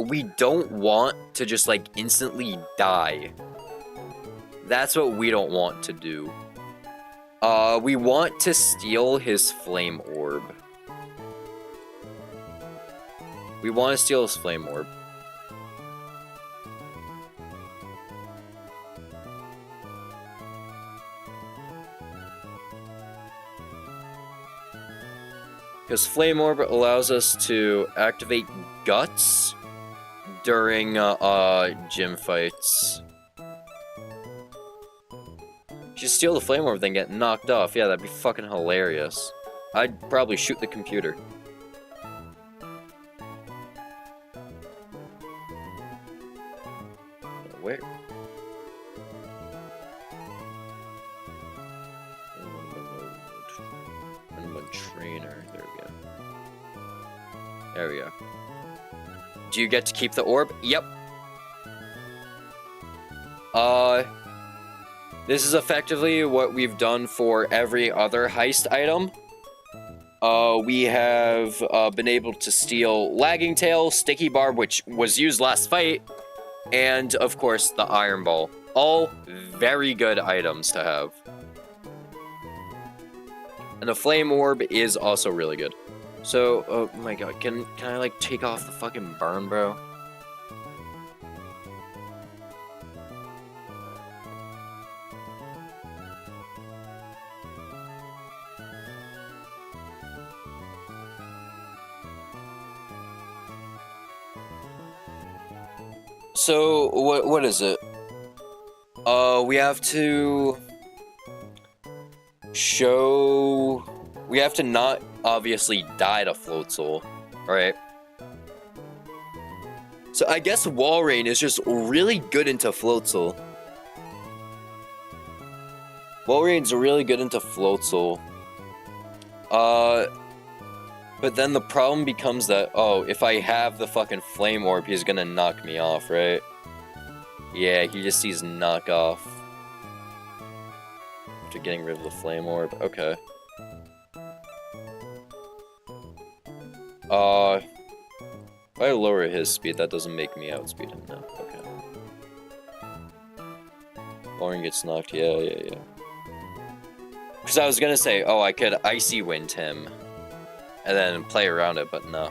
We don't want to just, like, instantly die. That's what we don't want to do. We want to steal his Flame Orb. We want to steal his Flame Orb. Because Flame Orb allows us to activate Guts during gym fights. Just steal the Flame Orb, then get knocked off. Yeah, that'd be fucking hilarious. I'd probably shoot the computer. Where? Trainer. There we go. There we go. Do you get to keep the orb? Yep. This is effectively what we've done for every other heist item. We have been able to steal Lagging Tail, Sticky Barb, which was used last fight, and of course the Iron Ball. all very good items to have. And the Flame Orb is also really good. So, oh my god, can I, like, take off the fucking burn, bro? So, what is it? We have to show... We have to not obviously die to Floatzel, right? So I guess Walrein is just really good into Floatzel. Walrein's really good into Floatzel. But then the problem becomes that, oh, if I have the fucking Flame Orb, he's gonna knock me off, right? Yeah, he just sees knock off. After getting rid of the Flame Orb, okay. If I lower his speed, that doesn't make me outspeed him now. Okay. Walrein gets knocked, yeah. Because I was gonna say, oh, I could Icy Wind him. And then play around it, but no.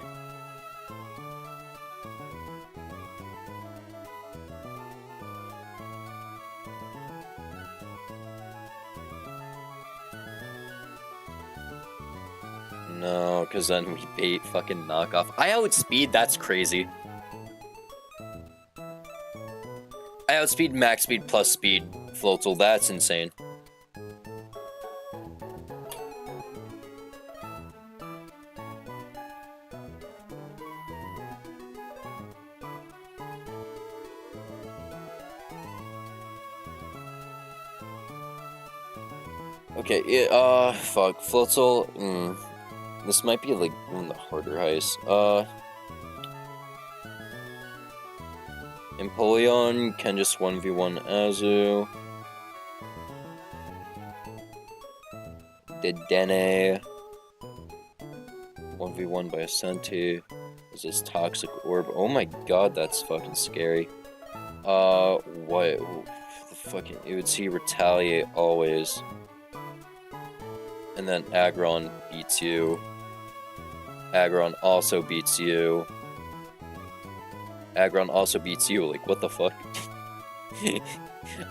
No, because then we bait fucking knockoff. I outspeed, that's crazy. I outspeed max speed plus speed Floatzel, that's insane. Okay, fuck, Floatzel, this might be, like, one of the harder heists. Empoleon can just 1v1 Azu. Dedenne. 1v1 by Ascenti. Is this Toxic Orb? Oh my god, that's fucking scary. What? The fucking... It would see Retaliate always. And then Aggron beats you. Aggron also beats you. Aggron also beats you. Like, what the fuck?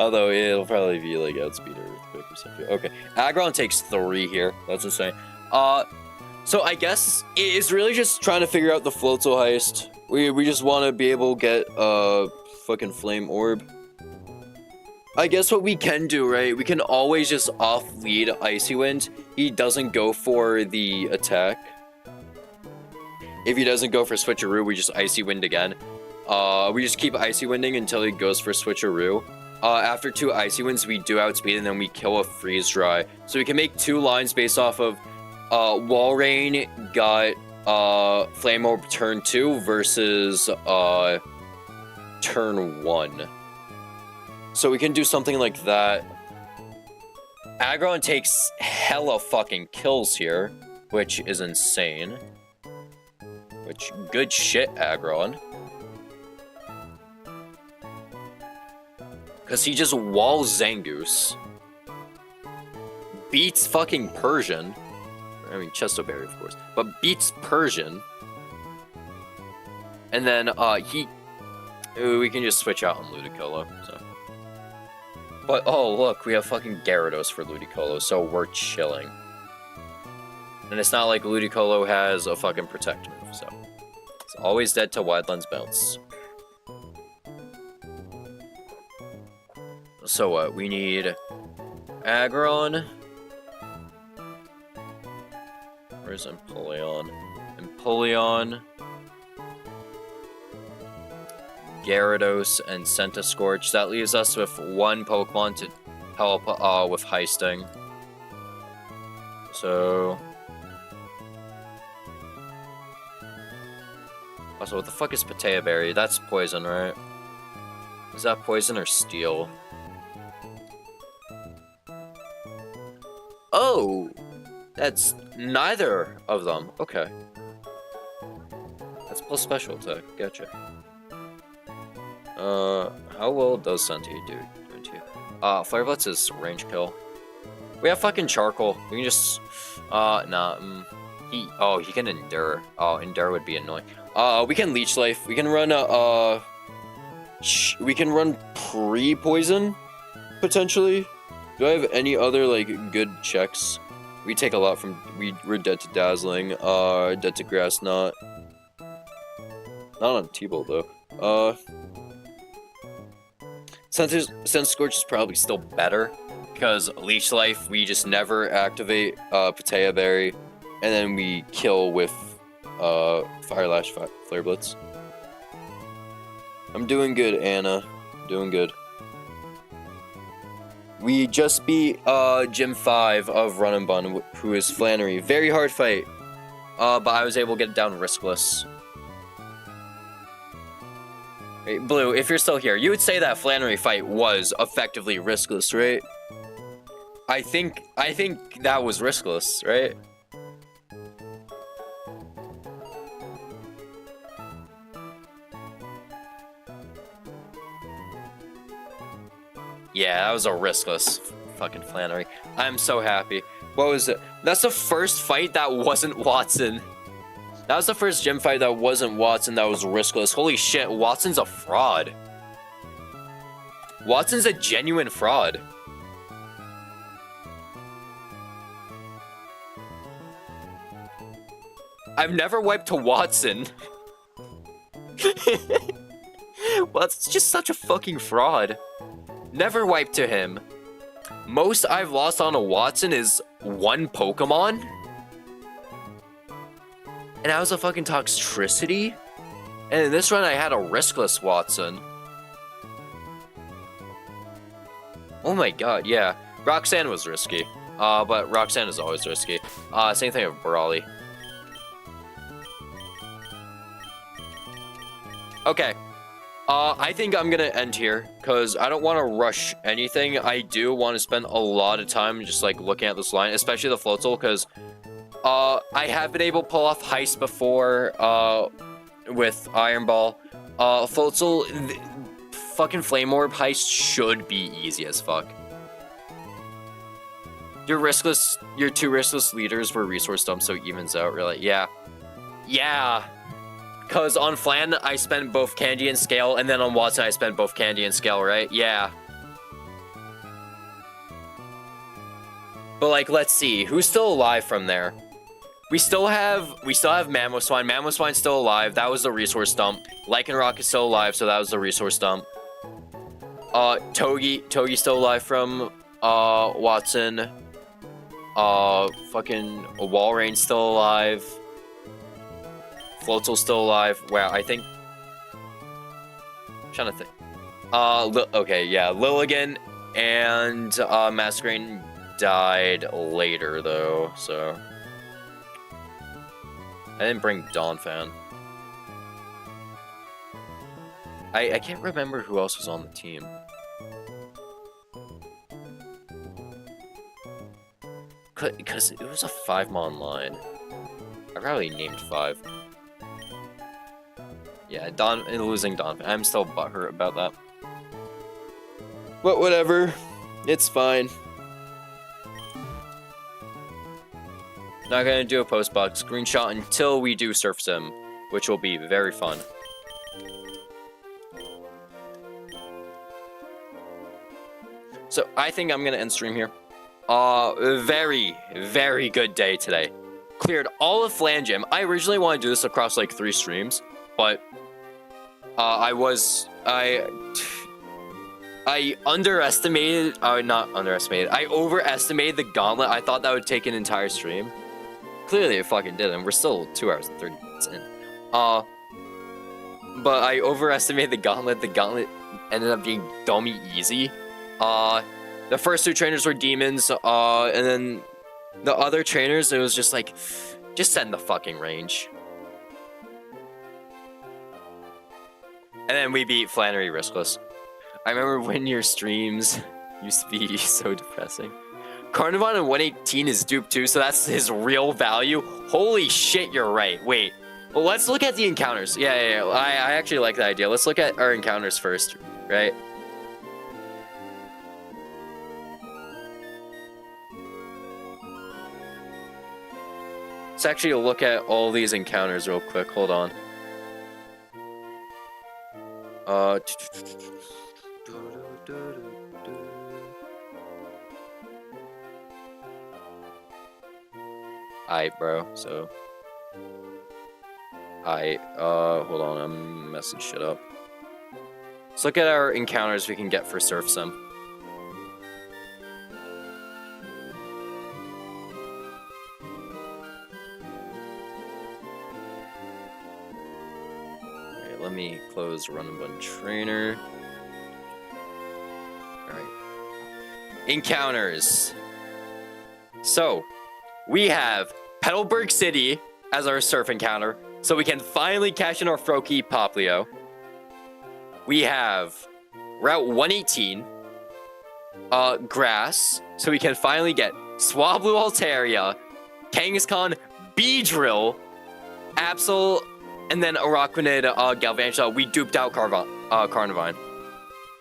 Although it'll probably be like Outspeed or Earthquake or something. Okay, Aggron takes 3 here. That's insane. So I guess it's really just trying to figure out the Floatzel heist. We just want to be able to get fucking Flame Orb. I guess what we can do, right? We can always just off-lead Icy Wind. He doesn't go for the attack. If he doesn't go for Switcheroo, we just Icy Wind again. We just keep Icy Winding until he goes for Switcheroo. After 2 Icy Winds, we do outspeed and then we kill a Freeze Dry. So we can make 2 lines based off of Walrein got Flame Orb turn 2 versus turn 1. So we can do something like that. Aggron takes hella fucking kills here, which is insane. Which, good shit, Aggron. Because he just walls Zangoose. Beats fucking Persian. I mean, Chesto Berry, of course. But beats Persian. And then, we can just switch out on Ludicolo, so. But, oh, look, we have fucking Gyarados for Ludicolo, so we're chilling. And it's not like Ludicolo has a fucking Protect move, so. It's always dead to Wide Lens Bounce. So what? We need Aggron. Where's Empoleon? Empoleon. Gyarados and Centiskorch. That leaves us with 1 Pokemon to help with heisting. So... Also, what the fuck is Patea Berry? That's poison, right? Is that poison or steel? Oh! That's neither of them. Okay. That's plus special attack. Gotcha. How well does Senti do? 17. Flare Blitz is range kill. We have fucking Charcoal. We can just, nah, he can Endure. Oh, Endure would be annoying. We can Leech Life. We can run, we can run pre-poison, potentially. Do I have any other, like, good checks? We take a lot from, we're dead to Dazzling, dead to Grass Knot. Not on T-Bolt, though. Sense Scorch is probably still better, because Leech Life, we just never activate, Patea Berry, and then we kill with, Fire Lash, Flare Blitz. I'm doing good, Anna. Doing good. We just beat Gym 5 of Run Bun, who is Flannery. Very hard fight, but I was able to get it down riskless. Hey, Blue, if you're still here, you would say that Flannery fight was effectively riskless, right? I think that was riskless, right? Yeah, that was a riskless fucking Flannery. I'm so happy. What was it? That's the first fight that wasn't Watson. That was the first gym fight that wasn't Watson that was riskless. Holy shit, Watson's a fraud. Watson's a genuine fraud. I've never wiped to Watson. Watson's just such a fucking fraud. Never wiped to him. Most I've lost on a Watson is one Pokemon. And that was a fucking Toxtricity. And in this run, I had a riskless Watson. Oh my god, yeah. Roxanne was risky. But Roxanne is always risky. Same thing with Brawly. Okay. I think I'm gonna end here, because I don't want to rush anything. I do want to spend a lot of time just, like, looking at this line, especially the Floatzel, because I have been able to pull off Heist before, with Iron Ball. Floatzel, fucking Flame Orb Heist should be easy as fuck. Your two riskless leaders were resource dumps, so it evens out, really. Yeah. Yeah. Because on Flan, I spent both Candy and Scale, and then on Watson, I spent both Candy and Scale, right? Yeah. But, like, let's see. Who's still alive from there? We still have Mamoswine. Mamoswine's still alive. That was the resource dump. Lycanroc is still alive, so that was the resource dump. Toge's still alive from, Watson. Fucking Walreign's still alive. Floatzel's still alive. Wow, I think... I'm trying to think. Okay, yeah. Lilligan and Masquerain died later, though, so... I didn't bring Donphan. I can't remember who else was on the team. Because it was a 5-mon line. I probably named 5. Yeah, losing Donphan. I'm still butthurt about that. But whatever. It's fine. Not gonna do a post-box screenshot until we do Surf Sim, which will be very fun. So, I think I'm gonna end stream here. Very, very good day today. Cleared all of Flan Gym. I originally wanted to do this across, like, 3 streams, but... I underestimated, not underestimated, I overestimated the gauntlet. I thought that would take an entire stream. Clearly it fucking didn't. We're still 2 hours and 30 minutes in. But I overestimated the gauntlet. The gauntlet ended up being dummy easy. The first 2 trainers were demons, and then the other trainers, it was just like, just send the fucking range. And then we beat Flannery riskless. I remember when your streams used to be so depressing. Carnivon in 118 is dupe too, so that's his real value. Holy shit, you're right. Wait. Well, let's look at the encounters. Yeah. I actually like that idea. Let's look at our encounters first, right? Let's actually look at all these encounters real quick. Hold on. Alright, bro. So, alright. Hold on. I'm messing shit up. Let's look at our encounters we can get for Surf Sim. Okay, let me close Run Bun Trainer. Alright. Encounters. So, we have Petalburg City as our surf encounter, so we can finally cash in our Froakie Poplio. We have Route 118, Grass, so we can finally get Swablu Altaria, Kangaskhan, Beedrill, Absol, and then Araquanid, Galvantula. We duped out Carnivine.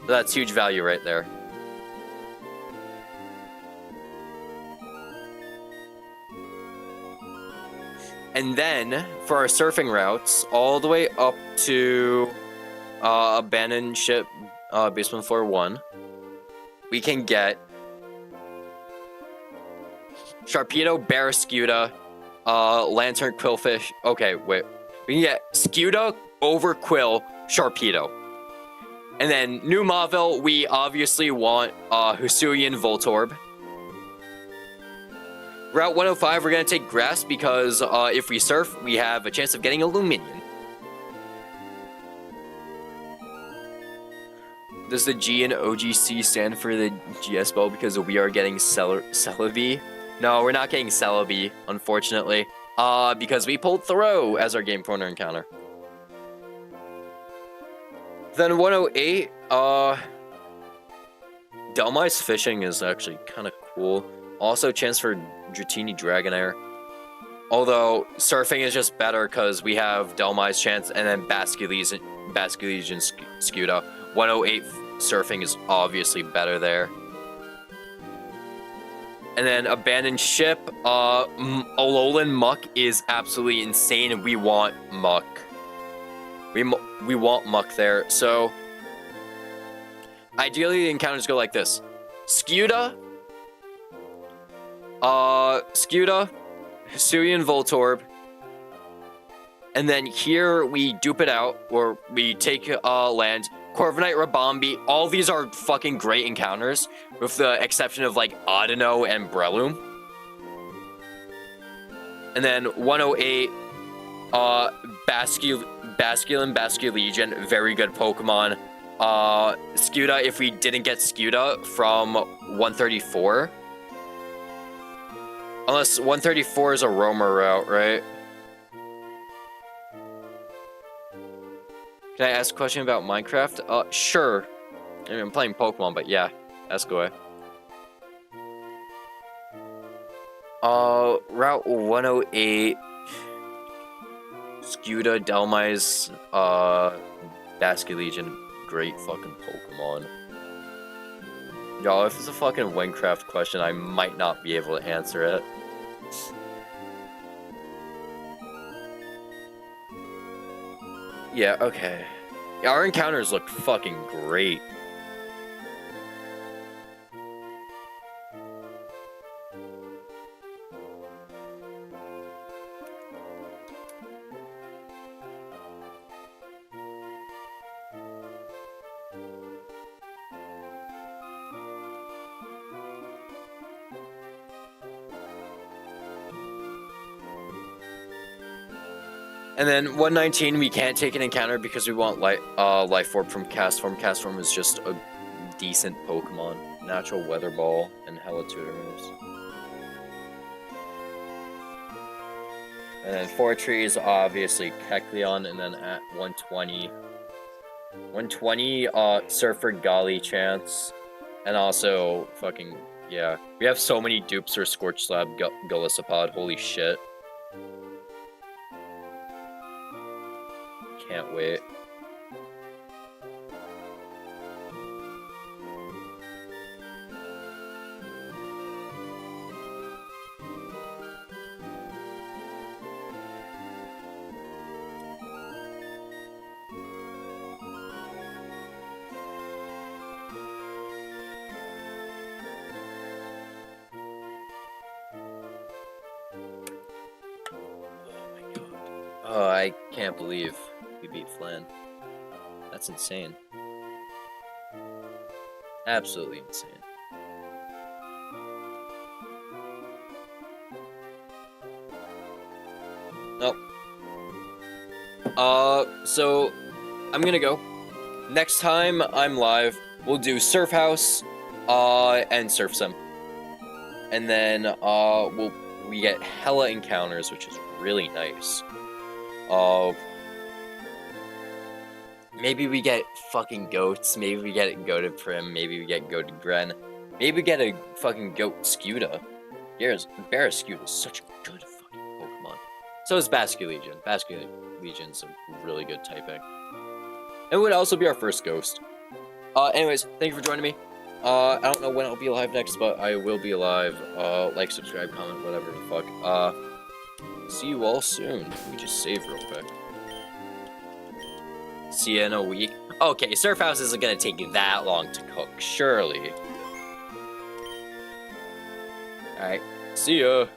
So that's huge value right there. And then, for our surfing routes, all the way up to Abandoned Ship Basement Floor 1, we can get Sharpedo, Barraskewda, Lantern, Quillfish. Okay, wait. We can get Skewda, Overquill, Sharpedo. And then, New Mauville, we obviously want Hisuian Voltorb. Route 105, we're going to take Grass because if we surf, we have a chance of getting a Luminion. Does the G in OGC stand for the GS ball because we are getting Celebi? No, we're not getting Celebi, unfortunately. Because we pulled Throw as our game corner encounter. Then 108, Delmice Fishing is actually kind of cool. Also, chance for Dratini Dragonair. Although, surfing is just better because we have Delmice chance and then Basculegion Skewda. 108 surfing is obviously better there. And then Abandoned Ship, Alolan Muck is absolutely insane and we want Muck. We want Muck there. So, ideally the encounters go like this. Skewda, Hisuian Voltorb, and then here we dupe it out, or we take land, Corviknight, Rabombi. All these are fucking great encounters, with the exception of like Audino and Breloom. And then 108, Basculegion, very good Pokemon. Skewda, if we didn't get Skewda from 134. Unless 134 is a roamer route, right? Can I ask a question about Minecraft? Sure. I mean, I'm playing Pokemon, but yeah, ask away. Route 108, Skewda, Delmice, Basculegion, great fucking Pokemon. Y'all, if it's a fucking Minecraft question, I might not be able to answer it. Yeah, okay. Yeah, our encounters look fucking great. And then 119, we can't take an encounter because we want Life Orb from Castform. Castform is just a decent Pokemon. Natural Weather Ball and Halitutor. And then Fortree, obviously Kecleon, and then at 120. 120, Surfer Golly chance. And also, fucking, yeah. We have so many dupes for Scorch Slab, Golisopod, holy shit. Can't wait. Oh, I can't believe we beat Flan. That's insane. Absolutely insane. Nope. So I'm gonna go. Next time I'm live, we'll do Surf House, and Surf Sim. And then, we get hella encounters, which is really nice. Maybe we get fucking goats, maybe we get goated Prim, maybe we get goated Gren, maybe we get a fucking goat Scuda. Bear Scuda is such a good fucking Pokemon. So is Basculegion. Basculegion's a really good typing. It would also be our first ghost. Anyways, thank you for joining me. I don't know when I'll be live next, but I will be live. Like, subscribe, comment, whatever the fuck. See you all soon. Let me just save real quick. See you in a week. Okay, Surf House isn't gonna take you that long to cook, surely. Alright, see ya.